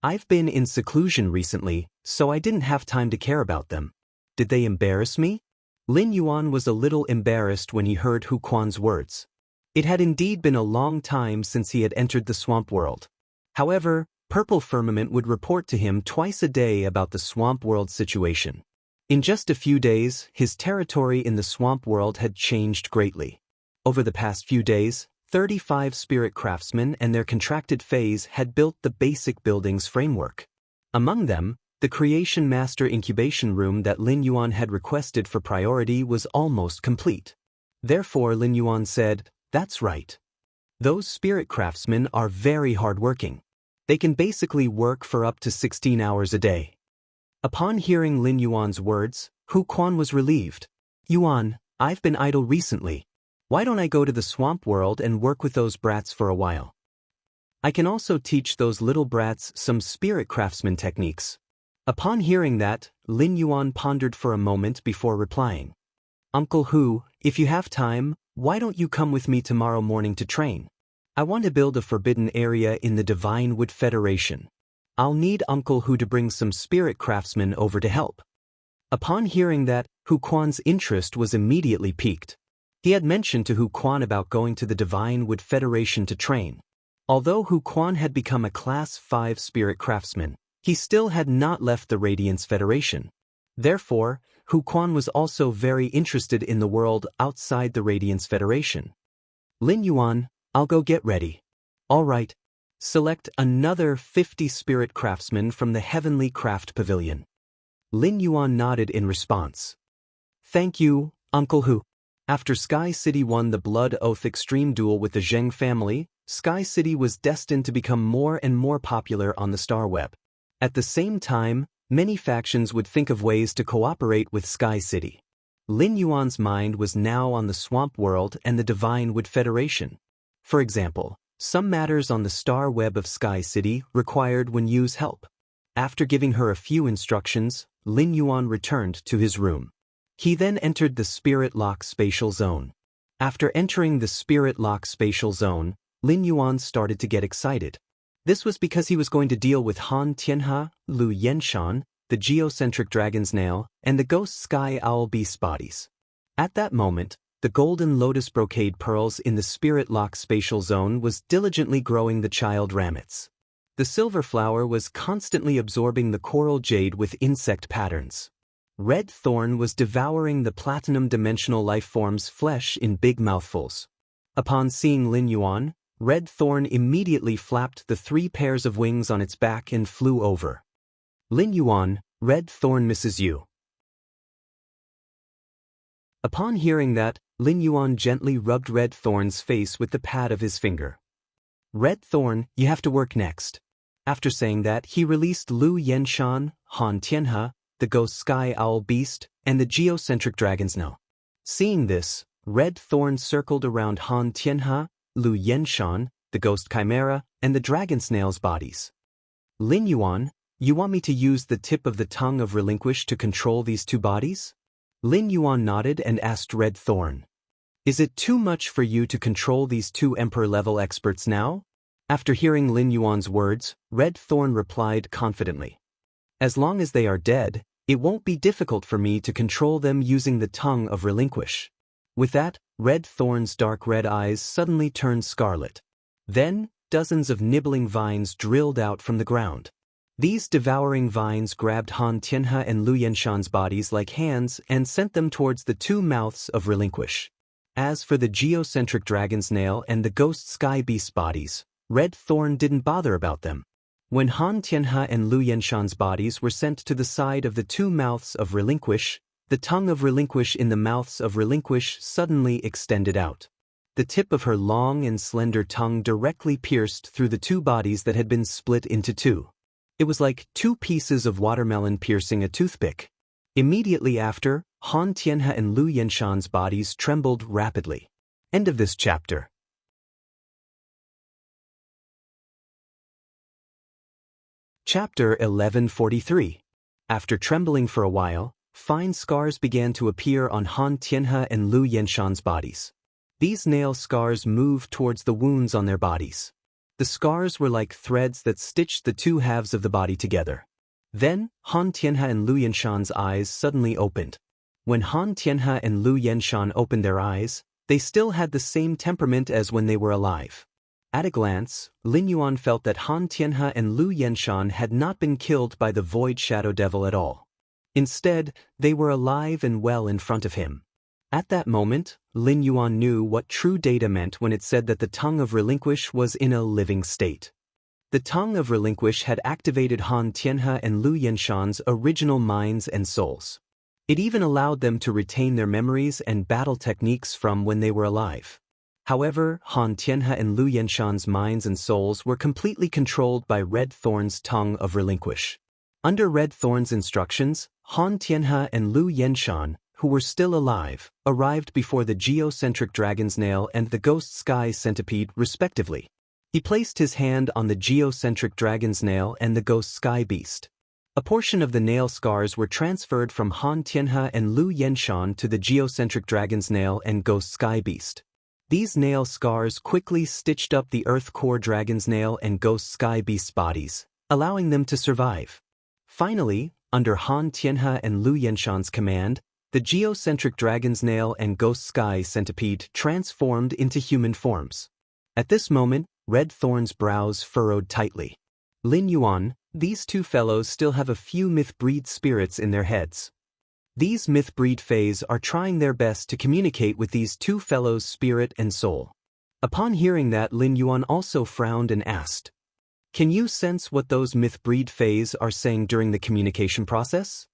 I've been in seclusion recently, so I didn't have time to care about them. Did they embarrass me?" Lin Yuan was a little embarrassed when he heard Hu Quan's words. It had indeed been a long time since he had entered the swamp world. However, Purple Firmament would report to him twice a day about the swamp world situation. In just a few days, his territory in the swamp world had changed greatly. Over the past few days, 35 spirit craftsmen and their contracted phase had built the basic building's framework. Among them, the Creation Master incubation room that Lin Yuan had requested for priority was almost complete. Therefore, Lin Yuan said, "That's right. Those spirit craftsmen are very hardworking. They can basically work for up to 16 hours a day." Upon hearing Lin Yuan's words, Hu Quan was relieved. "Yuan, I've been idle recently. Why don't I go to the swamp world and work with those brats for a while? I can also teach those little brats some spirit craftsman techniques." Upon hearing that, Lin Yuan pondered for a moment before replying. "Uncle Hu, if you have time, why don't you come with me tomorrow morning to train? I want to build a forbidden area in the Divine Wood Federation. I'll need Uncle Hu to bring some spirit craftsmen over to help." Upon hearing that, Hu Quan's interest was immediately piqued. He had mentioned to Hu Quan about going to the Divine Wood Federation to train. Although Hu Quan had become a Class 5 spirit craftsman, he still had not left the Radiance Federation. Therefore, Hu Quan was also very interested in the world outside the Radiance Federation. "Lin Yuan, I'll go get ready." "All right. Select another 50 spirit craftsmen from the Heavenly Craft Pavilion." Lin Yuan nodded in response. "Thank you, Uncle Hu." After Sky City won the Blood Oath Extreme Duel with the Zheng family, Sky City was destined to become more and more popular on the Star Web. At the same time, many factions would think of ways to cooperate with Sky City. Lin Yuan's mind was now on the Swamp World and the Divine Wood Federation. For example, some matters on the Star Web of Sky City required Wen Yu's help. After giving her a few instructions, Lin Yuan returned to his room. He then entered the Spirit Lock Spatial Zone. After entering the Spirit Lock Spatial Zone, Lin Yuan started to get excited. This was because he was going to deal with Han Tianhe, Lu Yenshan, the geocentric dragon's nail, and the ghost sky owl beast bodies. At that moment, the golden lotus brocade pearls in the Spirit Lock Spatial Zone was diligently growing the child ramets. The silver flower was constantly absorbing the coral jade with insect patterns. Red Thorn was devouring the platinum dimensional life form's flesh in big mouthfuls. Upon seeing Lin Yuan, Red Thorn immediately flapped the 3 pairs of wings on its back and flew over. "Lin Yuan, Red Thorn misses you." Upon hearing that, Lin Yuan gently rubbed Red Thorn's face with the pad of his finger. "Red Thorn, you have to work next." After saying that, he released Lu Yenshan, Han Tianhe, the ghost sky owl beast, and the geocentric dragon's nail. Seeing this, Red Thorn circled around Han Tianhe, Lu Yenshan, the ghost chimera, and the dragon snail's bodies. "Lin Yuan, you want me to use the tip of the tongue of Relinquish to control these 2 bodies?" Lin Yuan nodded and asked Red Thorn. Is it too much for you to control these two emperor-level experts now? After hearing Lin Yuan's words, Red Thorn replied confidently. As long as they are dead, it won't be difficult for me to control them using the tongue of relinquish. With that, Red Thorn's dark red eyes suddenly turned scarlet. Then, dozens of nibbling vines drilled out from the ground. These devouring vines grabbed Han Tianhe and Lu Yenshan's bodies like hands and sent them towards the two mouths of relinquish. As for the geocentric dragon's nail and the ghost sky beast bodies, Red Thorn didn't bother about them. When Han Tianhe and Lu Yenshan's bodies were sent to the side of the two mouths of relinquish, the tongue of relinquish in the mouths of relinquish suddenly extended out. The tip of her long and slender tongue directly pierced through the two bodies that had been split into two. It was like two pieces of watermelon piercing a toothpick. Immediately after, Han Tianhe and Lu Yenshan's bodies trembled rapidly. End of this chapter. Chapter 1143. After trembling for a while, fine scars began to appear on Han Tianhe and Lu Yenshan's bodies. These nail scars moved towards the wounds on their bodies. The scars were like threads that stitched the two halves of the body together. Then, Han Tianhe and Lu Yenshan's eyes suddenly opened. When Han Tianhe and Lu Yenshan opened their eyes, they still had the same temperament as when they were alive. At a glance, Lin Yuan felt that Han Tianhe and Lu Yenshan had not been killed by the Void Shadow Devil at all. Instead, they were alive and well in front of him. At that moment, Lin Yuan knew what true data meant when it said that the tongue of relinquish was in a living state. The tongue of relinquish had activated Han Tianhe and Lu Yenshan's original minds and souls. It even allowed them to retain their memories and battle techniques from when they were alive. However, Han Tianhe and Lu Yenshan's minds and souls were completely controlled by Red Thorn's tongue of relinquish. Under Red Thorn's instructions, Han Tianhe and Lu Yenshan, who were still alive, arrived before the geocentric dragon's nail and the ghost sky centipede respectively. He placed his hand on the geocentric dragon's nail and the ghost sky beast. A portion of the nail scars were transferred from Han Tianhe and Lu Yenshan to the geocentric dragon's nail and ghost sky beast. These nail scars quickly stitched up the earth core dragon's nail and ghost sky beast's bodies, allowing them to survive. Finally, under Han Tianhe and Lu Yenshan's command, the geocentric dragon's nail and ghost sky centipede transformed into human forms. At this moment, Red Thorn's brows furrowed tightly. Lin Yuan, these two fellows still have a few myth-breed spirits in their heads. These myth-breed fays are trying their best to communicate with these two fellows' spirit and soul. Upon hearing that, Lin Yuan also frowned and asked, "Can you sense what those myth-breed fays are saying during the communication process?"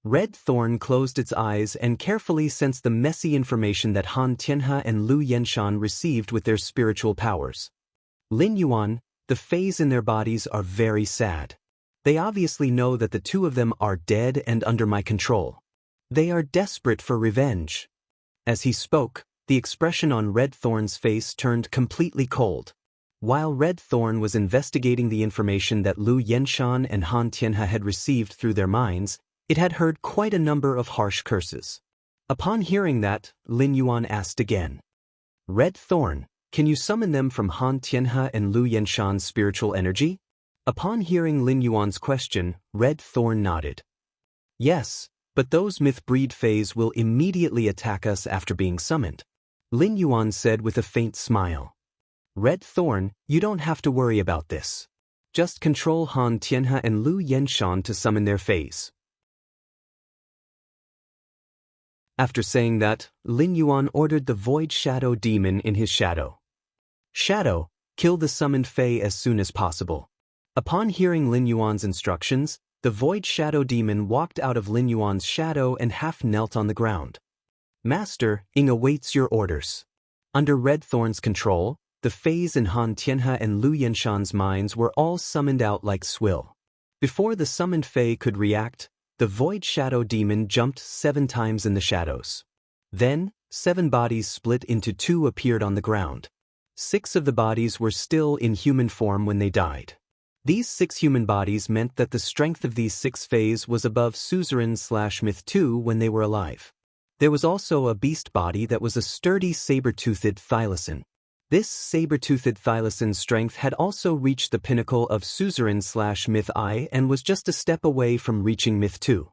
Red Thorn closed its eyes and carefully sensed the messy information that Han Tianhe and Lu Yenshan received with their spiritual powers. Lin Yuan, the fays in their bodies are very sad. They obviously know that the two of them are dead and under my control. They are desperate for revenge. As he spoke, the expression on Red Thorn's face turned completely cold. While Red Thorn was investigating the information that Lu Yenshan and Han Tianhe had received through their minds, it had heard quite a number of harsh curses. Upon hearing that, Lin Yuan asked again, "Red Thorn, can you summon them from Han Tianhe and Lu Yenshan's spiritual energy?" Upon hearing Lin Yuan's question, Red Thorn nodded. "Yes, but those myth-breed fays will immediately attack us after being summoned," Lin Yuan said with a faint smile. "Red Thorn, you don't have to worry about this. Just control Han Tianhe and Lu Yenshan to summon their fays." After saying that, Lin Yuan ordered the Void Shadow Demon in his shadow. "Shadow, kill the summoned fae as soon as possible." Upon hearing Lin Yuan's instructions, the Void Shadow Demon walked out of Lin Yuan's shadow and half knelt on the ground. "Master, Ing awaits your orders." Under Red Thorn's control, the fays in Han Tianhe and Lu Yenshan's minds were all summoned out like swill. Before the summoned fae could react, the Void Shadow Demon jumped 7 times in the shadows. Then, 7 bodies split into 2 appeared on the ground. 6 of the bodies were still in human form when they died. These 6 human bodies meant that the strength of these 6 fays was above Suzerain/Myth 2 when they were alive. There was also a beast body that was a sturdy saber-toothed thylacine. This saber-toothed thylacine's strength had also reached the pinnacle of suzerain/myth I and was just a step away from reaching myth II.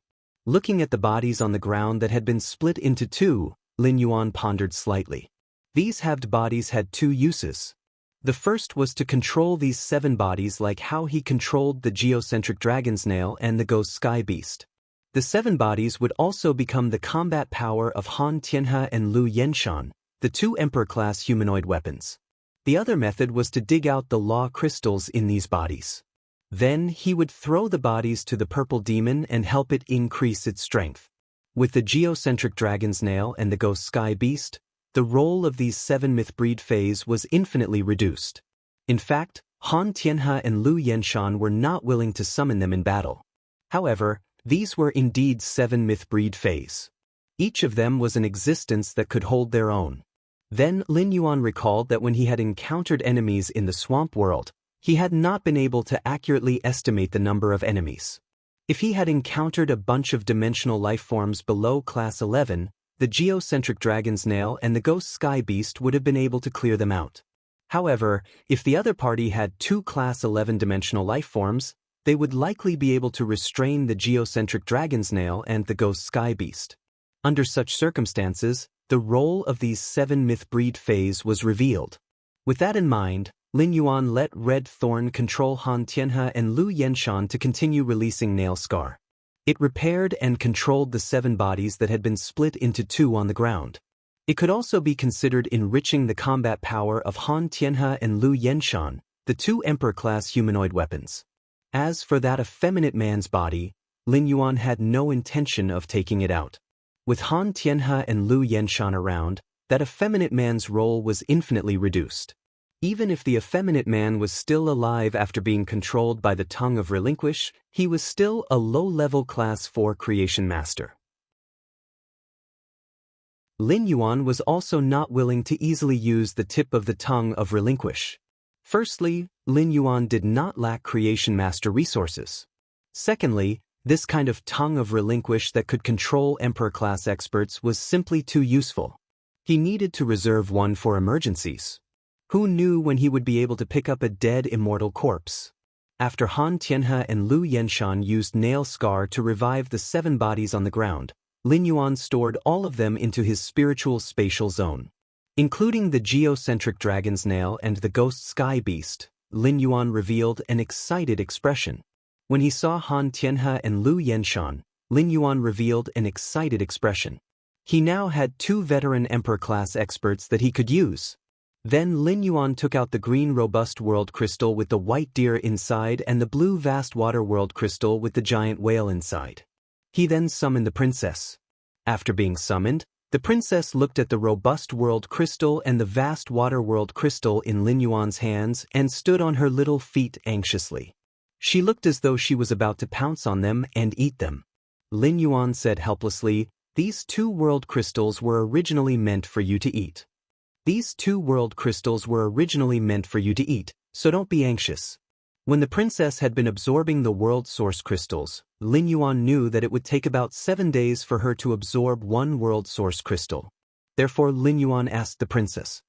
Looking at the bodies on the ground that had been split into two, Lin Yuan pondered slightly. These halved bodies had two uses. The first was to control these 7 bodies like how he controlled the geocentric dragon's nail and the ghost sky beast. The 7 bodies would also become the combat power of Han Tianhe and Lu Yenshan, the 2 Emperor-class humanoid weapons. The other method was to dig out the law crystals in these bodies. Then he would throw the bodies to the purple demon and help it increase its strength. With the geocentric dragon's nail and the ghost sky beast, the role of these 7 myth-breed phase was infinitely reduced. In fact, Han Tianhe and Lu Yenshan were not willing to summon them in battle. However, these were indeed 7 myth-breed phase. Each of them was an existence that could hold their own. Then Lin Yuan recalled that when he had encountered enemies in the swamp world, he had not been able to accurately estimate the number of enemies. If he had encountered a bunch of dimensional life forms below class 11, the geocentric dragon's nail and the ghost sky beast would have been able to clear them out. However, if the other party had 2 class 11 dimensional life forms, they would likely be able to restrain the geocentric dragon's nail and the ghost sky beast. Under such circumstances, the role of these 7 myth-breed phase was revealed. With that in mind, Lin Yuan let Red Thorn control Han Tianhe and Lu Yenshan to continue releasing Nail Scar. It repaired and controlled the 7 bodies that had been split into 2 on the ground. It could also be considered enriching the combat power of Han Tianhe and Lu Yenshan, the 2 Emperor-class humanoid weapons. As for that effeminate man's body, Lin Yuan had no intention of taking it out. With Han Tianhe and Lu Yenshan around, that effeminate man's role was infinitely reduced. Even if the effeminate man was still alive after being controlled by the tongue of relinquish, he was still a low-level class 4 creation master. Lin Yuan was also not willing to easily use the tip of the tongue of relinquish. Firstly, Lin Yuan did not lack creation master resources. Secondly, this kind of tongue of relinquish that could control Emperor-class experts was simply too useful. He needed to reserve one for emergencies. Who knew when he would be able to pick up a dead immortal corpse? After Han Tianhe and Lu Yenshan used Nail Scar to revive the 7 bodies on the ground, Lin Yuan stored all of them into his spiritual spatial zone. Including the geocentric dragon's nail and the ghost sky beast, Lin Yuan revealed an excited expression. When he saw Han Tianhe and Lu Yenshan, Lin Yuan revealed an excited expression. He now had 2 veteran Emperor-class experts that he could use. Then Lin Yuan took out the green robust world crystal with the white deer inside and the blue vast water world crystal with the giant whale inside. He then summoned the princess. After being summoned, the princess looked at the robust world crystal and the vast water world crystal in Lin Yuan's hands and stood on her little feet anxiously. She looked as though she was about to pounce on them and eat them. Lin Yuan said helplessly, "These 2 world crystals were originally meant for you to eat. These 2 world crystals were originally meant for you to eat, so don't be anxious." When the princess had been absorbing the world source crystals, Lin Yuan knew that it would take about 7 days for her to absorb 1 world source crystal. Therefore Lin Yuan asked the princess,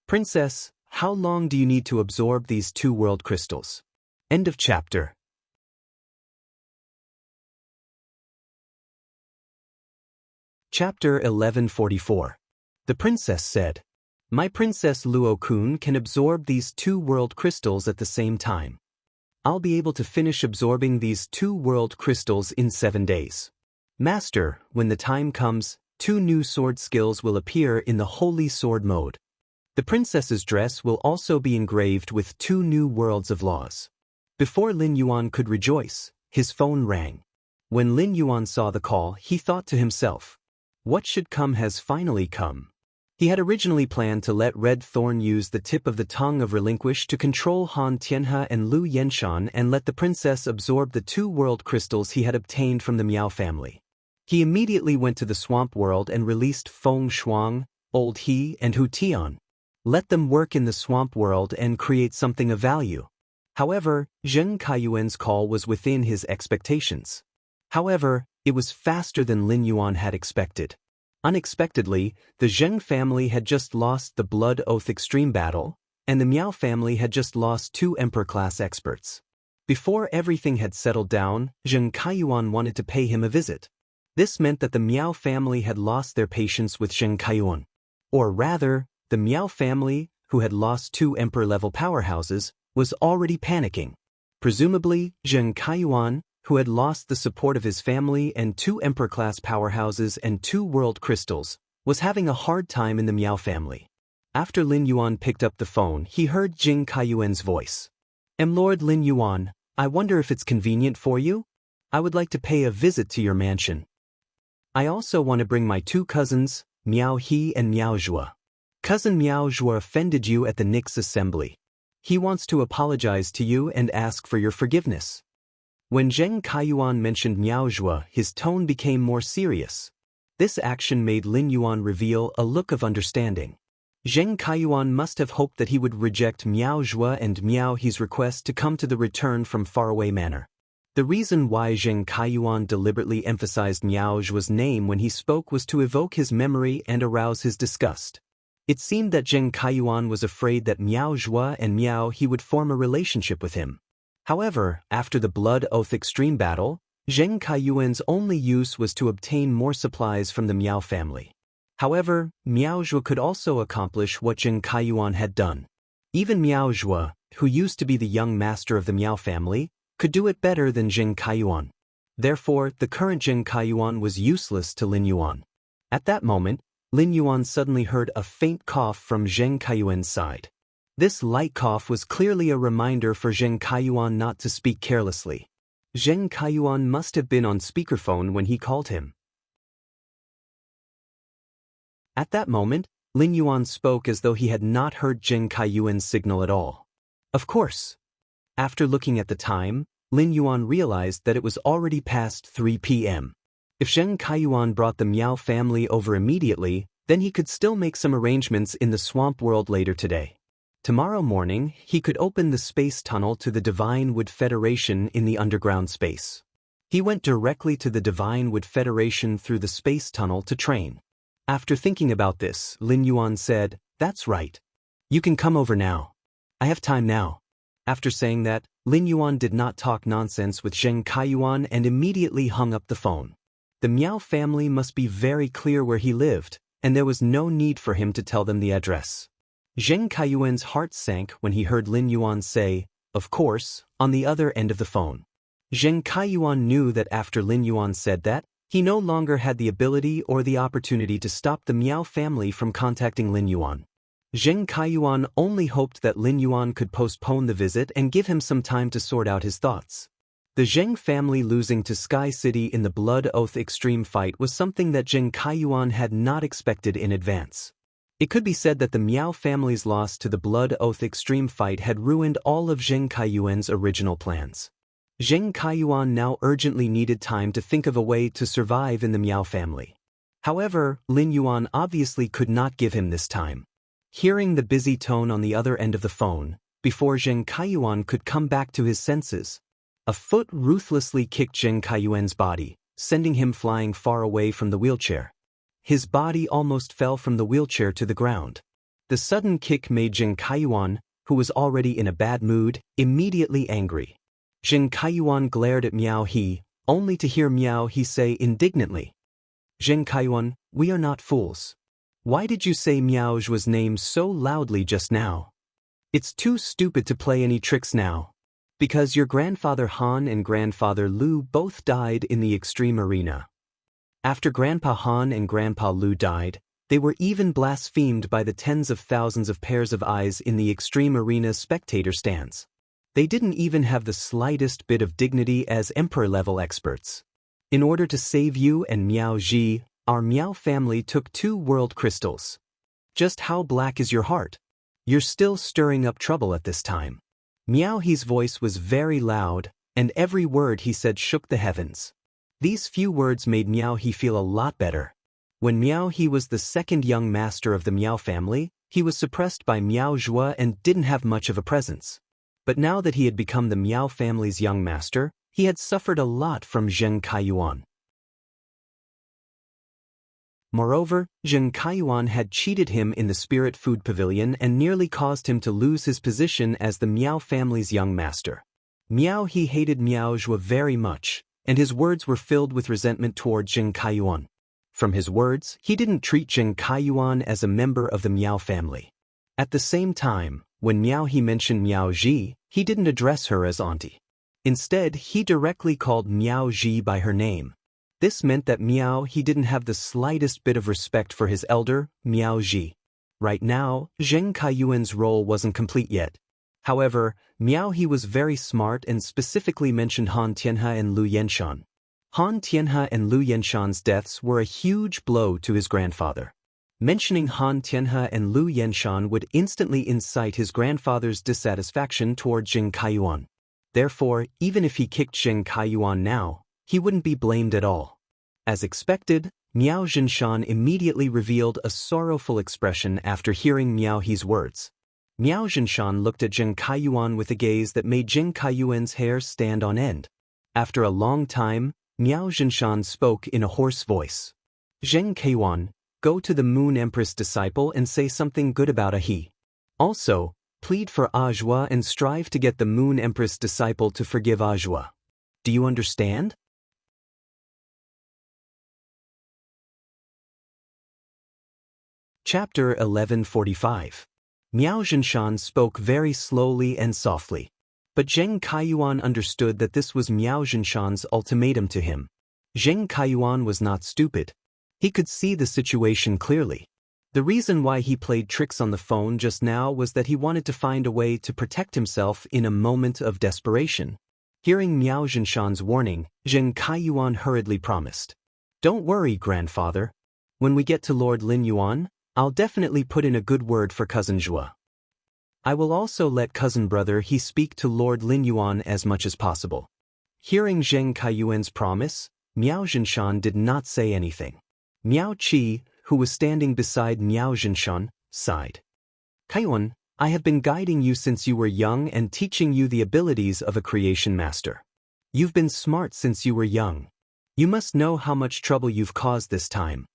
"Princess, how long do you need to absorb these 2 world crystals?" End of chapter. Chapter 1144. The princess said, "My princess Luo-kun can absorb these 2 world crystals at the same time. I'll be able to finish absorbing these 2 world crystals in 7 days. Master, when the time comes, 2 new sword skills will appear in the Holy Sword mode. The princess's dress will also be engraved with 2 new worlds of laws." Before Lin Yuan could rejoice, his phone rang. When Lin Yuan saw the call, he thought to himself, "What should come has finally come." He had originally planned to let Red Thorn use the tip of the tongue of relinquish to control Han Tianhe and Lu Yenshan and let the princess absorb the 2 world crystals he had obtained from the Miao family. He immediately went to the swamp world and released Feng Shuang, Old He, and Hu Tian. Let them work in the swamp world and create something of value. However, Zheng Kaiyuan's call was within his expectations. However, it was faster than Lin Yuan had expected. Unexpectedly, the Zheng family had just lost the Blood Oath Extreme battle, and the Miao family had just lost 2 Emperor-class experts. Before everything had settled down, Zheng Kaiyuan wanted to pay him a visit. This meant that the Miao family had lost their patience with Zheng Kaiyuan. Or rather, the Miao family, who had lost 2 Emperor-level powerhouses, was already panicking. Presumably, Zheng Kaiyuan, who had lost the support of his family and 2 Emperor-class powerhouses and 2 world crystals, was having a hard time in the Miao family. After Lin Yuan picked up the phone, he heard Zheng Kaiyuan's voice. Lord Lin Yuan, I wonder if it's convenient for you? I would like to pay a visit to your mansion. I also want to bring my 2 cousins, Miao He and Miao Zhua. Cousin Miao Zhua offended you at the Nix assembly. He wants to apologize to you and ask for your forgiveness. When Zheng Kaiyuan mentioned Miao Zhua, his tone became more serious. This action made Lin Yuan reveal a look of understanding. Zheng Kaiyuan must have hoped that he would reject Miao Zhua and Miao He's request to come to the return from faraway manor. The reason why Zheng Kaiyuan deliberately emphasized Miao Zhua's name when he spoke was to evoke his memory and arouse his disgust. It seemed that Zheng Kaiyuan was afraid that Miao Zhua and Miao He would form a relationship with him. However, after the Blood Oath Extreme battle, Zheng Kaiyuan's only use was to obtain more supplies from the Miao family. However, Miao Zhua could also accomplish what Zheng Kaiyuan had done. Even Miao Zhua, who used to be the young master of the Miao family, could do it better than Zheng Kaiyuan. Therefore, the current Zheng Kaiyuan was useless to Lin Yuan. At that moment, Lin Yuan suddenly heard a faint cough from Zheng Kaiyuan's side. This light cough was clearly a reminder for Zheng Kaiyuan not to speak carelessly. Zheng Kaiyuan must have been on speakerphone when he called him. At that moment, Lin Yuan spoke as though he had not heard Zheng Kaiyuan's signal at all. Of course. After looking at the time, Lin Yuan realized that it was already past 3 p.m. If Zheng Kaiyuan brought the Miao family over immediately, then he could still make some arrangements in the swamp world later today. Tomorrow morning, he could open the space tunnel to the Divine Wood Federation in the underground space. He went directly to the Divine Wood Federation through the space tunnel to train. After thinking about this, Lin Yuan said, "That's right. You can come over now. I have time now." After saying that, Lin Yuan did not talk nonsense with Zheng Kaiyuan and immediately hung up the phone. The Miao family must be very clear where he lived, and there was no need for him to tell them the address. Zheng Kaiyuan's heart sank when he heard Lin Yuan say, "Of course," on the other end of the phone. Zheng Kaiyuan knew that after Lin Yuan said that, he no longer had the ability or the opportunity to stop the Miao family from contacting Lin Yuan. Zheng Kaiyuan only hoped that Lin Yuan could postpone the visit and give him some time to sort out his thoughts. The Zheng family losing to Sky City in the Blood Oath Extreme fight was something that Zheng Kaiyuan had not expected in advance. It could be said that the Miao family's loss to the Blood Oath Extreme fight had ruined all of Zheng Kaiyuan's original plans. Zheng Kaiyuan now urgently needed time to think of a way to survive in the Miao family. However, Lin Yuan obviously could not give him this time. Hearing the busy tone on the other end of the phone, before Zheng Kaiyuan could come back to his senses, a foot ruthlessly kicked Zheng Kaiyuan's body, sending him flying far away from the wheelchair. His body almost fell from the wheelchair to the ground. The sudden kick made Zheng Kaiyuan, who was already in a bad mood, immediately angry. Zheng Kaiyuan glared at Miao He, only to hear Miao He say indignantly, "Zheng Kaiyuan, we are not fools. Why did you say Miao Zhua's name so loudly just now? It's too stupid to play any tricks now. Because your grandfather Han and grandfather Lu both died in the extreme arena. After Grandpa Han and Grandpa Lu died, they were even blasphemed by the tens of thousands of pairs of eyes in the extreme arena spectator stands. They didn't even have the slightest bit of dignity as emperor-level experts. In order to save you and Miao Ji, our Miao family took 2 world crystals. Just how black is your heart? You're still stirring up trouble at this time." Miao He's voice was very loud, and every word he said shook the heavens. These few words made Miao He feel a lot better. When Miao He was the second young master of the Miao family, he was suppressed by Miao Zhua and didn't have much of a presence. But now that he had become the Miao family's young master, he had suffered a lot from Zheng Kaiyuan. Moreover, Zheng Kaiyuan had cheated him in the spirit food pavilion and nearly caused him to lose his position as the Miao family's young master. Miao He hated Miao Zhuo very much, and his words were filled with resentment toward Zheng Kaiyuan. From his words, he didn't treat Zheng Kaiyuan as a member of the Miao family. At the same time, when Miao He mentioned Miao Ji, he didn't address her as auntie. Instead, he directly called Miao Ji by her name. This meant that Miao He didn't have the slightest bit of respect for his elder, Miao Ji. Right now, Zheng Kaiyuan's role wasn't complete yet. However, Miao He was very smart and specifically mentioned Han Tianhe and Lu Yenshan. Han Tianhe and Lu Yenshan's deaths were a huge blow to his grandfather. Mentioning Han Tianhe and Lu Yenshan would instantly incite his grandfather's dissatisfaction toward Zheng Kaiyuan. Therefore, even if he kicked Zheng Kaiyuan now, he wouldn't be blamed at all. As expected, Miao Zhinshan immediately revealed a sorrowful expression after hearing Miao He's words. Miao Zhinshan looked at Zheng Kaiyuan with a gaze that made Zheng Kaiyuan's hair stand on end. After a long time, Miao Zhinshan spoke in a hoarse voice. Zheng Kaiyuan, go to the Moon Empress disciple and say something good about He. Also, plead for Zhuo and strive to get the Moon Empress disciple to forgive Zhuo. Do you understand? Chapter 1145. Miao Zhinshan spoke very slowly and softly. But Zheng Kaiyuan understood that this was Miao Zhinshan's ultimatum to him. Zheng Kaiyuan was not stupid. He could see the situation clearly. The reason why he played tricks on the phone just now was that he wanted to find a way to protect himself in a moment of desperation. Hearing Miao Zhinshan's warning, Zheng Kaiyuan hurriedly promised. Don't worry, grandfather. When we get to Lord Lin Yuan, I'll definitely put in a good word for cousin Zhuo. I will also let cousin brother He speak to Lord Lin Yuan as much as possible. Hearing Zheng Kaiyuan's promise, Miao Zhinshan did not say anything. Miao Qi, who was standing beside Miao Zhinshan, sighed. Kaiyuan, I have been guiding you since you were young and teaching you the abilities of a creation master. You've been smart since you were young. You must know how much trouble you've caused this time.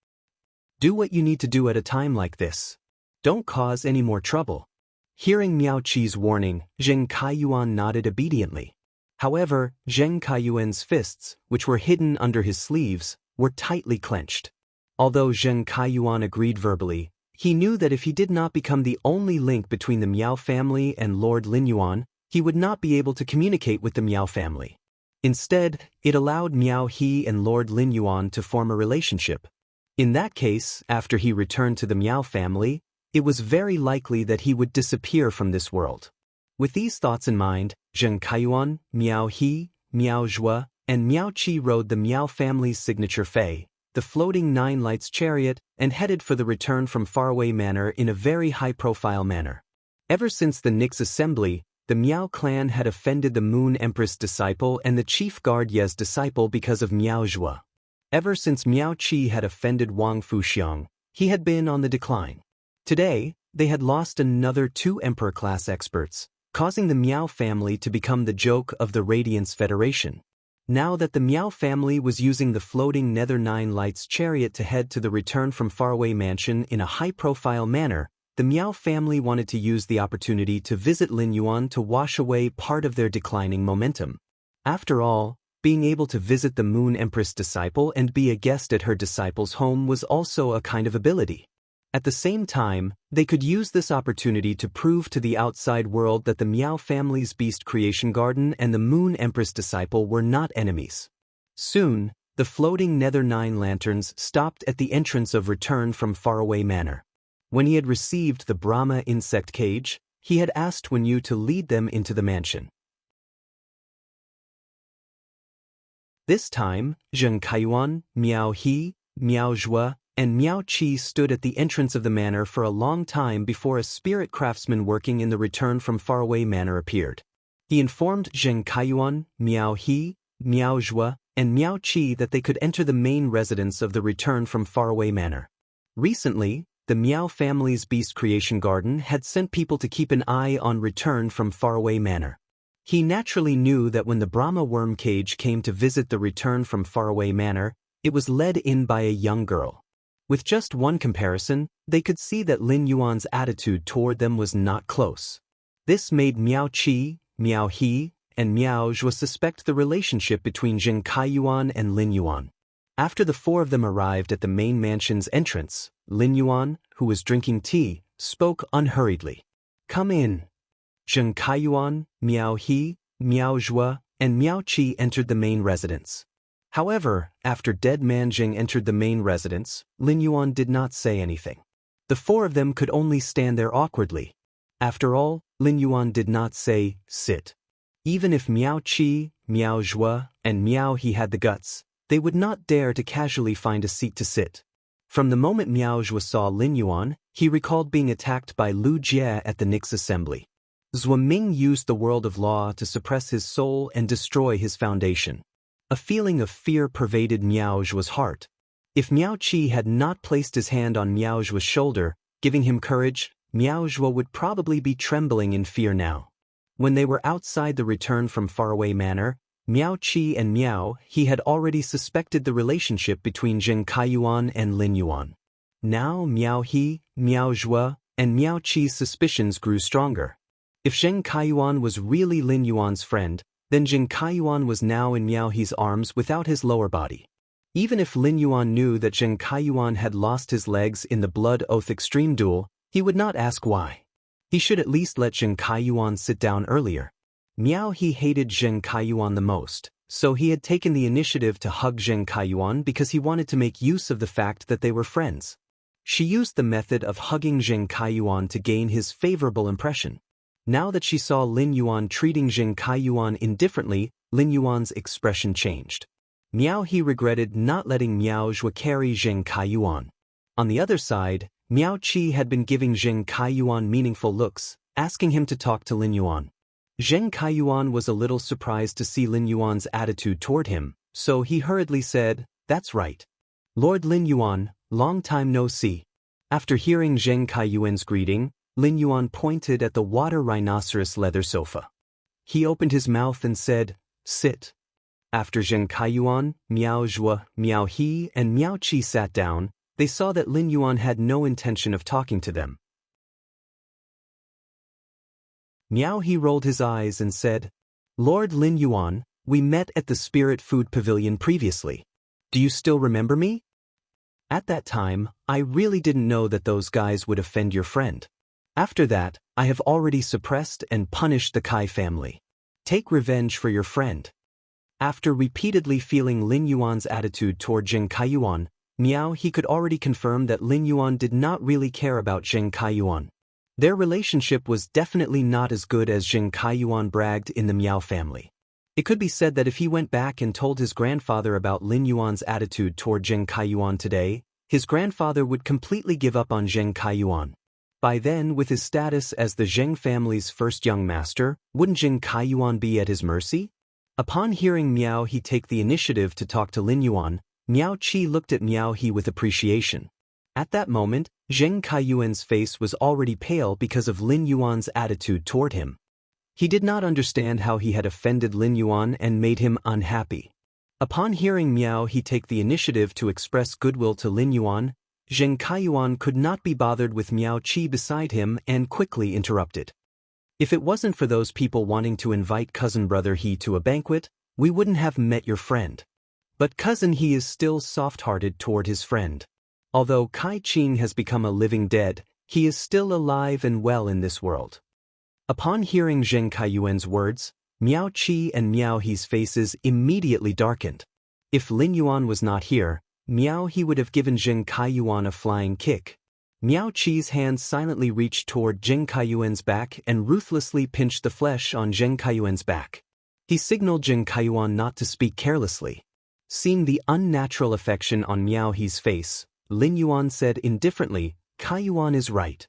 Do what you need to do at a time like this. Don't cause any more trouble. Hearing Miao Qi's warning, Zheng Kaiyuan nodded obediently. However, Zheng Kaiyuan's fists, which were hidden under his sleeves, were tightly clenched. Although Zheng Kaiyuan agreed verbally, he knew that if he did not become the only link between the Miao family and Lord Lin Yuan, he would not be able to communicate with the Miao family. Instead, it allowed Miao He and Lord Lin Yuan to form a relationship. In that case, after he returned to the Miao family, it was very likely that he would disappear from this world. With these thoughts in mind, Zheng Kaiyuan, Miao He, Miao Zhuo, and Miao Qi rode the Miao family's signature fei, the floating nine lights chariot, and headed for the return from faraway manor in a very high-profile manner. Ever since the Nix assembly, the Miao clan had offended the Moon Empress disciple and the chief guard Ye's disciple because of Miao Zhuo. Ever since Miao Qi had offended Wang Fuxiang, he had been on the decline. Today, they had lost another 2 emperor-class experts, causing the Miao family to become the joke of the Radiance Federation. Now that the Miao family was using the floating Nether Nine Lights chariot to head to the return from faraway mansion in a high-profile manner, the Miao family wanted to use the opportunity to visit Lin Yuan to wash away part of their declining momentum. After all, being able to visit the Moon Empress disciple and be a guest at her disciple's home was also a kind of ability. At the same time, they could use this opportunity to prove to the outside world that the Miao family's beast creation garden and the Moon Empress disciple were not enemies. Soon, the floating Nether Nine lanterns stopped at the entrance of Return from Faraway Manor. When he had received the Brahma insect cage, he had asked Wen Yu to lead them into the mansion. This time, Zheng Kaiyuan, Miao He, Miao Zhuo, and Miao Qi stood at the entrance of the manor for a long time before a spirit craftsman working in the Return from Faraway Manor appeared. He informed Zheng Kaiyuan, Miao He, Miao Zhuo, and Miao Qi that they could enter the main residence of the Return from Faraway Manor. Recently, the Miao family's beast creation garden had sent people to keep an eye on Return from Faraway Manor. He naturally knew that when the Brahma worm cage came to visit the Return from Faraway Manor, it was led in by a young girl. With just one comparison, they could see that Lin Yuan's attitude toward them was not close. This made Miao Qi, Miao He, and Miao Zhua suspect the relationship between Zheng Kaiyuan and Lin Yuan. After the four of them arrived at the main mansion's entrance, Lin Yuan, who was drinking tea, spoke unhurriedly. "Come in." Zheng Kaiyuan, Miao He, Miao Zhua, and Miao Qi entered the main residence. However, after dead man Zheng entered the main residence, Lin Yuan did not say anything. The four of them could only stand there awkwardly. After all, Lin Yuan did not say, "Sit." Even if Miao Qi, Miao Zhua, and Miao He had the guts, they would not dare to casually find a seat to sit. From the moment Miao Zhua saw Lin Yuan, he recalled being attacked by Lu Jie at the Nix assembly. Zhua Ming used the world of law to suppress his soul and destroy his foundation. A feeling of fear pervaded Miao Zhua's heart. If Miao Qi had not placed his hand on Miao Zhua's shoulder, giving him courage, Miao Zhua would probably be trembling in fear now. When they were outside the return from faraway manor, Miao Qi and Miao He had already suspected the relationship between Zheng Kaiyuan and Lin Yuan. Now Miao He, Miao Zhua, and Miao Qi's suspicions grew stronger. If Zheng Kaiyuan was really Lin Yuan's friend, then Zheng Kaiyuan was now in Miao He's arms without his lower body. Even if Lin Yuan knew that Zheng Kaiyuan had lost his legs in the Blood Oath Extreme duel, he would not ask why. He should at least let Zheng Kaiyuan sit down earlier. Miao He hated Zheng Kaiyuan the most, so he had taken the initiative to hug Zheng Kaiyuan because he wanted to make use of the fact that they were friends. She used the method of hugging Zheng Kaiyuan to gain his favorable impression. Now that she saw Lin Yuan treating Zheng Kaiyuan indifferently, Lin Yuan's expression changed. Miao He regretted not letting Miao Zhua carry Zheng Kaiyuan. On the other side, Miao Qi had been giving Zheng Kaiyuan meaningful looks, asking him to talk to Lin Yuan. Zheng Kaiyuan was a little surprised to see Lin Yuan's attitude toward him, so he hurriedly said, "That's right. Lord Lin Yuan, long time no see." After hearing Zheng Kaiyuan's greeting, Lin Yuan pointed at the water rhinoceros leather sofa. He opened his mouth and said, "Sit." After Zheng Kaiyuan, Miao Zhua, Miao He, and Miao Qi sat down, they saw that Lin Yuan had no intention of talking to them. Miao He rolled his eyes and said, "Lord Lin Yuan, we met at the Spirit Food Pavilion previously. Do you still remember me? At that time, I really didn't know that those guys would offend your friend. After that, I have already suppressed and punished the Kai family. Take revenge for your friend." After repeatedly feeling Lin Yuan's attitude toward Zheng Kaiyuan, Miao He could already confirm that Lin Yuan did not really care about Zheng Kaiyuan. Their relationship was definitely not as good as Zheng Kaiyuan bragged in the Miao family. It could be said that if he went back and told his grandfather about Lin Yuan's attitude toward Zheng Kaiyuan today, his grandfather would completely give up on Zheng Kaiyuan. By then, with his status as the Zheng family's first young master, wouldn't Zheng Kaiyuan be at his mercy? Upon hearing Miao He take the initiative to talk to Lin Yuan, Miao Qi looked at Miao He with appreciation. At that moment, Zheng Kaiyuan's face was already pale because of Lin Yuan's attitude toward him. He did not understand how he had offended Lin Yuan and made him unhappy. Upon hearing Miao He take the initiative to express goodwill to Lin Yuan, Zheng Kaiyuan could not be bothered with Miao Qi beside him and quickly interrupted. "If it wasn't for those people wanting to invite cousin brother He to a banquet, we wouldn't have met your friend. But cousin He is still soft-hearted toward his friend. Although Kai Qing has become a living dead, he is still alive and well in this world." Upon hearing Zheng Kaiyuan's words, Miao Qi and Miao He's faces immediately darkened. If Lin Yuan was not here, Miao He would have given Zheng Kaiyuan a flying kick. Miao Qi's hand silently reached toward Zheng Kaiyuan's back and ruthlessly pinched the flesh on Zheng Kaiyuan's back. He signaled Zheng Kaiyuan not to speak carelessly. Seeing the unnatural affection on Miao He's face, Lin Yuan said indifferently, "Kaiyuan is right.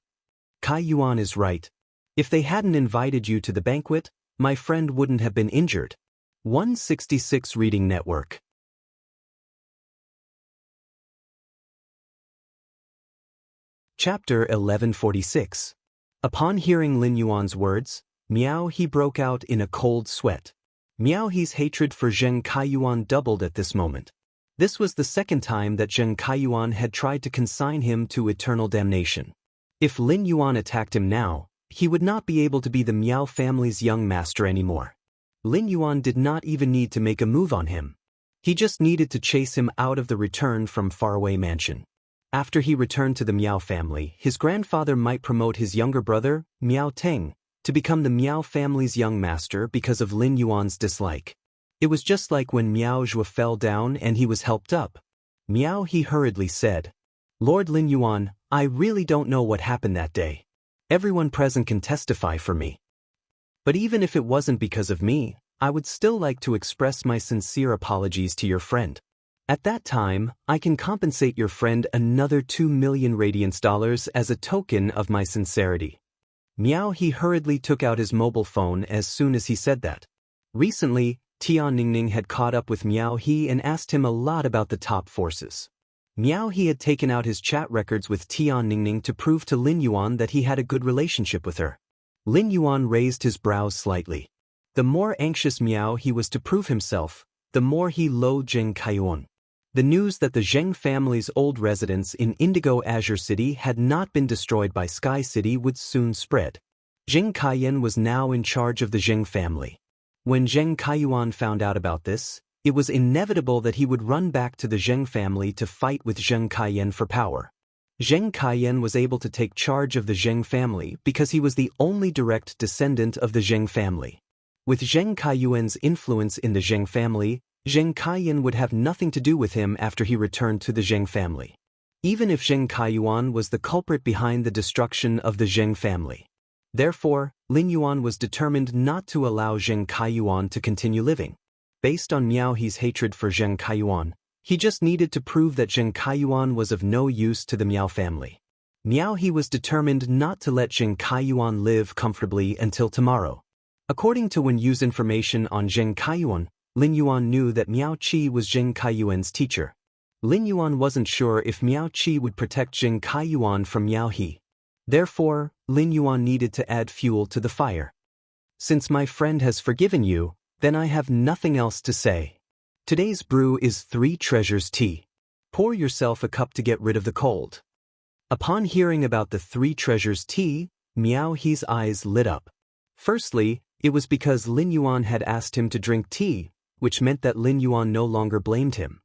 Kaiyuan is right. If they hadn't invited you to the banquet, my friend wouldn't have been injured." 166 Reading Network. Chapter 1146. Upon hearing Lin Yuan's words, Miao He broke out in a cold sweat. Miao He's hatred for Zheng Kaiyuan doubled at this moment. This was the second time that Zheng Kaiyuan had tried to consign him to eternal damnation. If Lin Yuan attacked him now, he would not be able to be the Miao family's young master anymore. Lin Yuan did not even need to make a move on him. He just needed to chase him out of the return from faraway mansion. After he returned to the Miao family, his grandfather might promote his younger brother, Miao Teng, to become the Miao family's young master because of Lin Yuan's dislike. It was just like when Miao Zhuo fell down and he was helped up. Miao He hurriedly said, "Lord Lin Yuan, I really don't know what happened that day. Everyone present can testify for me. But even if it wasn't because of me, I would still like to express my sincere apologies to your friend. At that time, I can compensate your friend another 2 million radiance dollars as a token of my sincerity." Miao He hurriedly took out his mobile phone as soon as he said that. Recently, Tian Ningning had caught up with Miao He and asked him a lot about the top forces. Miao He had taken out his chat records with Tian Ningning to prove to Lin Yuan that he had a good relationship with her. Lin Yuan raised his brows slightly. The more anxious Miao He was to prove himself, the more he loathed Zheng Kaiyuan. The news that the Zheng family's old residence in Indigo Azure City had not been destroyed by Sky City would soon spread. Zheng Kaiyan was now in charge of the Zheng family. When Zheng Kaiyuan found out about this, it was inevitable that he would run back to the Zheng family to fight with Zheng Kaiyan for power. Zheng Kaiyan was able to take charge of the Zheng family because he was the only direct descendant of the Zheng family. With Zheng Kaiyuan's influence in the Zheng family, Zheng Kaiyan would have nothing to do with him after he returned to the Zheng family. Even if Zheng Kaiyuan was the culprit behind the destruction of the Zheng family. Therefore, Lin Yuan was determined not to allow Zheng Kaiyuan to continue living. Based on Miao He's hatred for Zheng Kaiyuan, he just needed to prove that Zheng Kaiyuan was of no use to the Miao family. Miao He was determined not to let Zheng Kaiyuan live comfortably until tomorrow. According to Wen Yu's information on Zheng Kaiyuan, Lin Yuan knew that Miao Qi was Zheng Kaiyuan's teacher. Lin Yuan wasn't sure if Miao Qi would protect Zheng Kaiyuan from Miao He. Therefore, Lin Yuan needed to add fuel to the fire. "Since my friend has forgiven you, then I have nothing else to say. Today's brew is 3 treasures tea. Pour yourself a cup to get rid of the cold." Upon hearing about the 3 treasures tea, Miao He's eyes lit up. Firstly, it was because Lin Yuan had asked him to drink tea, which meant that Lin Yuan no longer blamed him.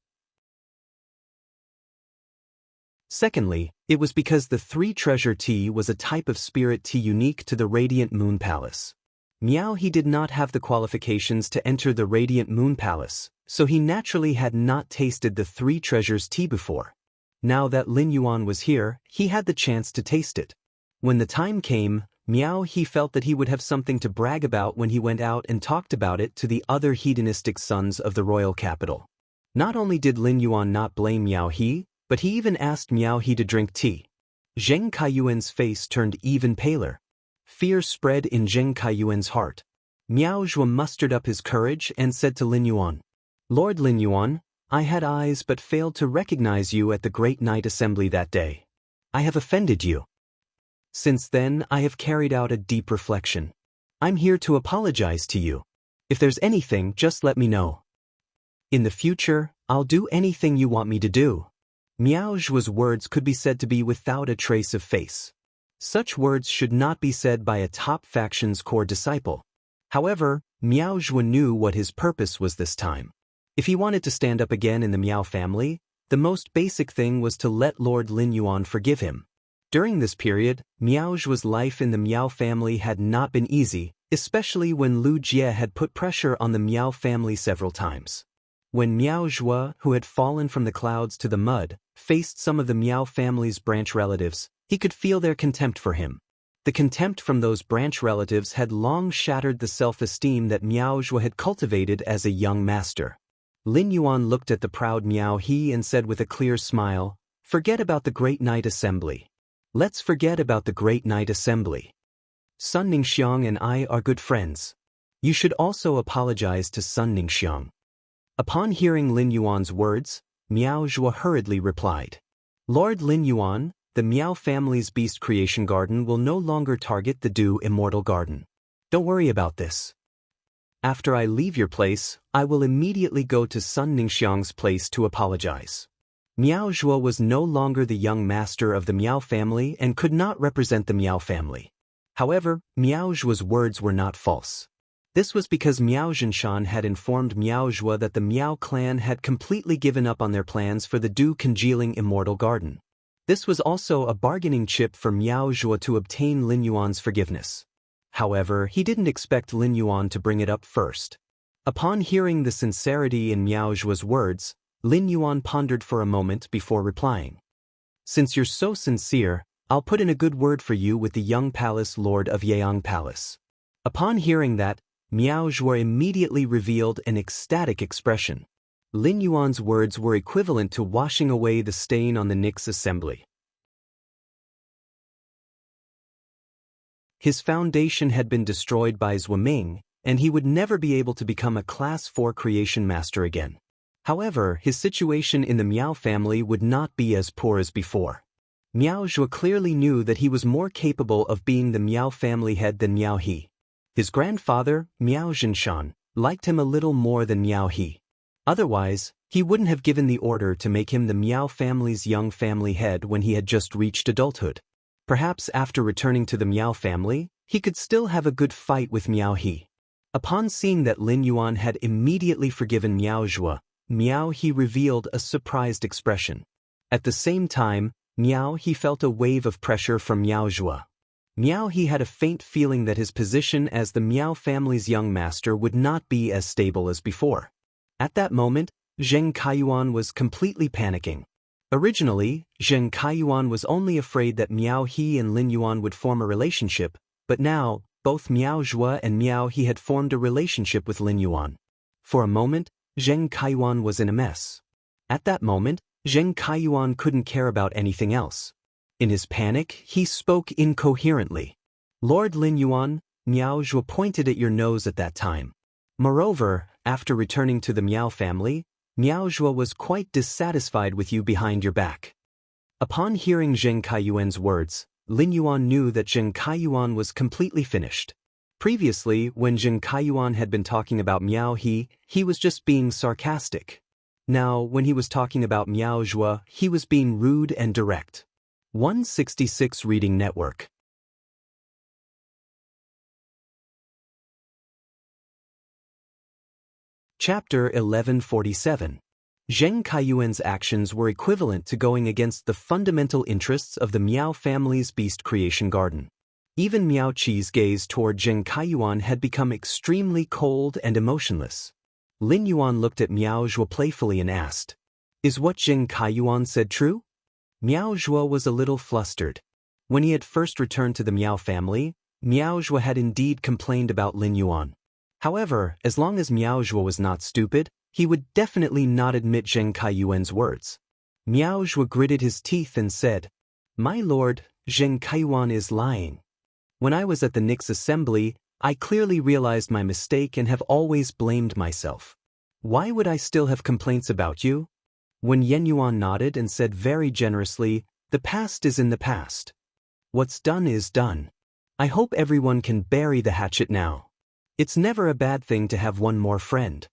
Secondly, it was because the 3 treasure tea was a type of spirit tea unique to the Radiant Moon Palace. Miao He did not have the qualifications to enter the Radiant Moon Palace, so he naturally had not tasted the 3 treasures tea before. Now that Lin Yuan was here, he had the chance to taste it. When the time came, Miao He felt that he would have something to brag about when he went out and talked about it to the other hedonistic sons of the royal capital. Not only did Lin Yuan not blame Miao He, but he even asked Miao He to drink tea. Zheng Kaiyuan's face turned even paler. Fear spread in Zheng Kaiyuan's heart. Miao Zhuo mustered up his courage and said to Lin Yuan, "Lord Lin Yuan, I had eyes but failed to recognize you at the Great Night Assembly that day. I have offended you. Since then, I have carried out a deep reflection. I'm here to apologize to you. If there's anything, just let me know. In the future, I'll do anything you want me to do." Miao Zhuo's words could be said to be without a trace of face. Such words should not be said by a top faction's core disciple. However, Miao Zhuo knew what his purpose was this time. If he wanted to stand up again in the Miao family, the most basic thing was to let Lord Lin Yuan forgive him. During this period, Miao Zhuo's life in the Miao family had not been easy, especially when Lu Jie had put pressure on the Miao family several times. When Miao Zhuo, who had fallen from the clouds to the mud, faced some of the Miao family's branch relatives, he could feel their contempt for him. The contempt from those branch relatives had long shattered the self-esteem that Miao Zhuo had cultivated as a young master. Lin Yuan looked at the proud Miao He and said with a clear smile, "Forget about the Great Night Assembly. Let's forget about the Great Night Assembly. Sun Ningxiang and I are good friends. You should also apologize to Sun Ningxiang." Upon hearing Lin Yuan's words, Miao Zhuo hurriedly replied, "Lord Lin Yuan, the Miao family's beast creation garden will no longer target the Immortal garden. Don't worry about this." After I leave your place, I will immediately go to Sun Ningxiang's place to apologize. Miao Zhuo was no longer the young master of the Miao family and could not represent the Miao family. However, Miao Zhuo's words were not false. This was because Miao Zhinshan had informed Miao Zhuo that the Miao clan had completely given up on their plans for the dew-congealing immortal garden. This was also a bargaining chip for Miao Zhuo to obtain Lin Yuan's forgiveness. However, he didn't expect Lin Yuan to bring it up first. Upon hearing the sincerity in Miao Zhuo's words, Lin Yuan pondered for a moment before replying. Since you're so sincere, I'll put in a good word for you with the young palace lord of Yeang Palace. Upon hearing that, Miao Zhuo immediately revealed an ecstatic expression. Lin Yuan's words were equivalent to washing away the stain on the Nix assembly. His foundation had been destroyed by Zhuo Ming, and he would never be able to become a Class 4 creation master again. However, his situation in the Miao family would not be as poor as before. Miao Zhuo clearly knew that he was more capable of being the Miao family head than Miao He. His grandfather, Miao Zhinshan, liked him a little more than Miao He. Otherwise, he wouldn't have given the order to make him the Miao family's young family head when he had just reached adulthood. Perhaps after returning to the Miao family, he could still have a good fight with Miao He. Upon seeing that Lin Yuan had immediately forgiven Miao Zhuo, Miao He revealed a surprised expression. At the same time, Miao He felt a wave of pressure from Miao Zhuo. Miao He had a faint feeling that his position as the Miao family's young master would not be as stable as before. At that moment, Zheng Kaiyuan was completely panicking. Originally, Zheng Kaiyuan was only afraid that Miao He and Lin Yuan would form a relationship, but now, both Miao Zhuo and Miao He had formed a relationship with Lin Yuan. For a moment, Zheng Kaiyuan was in a mess. At that moment, Zheng Kaiyuan couldn't care about anything else. In his panic, he spoke incoherently. Lord Lin Yuan, Miao Zhuo pointed at your nose at that time. Moreover, after returning to the Miao family, Miao Zhuo was quite dissatisfied with you behind your back. Upon hearing Zheng Kaiyuan's words, Lin Yuan knew that Zheng Kaiyuan was completely finished. Previously, when Zheng Kaiyuan had been talking about Miao He, he was just being sarcastic. Now, when he was talking about Miao Zhuo, he was being rude and direct. 166 Reading Network. Chapter 1147. Zheng Kaiyuan's actions were equivalent to going against the fundamental interests of the Miao family's beast creation garden. Even Miao Qi's gaze toward Zheng Kaiyuan had become extremely cold and emotionless. Lin Yuan looked at Miao Zhuo playfully and asked, "Is what Zheng Kaiyuan said true?" Miao Zhuo was a little flustered. When he had first returned to the Miao family, Miao Zhuo had indeed complained about Lin Yuan. However, as long as Miao Zhuo was not stupid, he would definitely not admit Zheng Kaiyuan's words. Miao Zhuo gritted his teeth and said, "My lord, Zheng Kaiyuan is lying. When I was at the Nix assembly, I clearly realized my mistake and have always blamed myself. Why would I still have complaints about you?" When Yen Yuan nodded and said very generously, "The past is in the past. What's done is done. I hope everyone can bury the hatchet now. It's never a bad thing to have one more friend."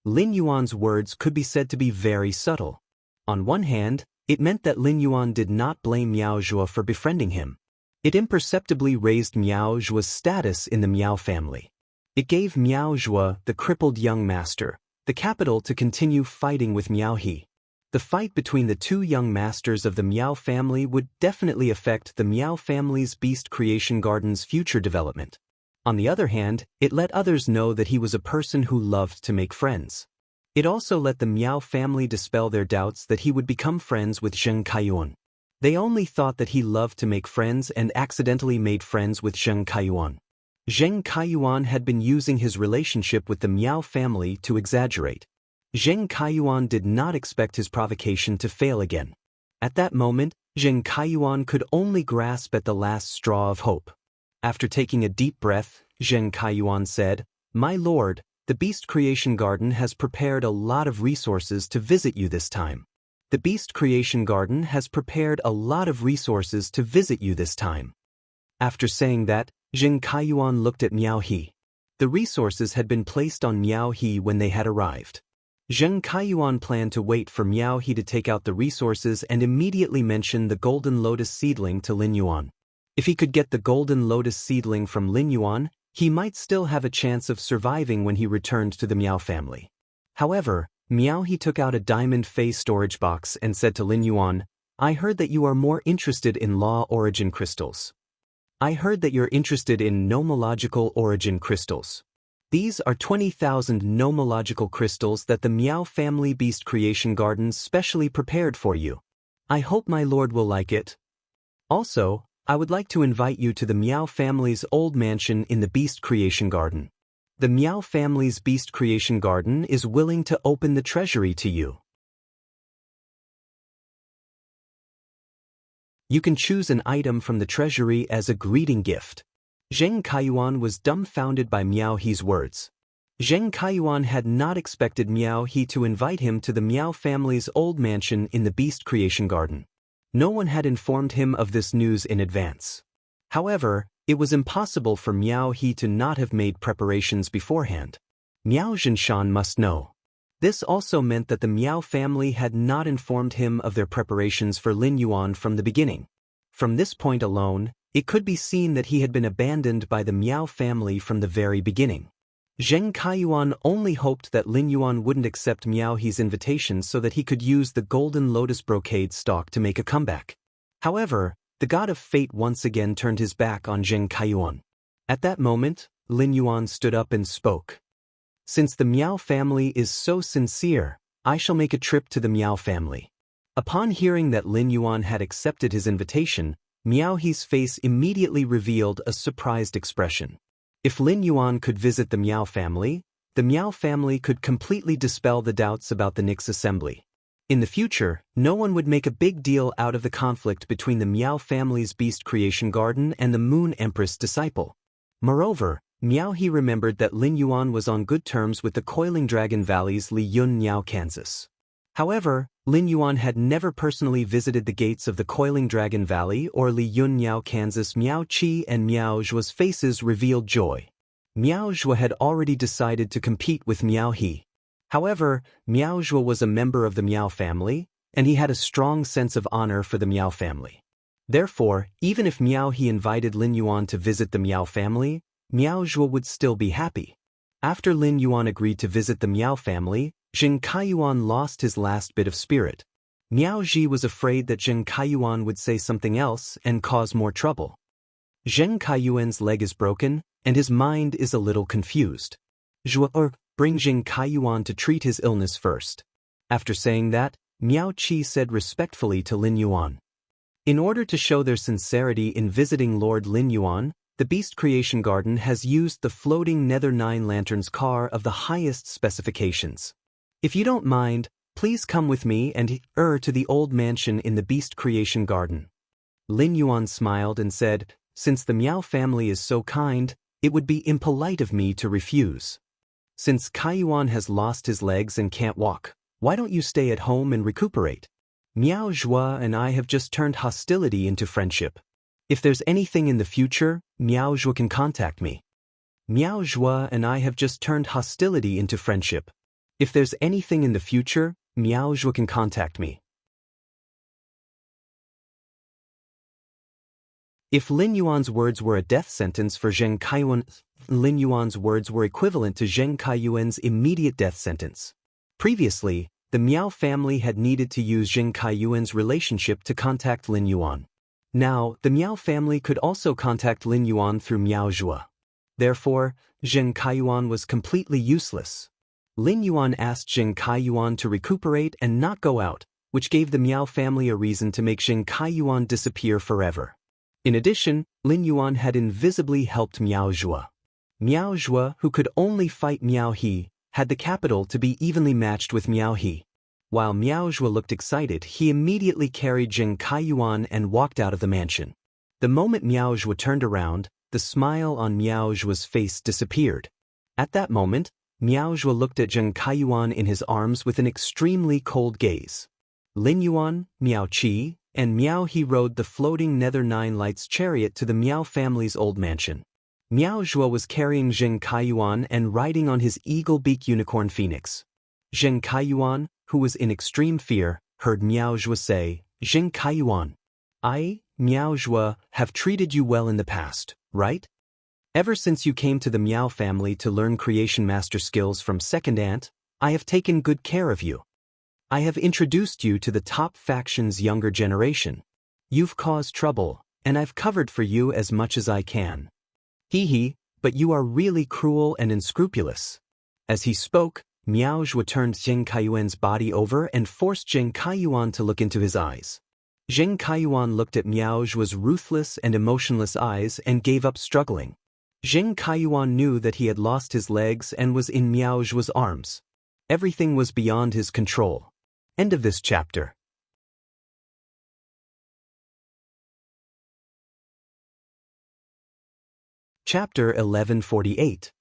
Lin Yuan's words could be said to be very subtle. On one hand, it meant that Lin Yuan did not blame Miao Zhuo for befriending him. It imperceptibly raised Miao Zhuo's status in the Miao family. It gave Miao Zhuo, the crippled young master, the capital to continue fighting with Miao He. The fight between the two young masters of the Miao family would definitely affect the Miao family's beast creation garden's future development. On the other hand, it let others know that he was a person who loved to make friends. It also let the Miao family dispel their doubts that he would become friends with Zheng Kaiyuan. They only thought that he loved to make friends and accidentally made friends with Zheng Kaiyuan. Zheng Kaiyuan had been using his relationship with the Miao family to exaggerate. Zheng Kaiyuan did not expect his provocation to fail again. At that moment, Zheng Kaiyuan could only grasp at the last straw of hope. After taking a deep breath, Zheng Kaiyuan said, "My lord, the Beast Creation Garden has prepared a lot of resources to visit you this time. The Beast Creation Garden has prepared a lot of resources to visit you this time." After saying that, Zheng Kaiyuan looked at Miao He. The resources had been placed on Miao He when they had arrived. Zheng Kaiyuan planned to wait for Miao He to take out the resources and immediately mention the golden lotus seedling to Lin Yuan. If he could get the golden lotus seedling from Lin Yuan, he might still have a chance of surviving when he returned to the Miao family. However, Miao He took out a diamond face storage box and said to Lin Yuan, "I heard that you are more interested in law origin crystals. I heard that you're interested in nomological origin crystals. These are 20,000 nomological crystals that the Miao family beast creation garden specially prepared for you. I hope my lord will like it. Also, I would like to invite you to the Miao family's old mansion in the beast creation garden. The Miao family's beast creation garden is willing to open the treasury to you. You can choose an item from the treasury as a greeting gift." Zheng Kaiyuan was dumbfounded by Miao He's words. Zheng Kaiyuan had not expected Miao He to invite him to the Miao family's old mansion in the beast creation garden. No one had informed him of this news in advance. However, it was impossible for Miao He to not have made preparations beforehand. Miao Zhinshan must know. This also meant that the Miao family had not informed him of their preparations for Lin Yuan from the beginning. From this point alone, it could be seen that he had been abandoned by the Miao family from the very beginning. Zheng Kaiyuan only hoped that Lin Yuan wouldn't accept Miao He's invitation so that he could use the golden lotus brocade stalk to make a comeback. However, the god of fate once again turned his back on Zheng Kaiyuan. At that moment, Lin Yuan stood up and spoke. "Since the Miao family is so sincere, I shall make a trip to the Miao family." Upon hearing that Lin Yuan had accepted his invitation, Miao He's face immediately revealed a surprised expression. If Lin Yuan could visit the Miao family could completely dispel the doubts about the Nix assembly. In the future, no one would make a big deal out of the conflict between the Miao family's beast creation garden and the Moon Empress disciple. Moreover, Miao He remembered that Lin Yuan was on good terms with the Coiling Dragon Valley's Li Yun Niao, Kansas. However, Lin Yuan had never personally visited the gates of the Coiling Dragon Valley or Li Yun Niao, Kansas. Miao Qi and Miao Zhua's faces revealed joy. Miao Zhua had already decided to compete with Miao He. However, Miao Zhua was a member of the Miao family, and he had a strong sense of honor for the Miao family. Therefore, even if Miao He invited Lin Yuan to visit the Miao family, Miao Zhua would still be happy. After Lin Yuan agreed to visit the Miao family, Zheng Kaiyuan lost his last bit of spirit. Miao Zhi was afraid that Zheng Kaiyuan would say something else and cause more trouble. Zheng Kaiyuan's leg is broken, and his mind is a little confused. Zhua, bring Zheng Kaiyuan to treat his illness first. After saying that, Miao Qi said respectfully to Lin Yuan. In order to show their sincerity in visiting Lord Lin Yuan, the Beast Creation Garden has used the floating Nether 9 Lanterns car of the highest specifications. If you don't mind, please come with me and to the old mansion in the Beast Creation Garden. Lin Yuan smiled and said, "Since the Miao family is so kind, it would be impolite of me to refuse. Since Kaiyuan has lost his legs and can't walk, why don't you stay at home and recuperate? Miao Zhua and I have just turned hostility into friendship. If there's anything in the future, Miao Zhua can contact me. Miao Zhua and I have just turned hostility into friendship. If there's anything in the future, Miao Zhua can contact me." If Lin Yuan's words were a death sentence for Zheng Kaiyuan, Lin Yuan's words were equivalent to Zheng Kaiyuan's immediate death sentence. Previously, the Miao family had needed to use Zheng Kaiyuan's relationship to contact Lin Yuan. Now, the Miao family could also contact Lin Yuan through Miao Zhua. Therefore, Zheng Kaiyuan was completely useless. Lin Yuan asked Zheng Kaiyuan to recuperate and not go out, which gave the Miao family a reason to make Zheng Kaiyuan disappear forever. In addition, Lin Yuan had invisibly helped Miao Zhua. Miao Zhua, who could only fight Miao He, had the capital to be evenly matched with Miao He. While Miao Zhua looked excited, he immediately carried Zheng Kaiyuan and walked out of the mansion. The moment Miao Zhua turned around, the smile on Miao Zhua's face disappeared. At that moment, Miao Zhua looked at Zheng Kaiyuan in his arms with an extremely cold gaze. Lin Yuan, Miao Qi, and Miao He rode the floating Nether 9 Lights chariot to the Miao family's old mansion. Miao Zhuo was carrying Zheng Kaiyuan and riding on his eagle-beak unicorn phoenix. Zheng Kaiyuan, who was in extreme fear, heard Miao Zhuo say, "Zheng Kaiyuan, I, Miao Zhuo, have treated you well in the past, right? Ever since you came to the Miao family to learn creation master skills from second aunt, I have taken good care of you. I have introduced you to the top faction's younger generation. You've caused trouble, and I've covered for you as much as I can. Hee, but you are really cruel and unscrupulous." As he spoke, Miao Zhuo turned Zheng Kaiyuan's body over and forced Zheng Kaiyuan to look into his eyes. Zheng Kaiyuan looked at Miao Zhuo's ruthless and emotionless eyes and gave up struggling. Zheng Kaiyuan knew that he had lost his legs and was in Miao Zhuo's arms. Everything was beyond his control. End of this chapter. Chapter 1148.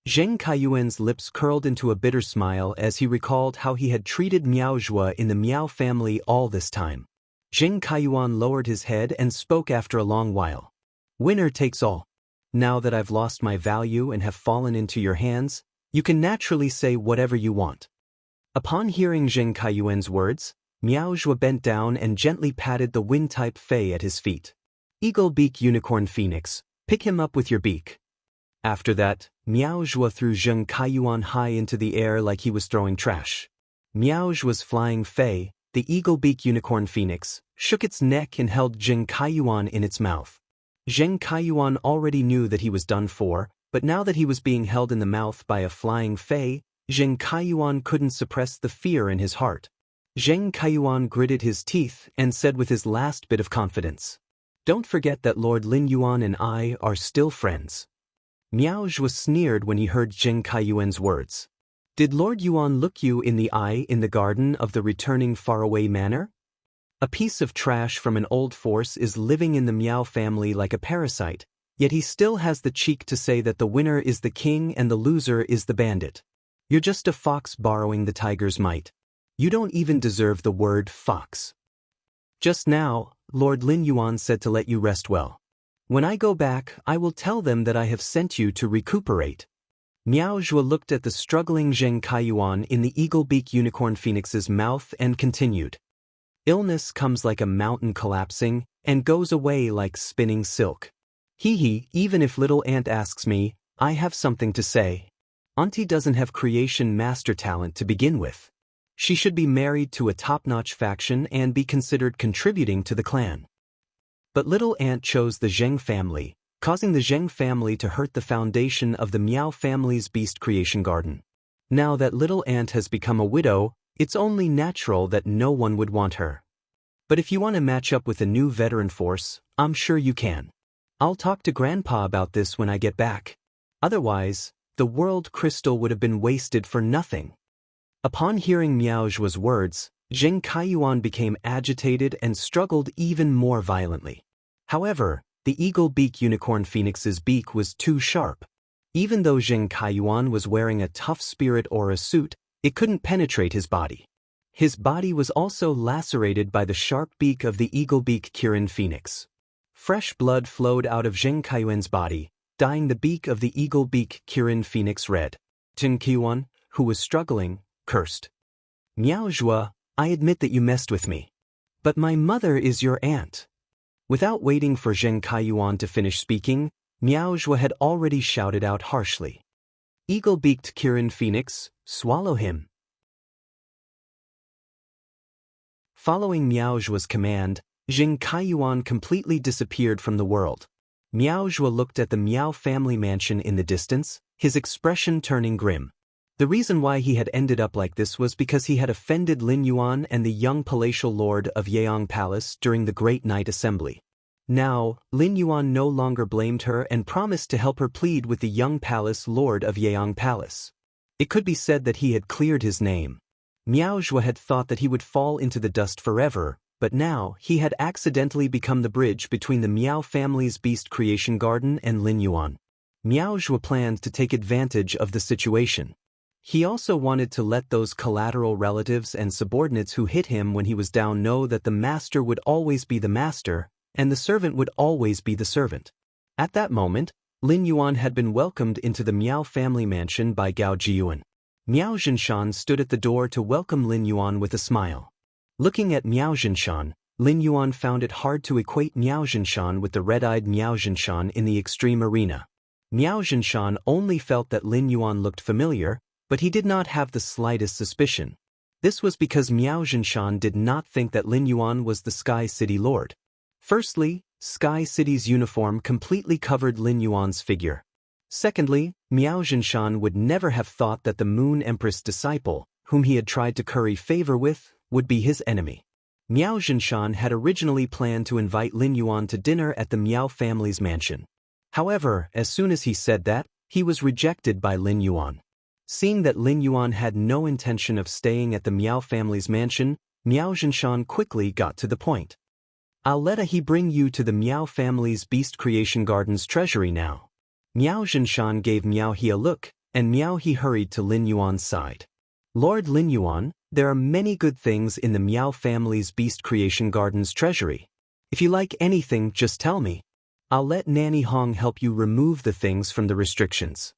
Zheng Kaiyuan's lips curled into a bitter smile as he recalled how he had treated Miao Zhuo in the Miao family all this time. Zheng Kaiyuan lowered his head and spoke after a long while. "Winner takes all. Now that I've lost my value and have fallen into your hands, you can naturally say whatever you want." Upon hearing Zheng Kaiyuan's words, Miao Zhuo bent down and gently patted the wind-type Fei at his feet. "Eagle-beak unicorn phoenix, pick him up with your beak." After that, Miao Zhuo threw Zheng Kaiyuan high into the air like he was throwing trash. Miao Zhuo's flying Fei, the eagle-beak unicorn phoenix, shook its neck and held Zheng Kaiyuan in its mouth. Zheng Kaiyuan already knew that he was done for, but now that he was being held in the mouth by a flying Fei, Zheng Kaiyuan couldn't suppress the fear in his heart. Zheng Kaiyuan gritted his teeth and said with his last bit of confidence, "Don't forget that Lord Lin Yuan and I are still friends." Miao Zhuo sneered when he heard Zheng Kaiyuan's words. "Did Lord Yuan look you in the eye in the garden of the returning faraway manor? A piece of trash from an old force is living in the Miao family like a parasite, yet he still has the cheek to say that the winner is the king and the loser is the bandit. You're just a fox borrowing the tiger's might. You don't even deserve the word fox. Just now, Lord Lin Yuan said to let you rest well. When I go back, I will tell them that I have sent you to recuperate." Miao Zhuo looked at the struggling Zheng Kaiyuan in the eagle-beak unicorn phoenix's mouth and continued. "Illness comes like a mountain collapsing and goes away like spinning silk. Hee, even if little aunt asks me, I have something to say. Auntie doesn't have creation master talent to begin with. She should be married to a top-notch faction and be considered contributing to the clan. But little aunt chose the Zheng family, causing the Zheng family to hurt the foundation of the Miao family's beast creation garden. Now that little aunt has become a widow, it's only natural that no one would want her. But if you want to match up with a new veteran force, I'm sure you can. I'll talk to Grandpa about this when I get back. Otherwise, the world crystal would have been wasted for nothing." Upon hearing Miao Zhuo's words, Zheng Kaiyuan became agitated and struggled even more violently. However, the eagle-beak unicorn phoenix's beak was too sharp. Even though Zheng Kaiyuan was wearing a tough spirit aura suit, it couldn't penetrate his body. His body was also lacerated by the sharp beak of the eagle-beak Kirin phoenix. Fresh blood flowed out of Zheng Kaiyuan's body, dyeing the beak of the eagle-beak Kirin phoenix red. Zheng Kaiyuan, who was struggling, cursed. "Miao Zhuo, I admit that you messed with me. But my mother is your aunt." Without waiting for Zheng Kaiyuan to finish speaking, Miao Zhuo had already shouted out harshly. "Eagle-beaked Kirin phoenix, swallow him." Following Miao Zhuo's command, Zheng Kaiyuan completely disappeared from the world. Miao Zhuo looked at the Miao family mansion in the distance, his expression turning grim. The reason why he had ended up like this was because he had offended Lin Yuan and the young palatial lord of Yaong Palace during the Great Night Assembly. Now, Lin Yuan no longer blamed her and promised to help her plead with the young palace lord of Yaong Palace. It could be said that he had cleared his name. Miao Zhuo had thought that he would fall into the dust forever, but now he had accidentally become the bridge between the Miao family's beast creation garden and Lin Yuan. Miao Zhuo planned to take advantage of the situation. He also wanted to let those collateral relatives and subordinates who hit him when he was down know that the master would always be the master, and the servant would always be the servant. At that moment, Lin Yuan had been welcomed into the Miao family mansion by Gao Jiuan. Miao Zhinshan stood at the door to welcome Lin Yuan with a smile. Looking at Miao Zhinshan, Lin Yuan found it hard to equate Miao Zhinshan with the red-eyed Miao Zhinshan in the extreme arena. Miao Zhinshan only felt that Lin Yuan looked familiar, but he did not have the slightest suspicion. This was because Miao Zhinshan did not think that Lin Yuan was the Sky City Lord. Firstly, Sky City's uniform completely covered Lin Yuan's figure. Secondly, Miao Zhinshan would never have thought that the Moon Empress disciple, whom he had tried to curry favor with, would be his enemy. Miao Zhinshan had originally planned to invite Lin Yuan to dinner at the Miao family's mansion. However, as soon as he said that, he was rejected by Lin Yuan. Seeing that Lin Yuan had no intention of staying at the Miao family's mansion, Miao Zhinshan quickly got to the point. "I'll let he bring you to the Miao family's Beast Creation Garden's treasury now." Miao Zhinshan gave Miao He a look, and Miao He hurried to Lin Yuan's side. "Lord Lin Yuan, there are many good things in the Miao family's Beast Creation Garden's treasury. If you like anything, just tell me. I'll let Nanny Hong help you remove the things from the restrictions."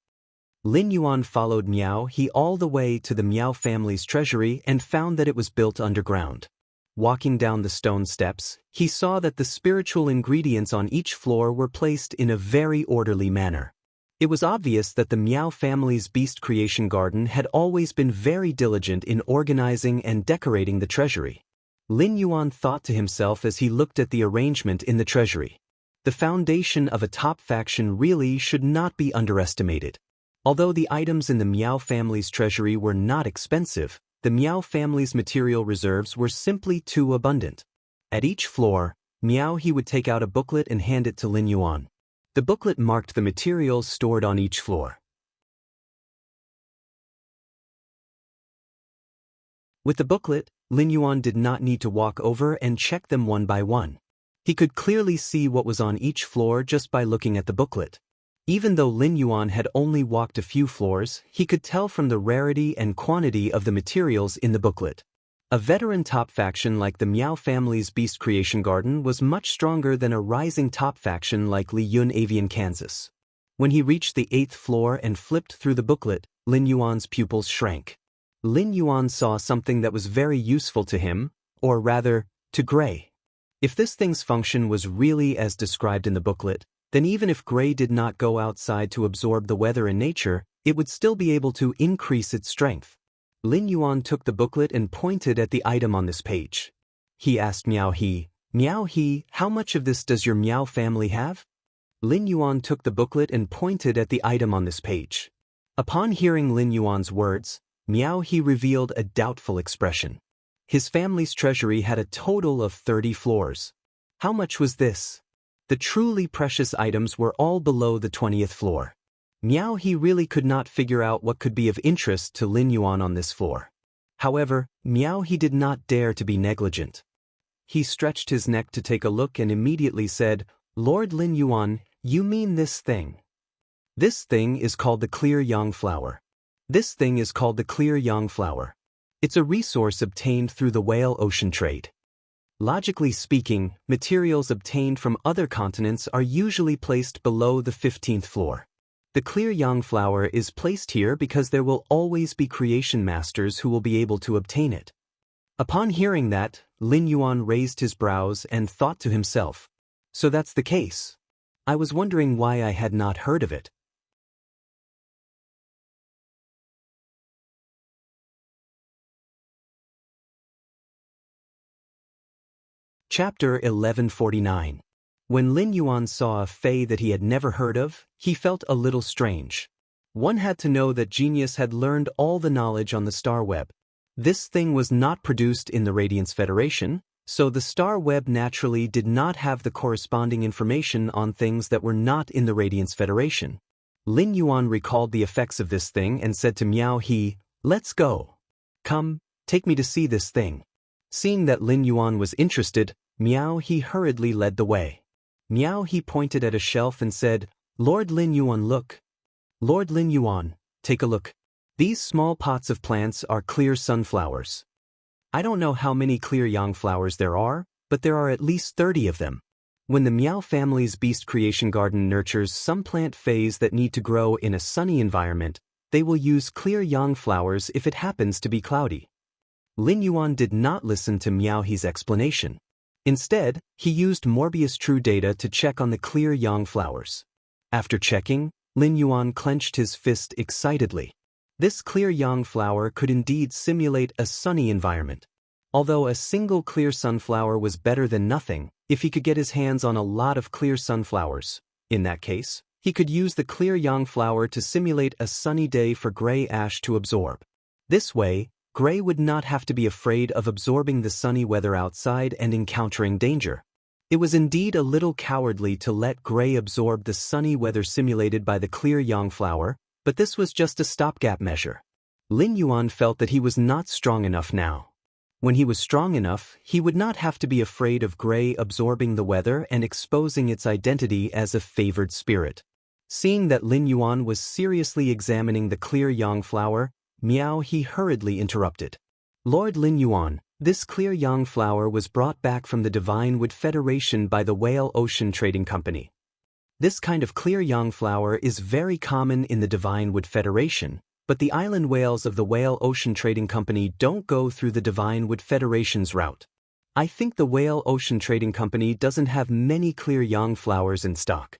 Lin Yuan followed Miao He all the way to the Miao family's treasury and found that it was built underground. Walking down the stone steps, he saw that the spiritual ingredients on each floor were placed in a very orderly manner. It was obvious that the Miao family's Beast Creation Garden had always been very diligent in organizing and decorating the treasury. Lin Yuan thought to himself as he looked at the arrangement in the treasury. The foundation of a top faction really should not be underestimated. Although the items in the Miao family's treasury were not expensive, the Miao family's material reserves were simply too abundant. At each floor, Miao He would take out a booklet and hand it to Lin Yuan. The booklet marked the materials stored on each floor. With the booklet, Lin Yuan did not need to walk over and check them one by one. He could clearly see what was on each floor just by looking at the booklet. Even though Lin Yuan had only walked a few floors, he could tell from the rarity and quantity of the materials in the booklet. A veteran top faction like the Miao family's Beast Creation Garden was much stronger than a rising top faction like Li Yun Avian Kansas. When he reached the 8th floor and flipped through the booklet, Lin Yuan's pupils shrank. Lin Yuan saw something that was very useful to him, or rather, to Gray. If this thing's function was really as described in the booklet, then even if Gray did not go outside to absorb the weather in nature, it would still be able to increase its strength. Lin Yuan took the booklet and pointed at the item on this page. He asked Miao He, "Miao He, how much of this does your Miao family have?" Lin Yuan took the booklet and pointed at the item on this page. Upon hearing Lin Yuan's words, Miao He revealed a doubtful expression. His family's treasury had a total of 30 floors. How much was this? The truly precious items were all below the 20th floor. Miao He really could not figure out what could be of interest to Lin Yuan on this floor. However, Miao He did not dare to be negligent. He stretched his neck to take a look and immediately said, "Lord Lin Yuan, you mean this thing? This thing is called the clear yang flower. This thing is called the clear yang flower. It's a resource obtained through the whale ocean trade. Logically speaking, materials obtained from other continents are usually placed below the 15th floor. The clear yang flower is placed here because there will always be creation masters who will be able to obtain it." Upon hearing that, Lin Yuan raised his brows and thought to himself, "So that's the case. I was wondering why I had not heard of it." Chapter 1149. When Lin Yuan saw a fae that he had never heard of, he felt a little strange. One had to know that genius had learned all the knowledge on the star web. This thing was not produced in the Radiance Federation, so the star web naturally did not have the corresponding information on things that were not in the Radiance Federation. Lin Yuan recalled the effects of this thing and said to Miao He, "Let's go. Come, take me to see this thing." Seeing that Lin Yuan was interested, Miao He hurriedly led the way. Miao He pointed at a shelf and said, "Lord Lin Yuan, look. Lord Lin Yuan, take a look. These small pots of plants are clear sunflowers. I don't know how many clear yang flowers there are, but there are at least 30 of them. When the Miao family's beast creation garden nurtures some plant phase that need to grow in a sunny environment, they will use clear yang flowers if it happens to be cloudy. Lin Yuan did not listen to Miao He's explanation. Instead, he used Morbius True data to check on the clear yang flowers. After checking, Lin Yuan clenched his fist excitedly. This clear yang flower could indeed simulate a sunny environment. Although a single clear sunflower was better than nothing, if he could get his hands on a lot of clear sunflowers, in that case, he could use the clear yang flower to simulate a sunny day for Gray Ash to absorb. This way, Gray would not have to be afraid of absorbing the sunny weather outside and encountering danger. It was indeed a little cowardly to let Gray absorb the sunny weather simulated by the clear yang flower, but this was just a stopgap measure. Lin Yuan felt that he was not strong enough now. When he was strong enough, he would not have to be afraid of Gray absorbing the weather and exposing its identity as a favored spirit. Seeing that Lin Yuan was seriously examining the clear yang flower, Miao He hurriedly interrupted. Lord Lin Yuan, this clear yang flower was brought back from the Divine Wood Federation by the Whale Ocean Trading Company. This kind of clear yang flower is very common in the Divine Wood Federation, but the island whales of the Whale Ocean Trading Company don't go through the Divine Wood Federation's route. I think the Whale Ocean Trading Company doesn't have many clear yang flowers in stock.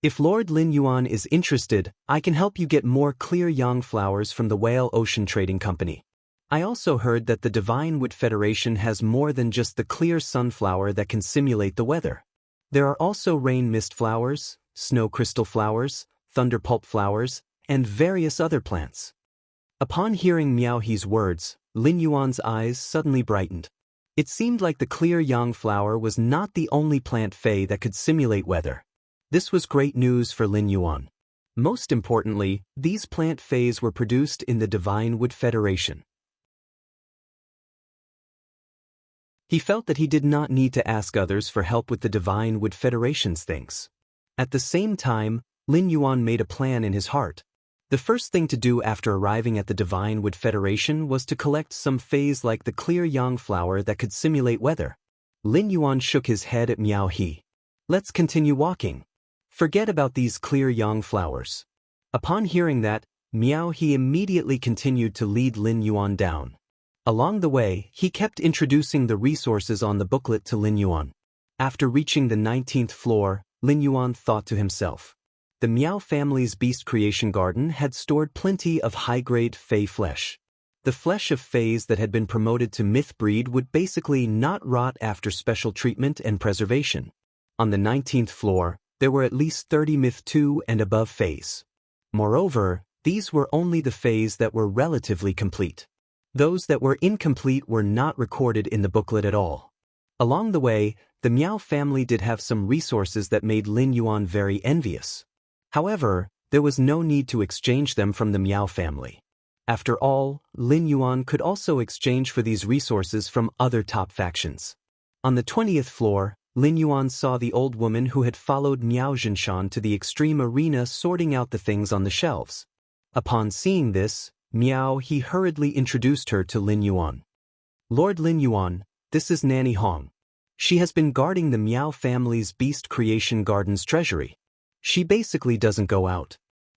If Lord Lin Yuan is interested, I can help you get more clear yang flowers from the Whale Ocean Trading Company. I also heard that the Divine Wood Federation has more than just the clear sunflower that can simulate the weather. There are also rain mist flowers, snow crystal flowers, thunder pulp flowers, and various other plants. Upon hearing Miao He's words, Lin Yuan's eyes suddenly brightened. It seemed like the clear yang flower was not the only plant fey that could simulate weather. This was great news for Lin Yuan. Most importantly, these plant feys were produced in the Divine Wood Federation. He felt that he did not need to ask others for help with the Divine Wood Federation's things. At the same time, Lin Yuan made a plan in his heart. The first thing to do after arriving at the Divine Wood Federation was to collect some feys like the clear yang flower that could simulate weather. Lin Yuan shook his head at Miao He. Let's continue walking. Forget about these clear yang flowers. Upon hearing that, Miao He immediately continued to lead Lin Yuan down. Along the way, he kept introducing the resources on the booklet to Lin Yuan. After reaching the 19th floor, Lin Yuan thought to himself. The Miao family's beast creation garden had stored plenty of high-grade fey flesh. The flesh of feys that had been promoted to myth breed would basically not rot after special treatment and preservation. On the 19th floor, there were at least 30 myth 2 and above feys. Moreover, these were only the feys that were relatively complete. Those that were incomplete were not recorded in the booklet at all. Along the way, the Miao family did have some resources that made Lin Yuan very envious. However, there was no need to exchange them from the Miao family. After all, Lin Yuan could also exchange for these resources from other top factions. On the 20th floor, Lin Yuan saw the old woman who had followed Miao Zhinshan to the extreme arena sorting out the things on the shelves. Upon seeing this, Miao He hurriedly introduced her to Lin Yuan. Lord Lin Yuan, this is Nanny Hong. She has been guarding the Miao family's beast creation garden's treasury. She basically doesn't go out.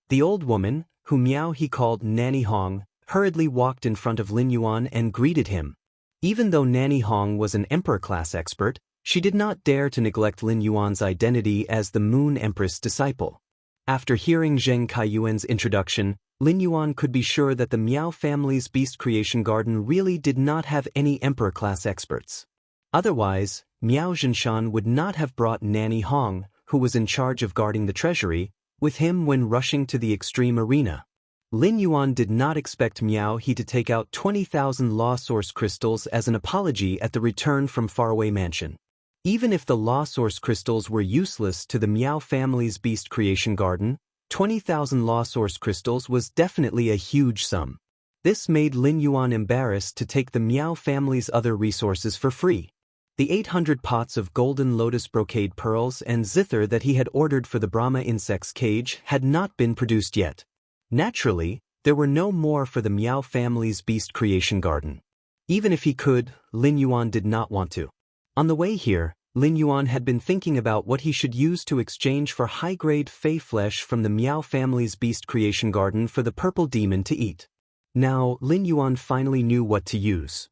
The old woman, who Miao He called Nanny Hong, hurriedly walked in front of Lin Yuan and greeted him. Even though Nanny Hong was an emperor-class expert, she did not dare to neglect Lin Yuan's identity as the Moon Empress disciple. After hearing Zheng Kaiyuan's introduction, Lin Yuan could be sure that the Miao family's beast creation garden really did not have any emperor-class experts. Otherwise, Miao Zhinshan would not have brought Nanny Hong, who was in charge of guarding the treasury, with him when rushing to the extreme arena. Lin Yuan did not expect Miao He to take out 20,000 Law Source crystals as an apology at the return from faraway mansion. Even if the Law Source crystals were useless to the Miao family's beast creation garden, 20,000 Law Source crystals was definitely a huge sum. This made Lin Yuan embarrassed to take the Miao family's other resources for free. The 800 pots of golden lotus brocade pearls and zither that he had ordered for the Brahma insect's cage had not been produced yet. Naturally, there were no more for the Miao family's beast creation garden. Even if he could, Lin Yuan did not want to. On the way here, Lin Yuan had been thinking about what he should use to exchange for high-grade fey flesh from the Miao family's beast creation garden for the purple demon to eat. Now, Lin Yuan finally knew what to use.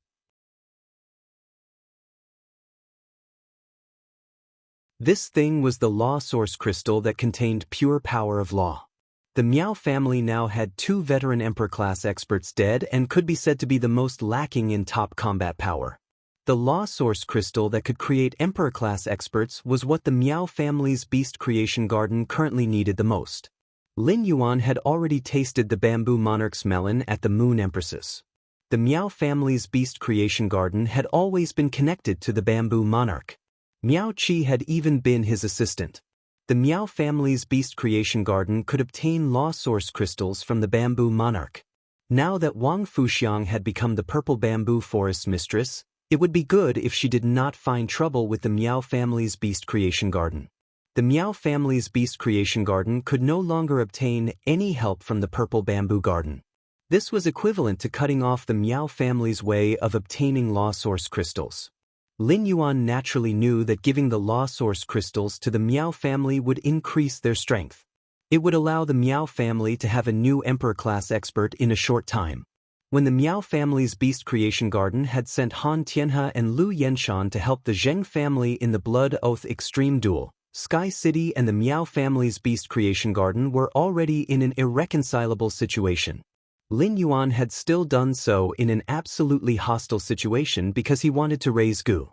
This thing was the law source crystal that contained pure power of law. The Miao family now had 2 veteran Emperor-class experts dead and could be said to be the most lacking in top combat power. The law source crystal that could create Emperor-class experts was what the Miao family's beast creation garden currently needed the most. Lin Yuan had already tasted the bamboo monarch's melon at the Moon Empress's. The Miao family's beast creation garden had always been connected to the bamboo monarch. Miao Qi had even been his assistant. The Miao family's beast creation garden could obtain law source crystals from the bamboo monarch. Now that Wang Fuxiang had become the purple bamboo forest's mistress, it would be good if she did not find trouble with the Miao family's beast creation garden. The Miao family's beast creation garden could no longer obtain any help from the purple bamboo garden. This was equivalent to cutting off the Miao family's way of obtaining law source crystals. Lin Yuan naturally knew that giving the law source crystals to the Miao family would increase their strength. It would allow the Miao family to have a new Emperor-class expert in a short time. When the Miao family's beast creation garden had sent Han Tianhe and Lu Yenshan to help the Zheng family in the Blood Oath Extreme Duel, Sky City and the Miao family's beast creation garden were already in an irreconcilable situation. Lin Yuan had still done so in an absolutely hostile situation because he wanted to raise Gu.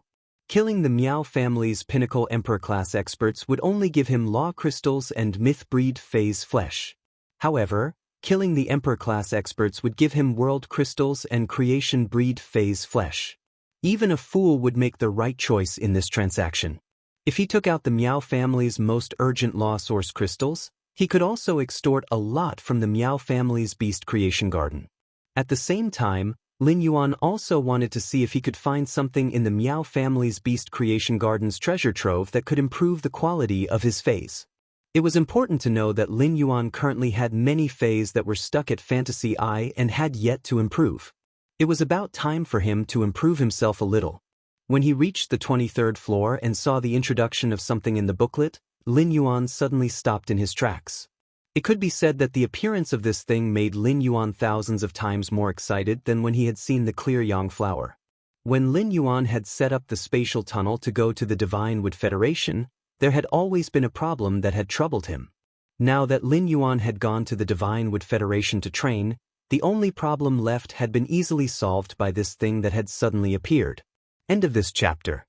Killing the Miao family's pinnacle Emperor-class experts would only give him law crystals and myth-breed phase flesh. However, killing the Emperor-class experts would give him world crystals and creation-breed phase flesh. Even a fool would make the right choice in this transaction. If he took out the Miao family's most urgent law source crystals, he could also extort a lot from the Miao family's beast creation garden. At the same time, Lin Yuan also wanted to see if he could find something in the Miao family's beast creation garden's treasure trove that could improve the quality of his phase. It was important to know that Lin Yuan currently had many phase that were stuck at Fantasy I and had yet to improve. It was about time for him to improve himself a little. When he reached the 23rd floor and saw the introduction of something in the booklet, Lin Yuan suddenly stopped in his tracks. It could be said that the appearance of this thing made Lin Yuan thousands of times more excited than when he had seen the clear yang flower. When Lin Yuan had set up the spatial tunnel to go to the Divine Wood Federation, there had always been a problem that had troubled him. Now that Lin Yuan had gone to the Divine Wood Federation to train, the only problem left had been easily solved by this thing that had suddenly appeared. End of this chapter.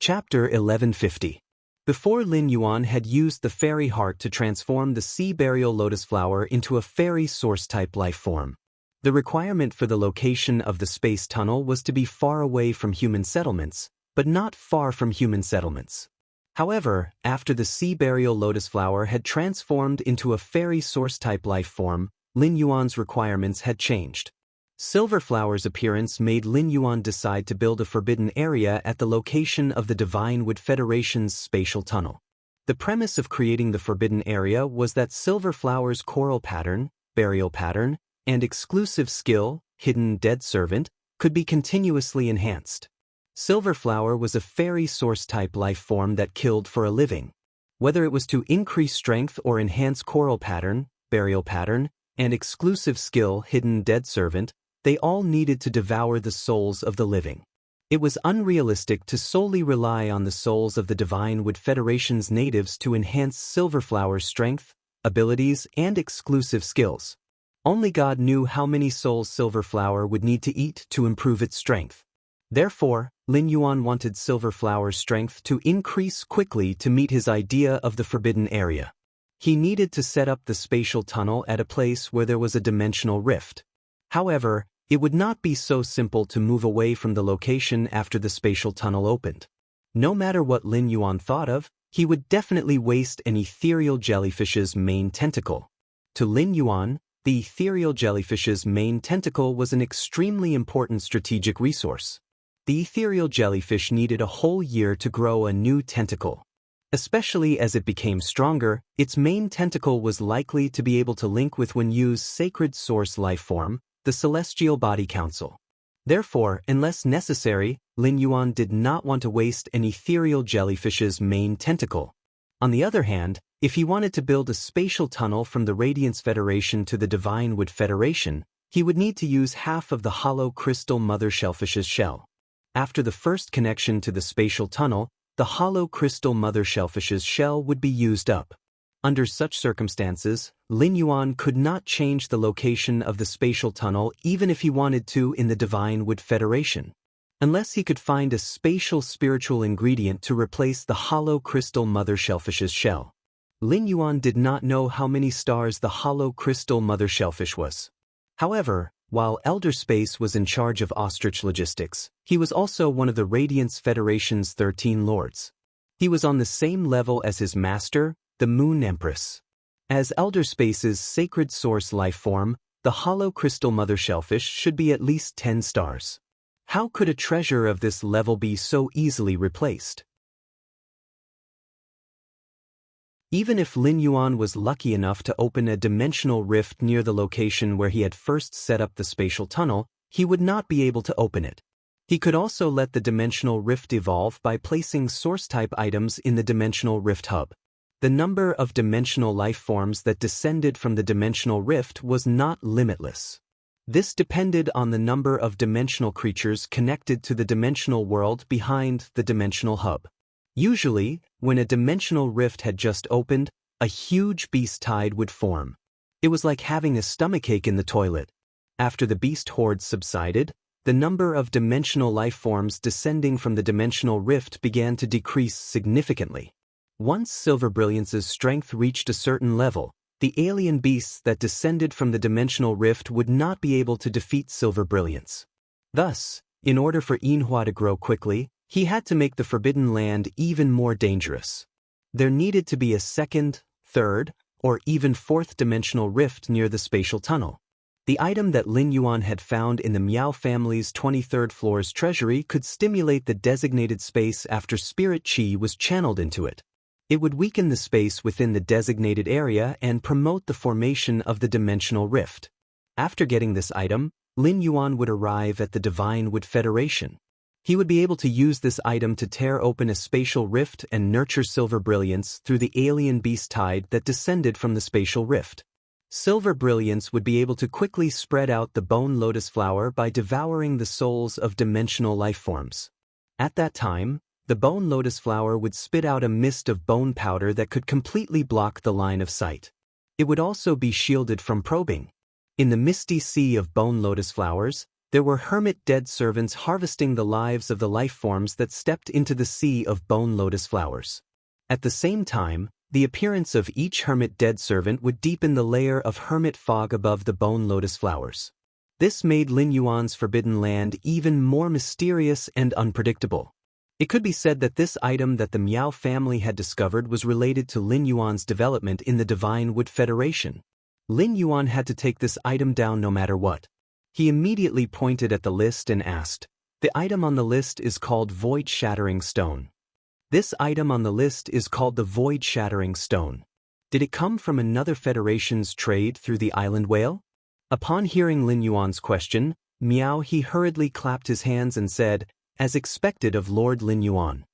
Chapter 1150. Before Lin Yuan had used the fairy heart to transform the sea burial lotus flower into a fairy source-type life form. The requirement for the location of the space tunnel was to be far away from human settlements, but not far from human settlements. However, after the sea burial lotus flower had transformed into a fairy source-type life form, Lin Yuan's requirements had changed. Silverflower's appearance made Lin Yuan decide to build a forbidden area at the location of the Divine Wood Federation's spatial tunnel. The premise of creating the forbidden area was that Silverflower's coral pattern, burial pattern, and exclusive skill, hidden dead servant, could be continuously enhanced. Silverflower was a fairy source-type life form that killed for a living. Whether it was to increase strength or enhance coral pattern, burial pattern, and exclusive skill, hidden dead servant, they all needed to devour the souls of the living. It was unrealistic to solely rely on the souls of the Divine Wood Federation's natives to enhance Silverflower's strength, abilities, and exclusive skills. Only God knew how many souls Silverflower would need to eat to improve its strength. Therefore, Lin Yuan wanted Silverflower's strength to increase quickly to meet his idea of the forbidden area. He needed to set up the spatial tunnel at a place where there was a dimensional rift. However, it would not be so simple to move away from the location after the spatial tunnel opened. No matter what Lin Yuan thought of, he would definitely waste an ethereal jellyfish's main tentacle. To Lin Yuan, the ethereal jellyfish's main tentacle was an extremely important strategic resource. The ethereal jellyfish needed a whole year to grow a new tentacle. Especially as it became stronger, its main tentacle was likely to be able to link with Wen Yu's sacred source life form, the Celestial Body Council. Therefore, unless necessary, Lin Yuan did not want to waste an ethereal jellyfish's main tentacle. On the other hand, if he wanted to build a spatial tunnel from the Radiance Federation to the Divine Wood Federation, he would need to use half of the hollow crystal mother shellfish's shell. After the first connection to the spatial tunnel, the hollow crystal mother shellfish's shell would be used up. Under such circumstances, Lin Yuan could not change the location of the spatial tunnel even if he wanted to in the Divine Wood Federation. Unless he could find a spatial spiritual ingredient to replace the hollow crystal mother shellfish's shell. Lin Yuan did not know how many stars the hollow crystal mother shellfish was. However, while Elder Space was in charge of ostrich logistics, he was also one of the Radiance Federation's 13 lords. He was on the same level as his master, the Moon Empress. As Elder Space's sacred source life form, the hollow crystal mother shellfish should be at least 10 stars. How could a treasure of this level be so easily replaced? Even if Lin Yuan was lucky enough to open a dimensional rift near the location where he had first set up the spatial tunnel, he would not be able to open it. He could also let the dimensional rift evolve by placing source-type items in the dimensional rift hub. The number of dimensional life forms that descended from the dimensional rift was not limitless. This depended on the number of dimensional creatures connected to the dimensional world behind the dimensional hub. Usually, when a dimensional rift had just opened, a huge beast tide would form. It was like having a stomachache in the toilet. After the beast horde subsided, the number of dimensional life forms descending from the dimensional rift began to decrease significantly. Once Silver Brilliance's strength reached a certain level, the alien beasts that descended from the dimensional rift would not be able to defeat Silver Brilliance. Thus, in order for Yinhua to grow quickly, he had to make the Forbidden Land even more dangerous. There needed to be a second, third, or even fourth dimensional rift near the spatial tunnel. The item that Lin Yuan had found in the Miao family's 23rd floor's treasury could stimulate the designated space after spirit qi was channeled into it. It would weaken the space within the designated area and promote the formation of the dimensional rift. After getting this item, Lin Yuan would arrive at the Divine Wood Federation. He would be able to use this item to tear open a spatial rift and nurture Silver Brilliance through the alien beast tide that descended from the spatial rift. Silver Brilliance would be able to quickly spread out the bone lotus flower by devouring the souls of dimensional life forms. At that time, the bone lotus flower would spit out a mist of bone powder that could completely block the line of sight. It would also be shielded from probing. In the misty sea of bone lotus flowers, there were hermit dead servants harvesting the lives of the life forms that stepped into the sea of bone lotus flowers. At the same time, the appearance of each hermit dead servant would deepen the layer of hermit fog above the bone lotus flowers. This made Lin Yuan's Forbidden Land even more mysterious and unpredictable. It could be said that this item that the Miao family had discovered was related to Lin Yuan's development in the Divine Wood Federation. Lin Yuan had to take this item down no matter what. He immediately pointed at the list and asked, "The item on the list is called Void Shattering Stone. This item on the list is called the Void Shattering Stone. Did it come from another federation's trade through the island whale?" Upon hearing Lin Yuan's question, Miao he hurriedly clapped his hands and said, "As expected of Lord Lin Yuan."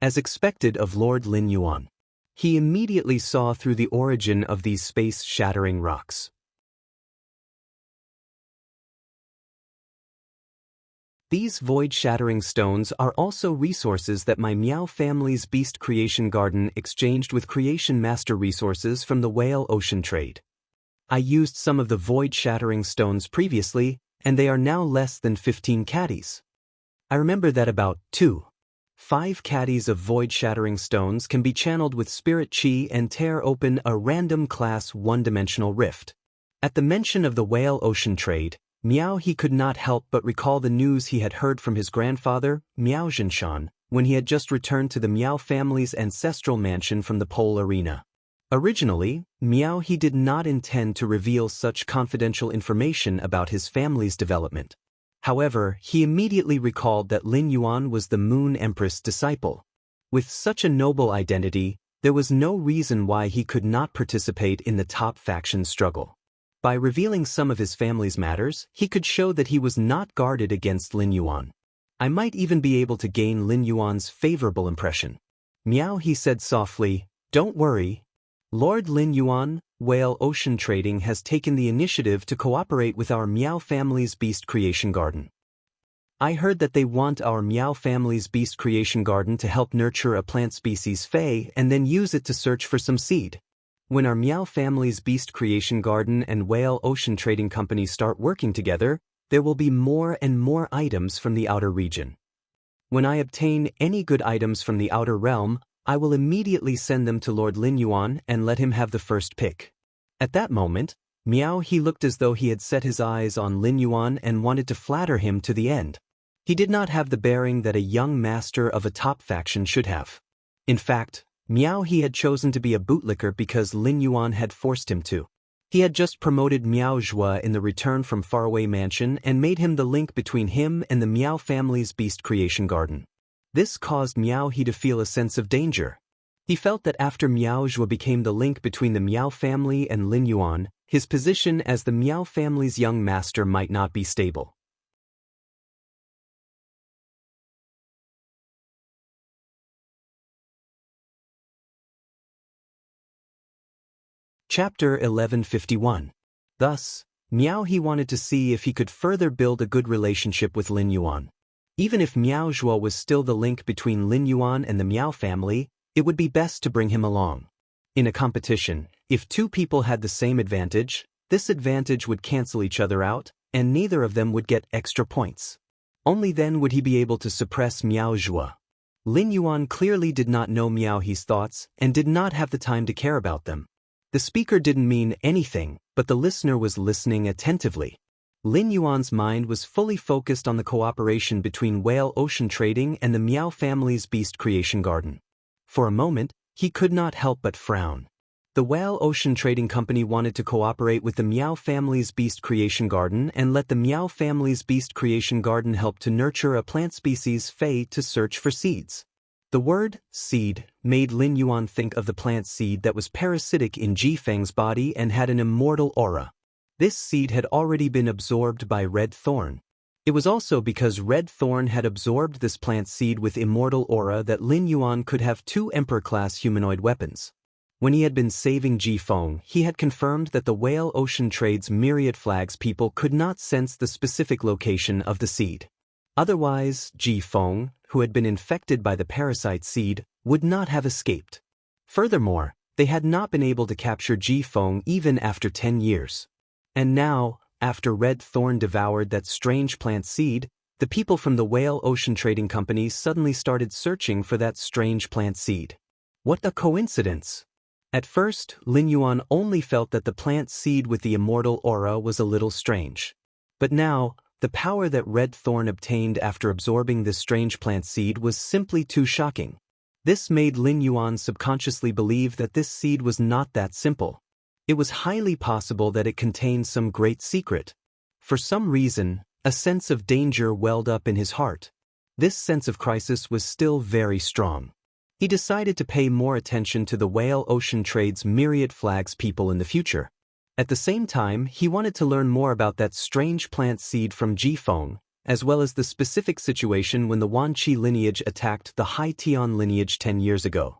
As expected of Lord Lin Yuan. He immediately saw through the origin of these space-shattering rocks. These void-shattering stones are also resources that my Miao family's Beast Creation Garden exchanged with Creation Master resources from the Whale Ocean trade. I used some of the void-shattering stones previously, and they are now less than 15 caddies. I remember that about 5 caddies of void-shattering stones can be channeled with spirit qi and tear open a random class one-dimensional rift. At the mention of the Whale Ocean trade, Miao he could not help but recall the news he had heard from his grandfather, Miao Zhenshan, when he had just returned to the Miao family's ancestral mansion from the pole arena. Originally, Miao he did not intend to reveal such confidential information about his family's development. However, he immediately recalled that Lin Yuan was the Moon Empress disciple. With such a noble identity, there was no reason why he could not participate in the top faction struggle. By revealing some of his family's matters, he could show that he was not guarded against Lin Yuan. I might even be able to gain Lin Yuan's favorable impression. Miao, he said softly, don't worry. Lord Lin Yuan, Whale Ocean Trading has taken the initiative to cooperate with our Miao family's beast creation garden. I heard that they want our Miao family's beast creation garden to help nurture a plant species Fei and then use it to search for some seed. When our Miao family's beast creation garden and Whale Ocean Trading Company start working together, there will be more and more items from the outer region. When I obtain any good items from the outer realm, I will immediately send them to Lord Lin Yuan and let him have the first pick. At that moment, Miao, he looked as though he had set his eyes on Lin Yuan and wanted to flatter him to the end. He did not have the bearing that a young master of a top faction should have. In fact, Miao, he had chosen to be a bootlicker because Lin Yuan had forced him to. He had just promoted Miao Zhua in the return from faraway mansion and made him the link between him and the Miao family's beast creation garden. This caused Miao he to feel a sense of danger. He felt that after Miao Zhua became the link between the Miao family and Lin Yuan, his position as the Miao family's young master might not be stable. Chapter 1151. Thus, Miao he wanted to see if he could further build a good relationship with Lin Yuan. Even if Miao Zhua was still the link between Lin Yuan and the Miao family, it would be best to bring him along. In a competition, if two people had the same advantage, this advantage would cancel each other out, and neither of them would get extra points. Only then would he be able to suppress Miao Zhua. Lin Yuan clearly did not know Miao He's thoughts and did not have the time to care about them. The speaker didn't mean anything, but the listener was listening attentively. Lin Yuan's mind was fully focused on the cooperation between Whale Ocean Trading and the Miao family's beast creation garden. For a moment, he could not help but frown. The Whale Ocean Trading Company wanted to cooperate with the Miao family's beast creation garden and let the Miao family's beast creation garden help to nurture a plant species Fei to search for seeds. The word seed made Lin Yuan think of the plant seed that was parasitic in Ji Feng's body and had an immortal aura. This seed had already been absorbed by Red Thorn. It was also because Red Thorn had absorbed this plant seed with immortal aura that Lin Yuan could have two Emperor-class humanoid weapons. When he had been saving Ji Feng, he had confirmed that the Whale Ocean Trade's myriad flags people could not sense the specific location of the seed. Otherwise, Ji Feng, who had been infected by the parasite seed, would not have escaped. Furthermore, they had not been able to capture Ji Feng even after 10 years. And now, after Red Thorn devoured that strange plant seed, the people from the Whale Ocean Trading Company suddenly started searching for that strange plant seed. What a coincidence! At first, Lin Yuan only felt that the plant seed with the immortal aura was a little strange. But now, the power that Red Thorn obtained after absorbing this strange plant seed was simply too shocking. This made Lin Yuan subconsciously believe that this seed was not that simple. It was highly possible that it contained some great secret. For some reason, a sense of danger welled up in his heart. This sense of crisis was still very strong. He decided to pay more attention to the Whale Ocean Trade's myriad flags people in the future. At the same time, he wanted to learn more about that strange plant seed from Ji Feng, as well as the specific situation when the Wan Qi lineage attacked the Hai Tian lineage 10 years ago.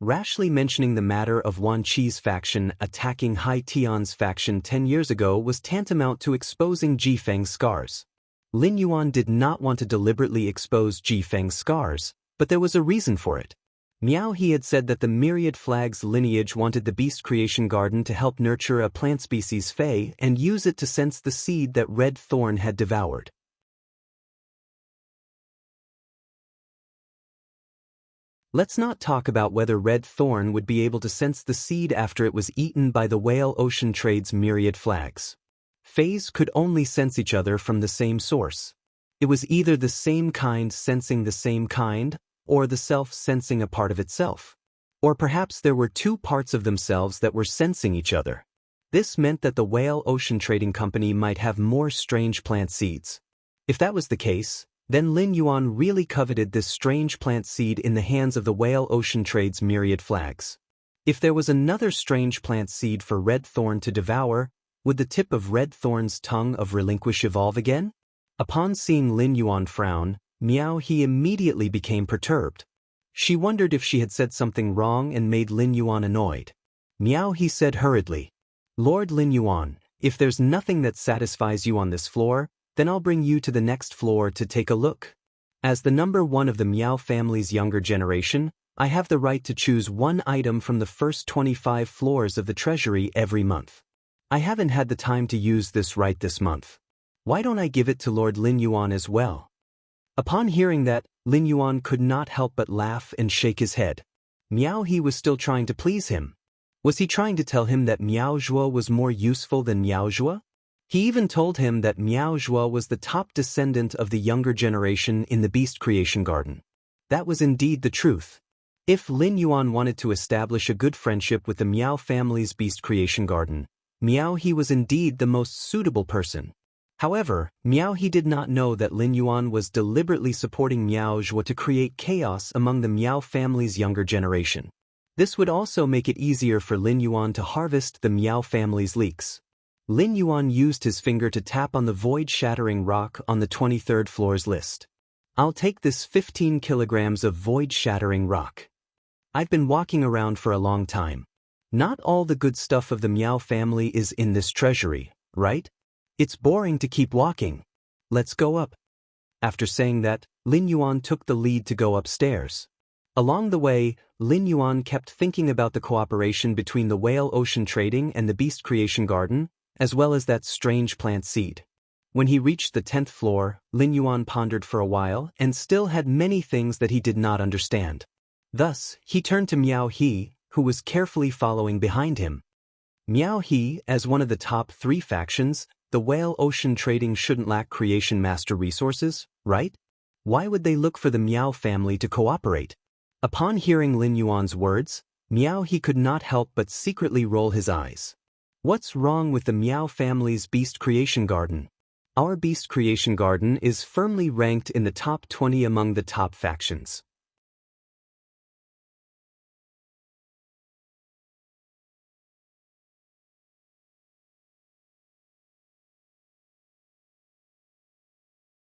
Rashly mentioning the matter of Wan Qi's faction attacking Hai Tian's faction 10 years ago was tantamount to exposing Ji Feng's scars. Lin Yuan did not want to deliberately expose Ji Feng's scars, but there was a reason for it. Miao He had said that the myriad flags lineage wanted the beast creation garden to help nurture a plant species Fei and use it to sense the seed that Red Thorn had devoured. Let's not talk about whether Red Thorn would be able to sense the seed after it was eaten by the Whale Ocean Trade's myriad flags. Feis could only sense each other from the same source. It was either the same kind sensing the same kind, or the self sensing a part of itself. Or perhaps there were two parts of themselves that were sensing each other. This meant that the Whale Ocean Trading Company might have more strange plant seeds. If that was the case, then Lin Yuan really coveted this strange plant seed in the hands of the Whale Ocean Trade's myriad flags. If there was another strange plant seed for Red Thorn to devour, Would the tip of Red Thorn's tongue of relinquish evolve again? Upon seeing Lin Yuan frown, Miao He immediately became perturbed. She wondered if she had said something wrong and made Lin Yuan annoyed. Miao He said hurriedly, "Lord Lin Yuan, if there's nothing that satisfies you on this floor, then I'll bring you to the next floor to take a look. As the number one of the Miao family's younger generation, I have the right to choose one item from the first 25 floors of the treasury every month. I haven't had the time to use this right this month. Why don't I give it to Lord Lin Yuan as well?" Upon hearing that, Lin Yuan could not help but laugh and shake his head. Miao He was still trying to please him. Was he trying to tell him that Miao Zhuo was more useful than Miao Zhuo? He even told him that Miao Zhuo was the top descendant of the younger generation in the Beast Creation Garden. That was indeed the truth. If Lin Yuan wanted to establish a good friendship with the Miao family's Beast Creation Garden, Miao He was indeed the most suitable person. However, Miao He did not know that Lin Yuan was deliberately supporting Miao Zhuo to create chaos among the Miao family's younger generation. This would also make it easier for Lin Yuan to harvest the Miao family's leaks. Lin Yuan used his finger to tap on the void-shattering rock on the 23rd floor's list. "I'll take this 15 kilograms of void-shattering rock. I've been walking around for a long time. Not all the good stuff of the Miao family is in this treasury, right? It's boring to keep walking. Let's go up." After saying that, Lin Yuan took the lead to go upstairs. Along the way, Lin Yuan kept thinking about the cooperation between the whale ocean trading and the Beast Creation Garden, as well as that strange plant seed. When he reached the 10th floor, Lin Yuan pondered for a while and still had many things that he did not understand. Thus, he turned to Miao He, who was carefully following behind him. Miao He, as one of the top 3 factions, the whale ocean trading shouldn't lack creation master resources, right? Why would they look for the Miao family to cooperate? Upon hearing Lin Yuan's words, Miao He could not help but secretly roll his eyes. What's wrong with the Miao family's Beast Creation Garden? Our Beast Creation Garden is firmly ranked in the top 20 among the top factions.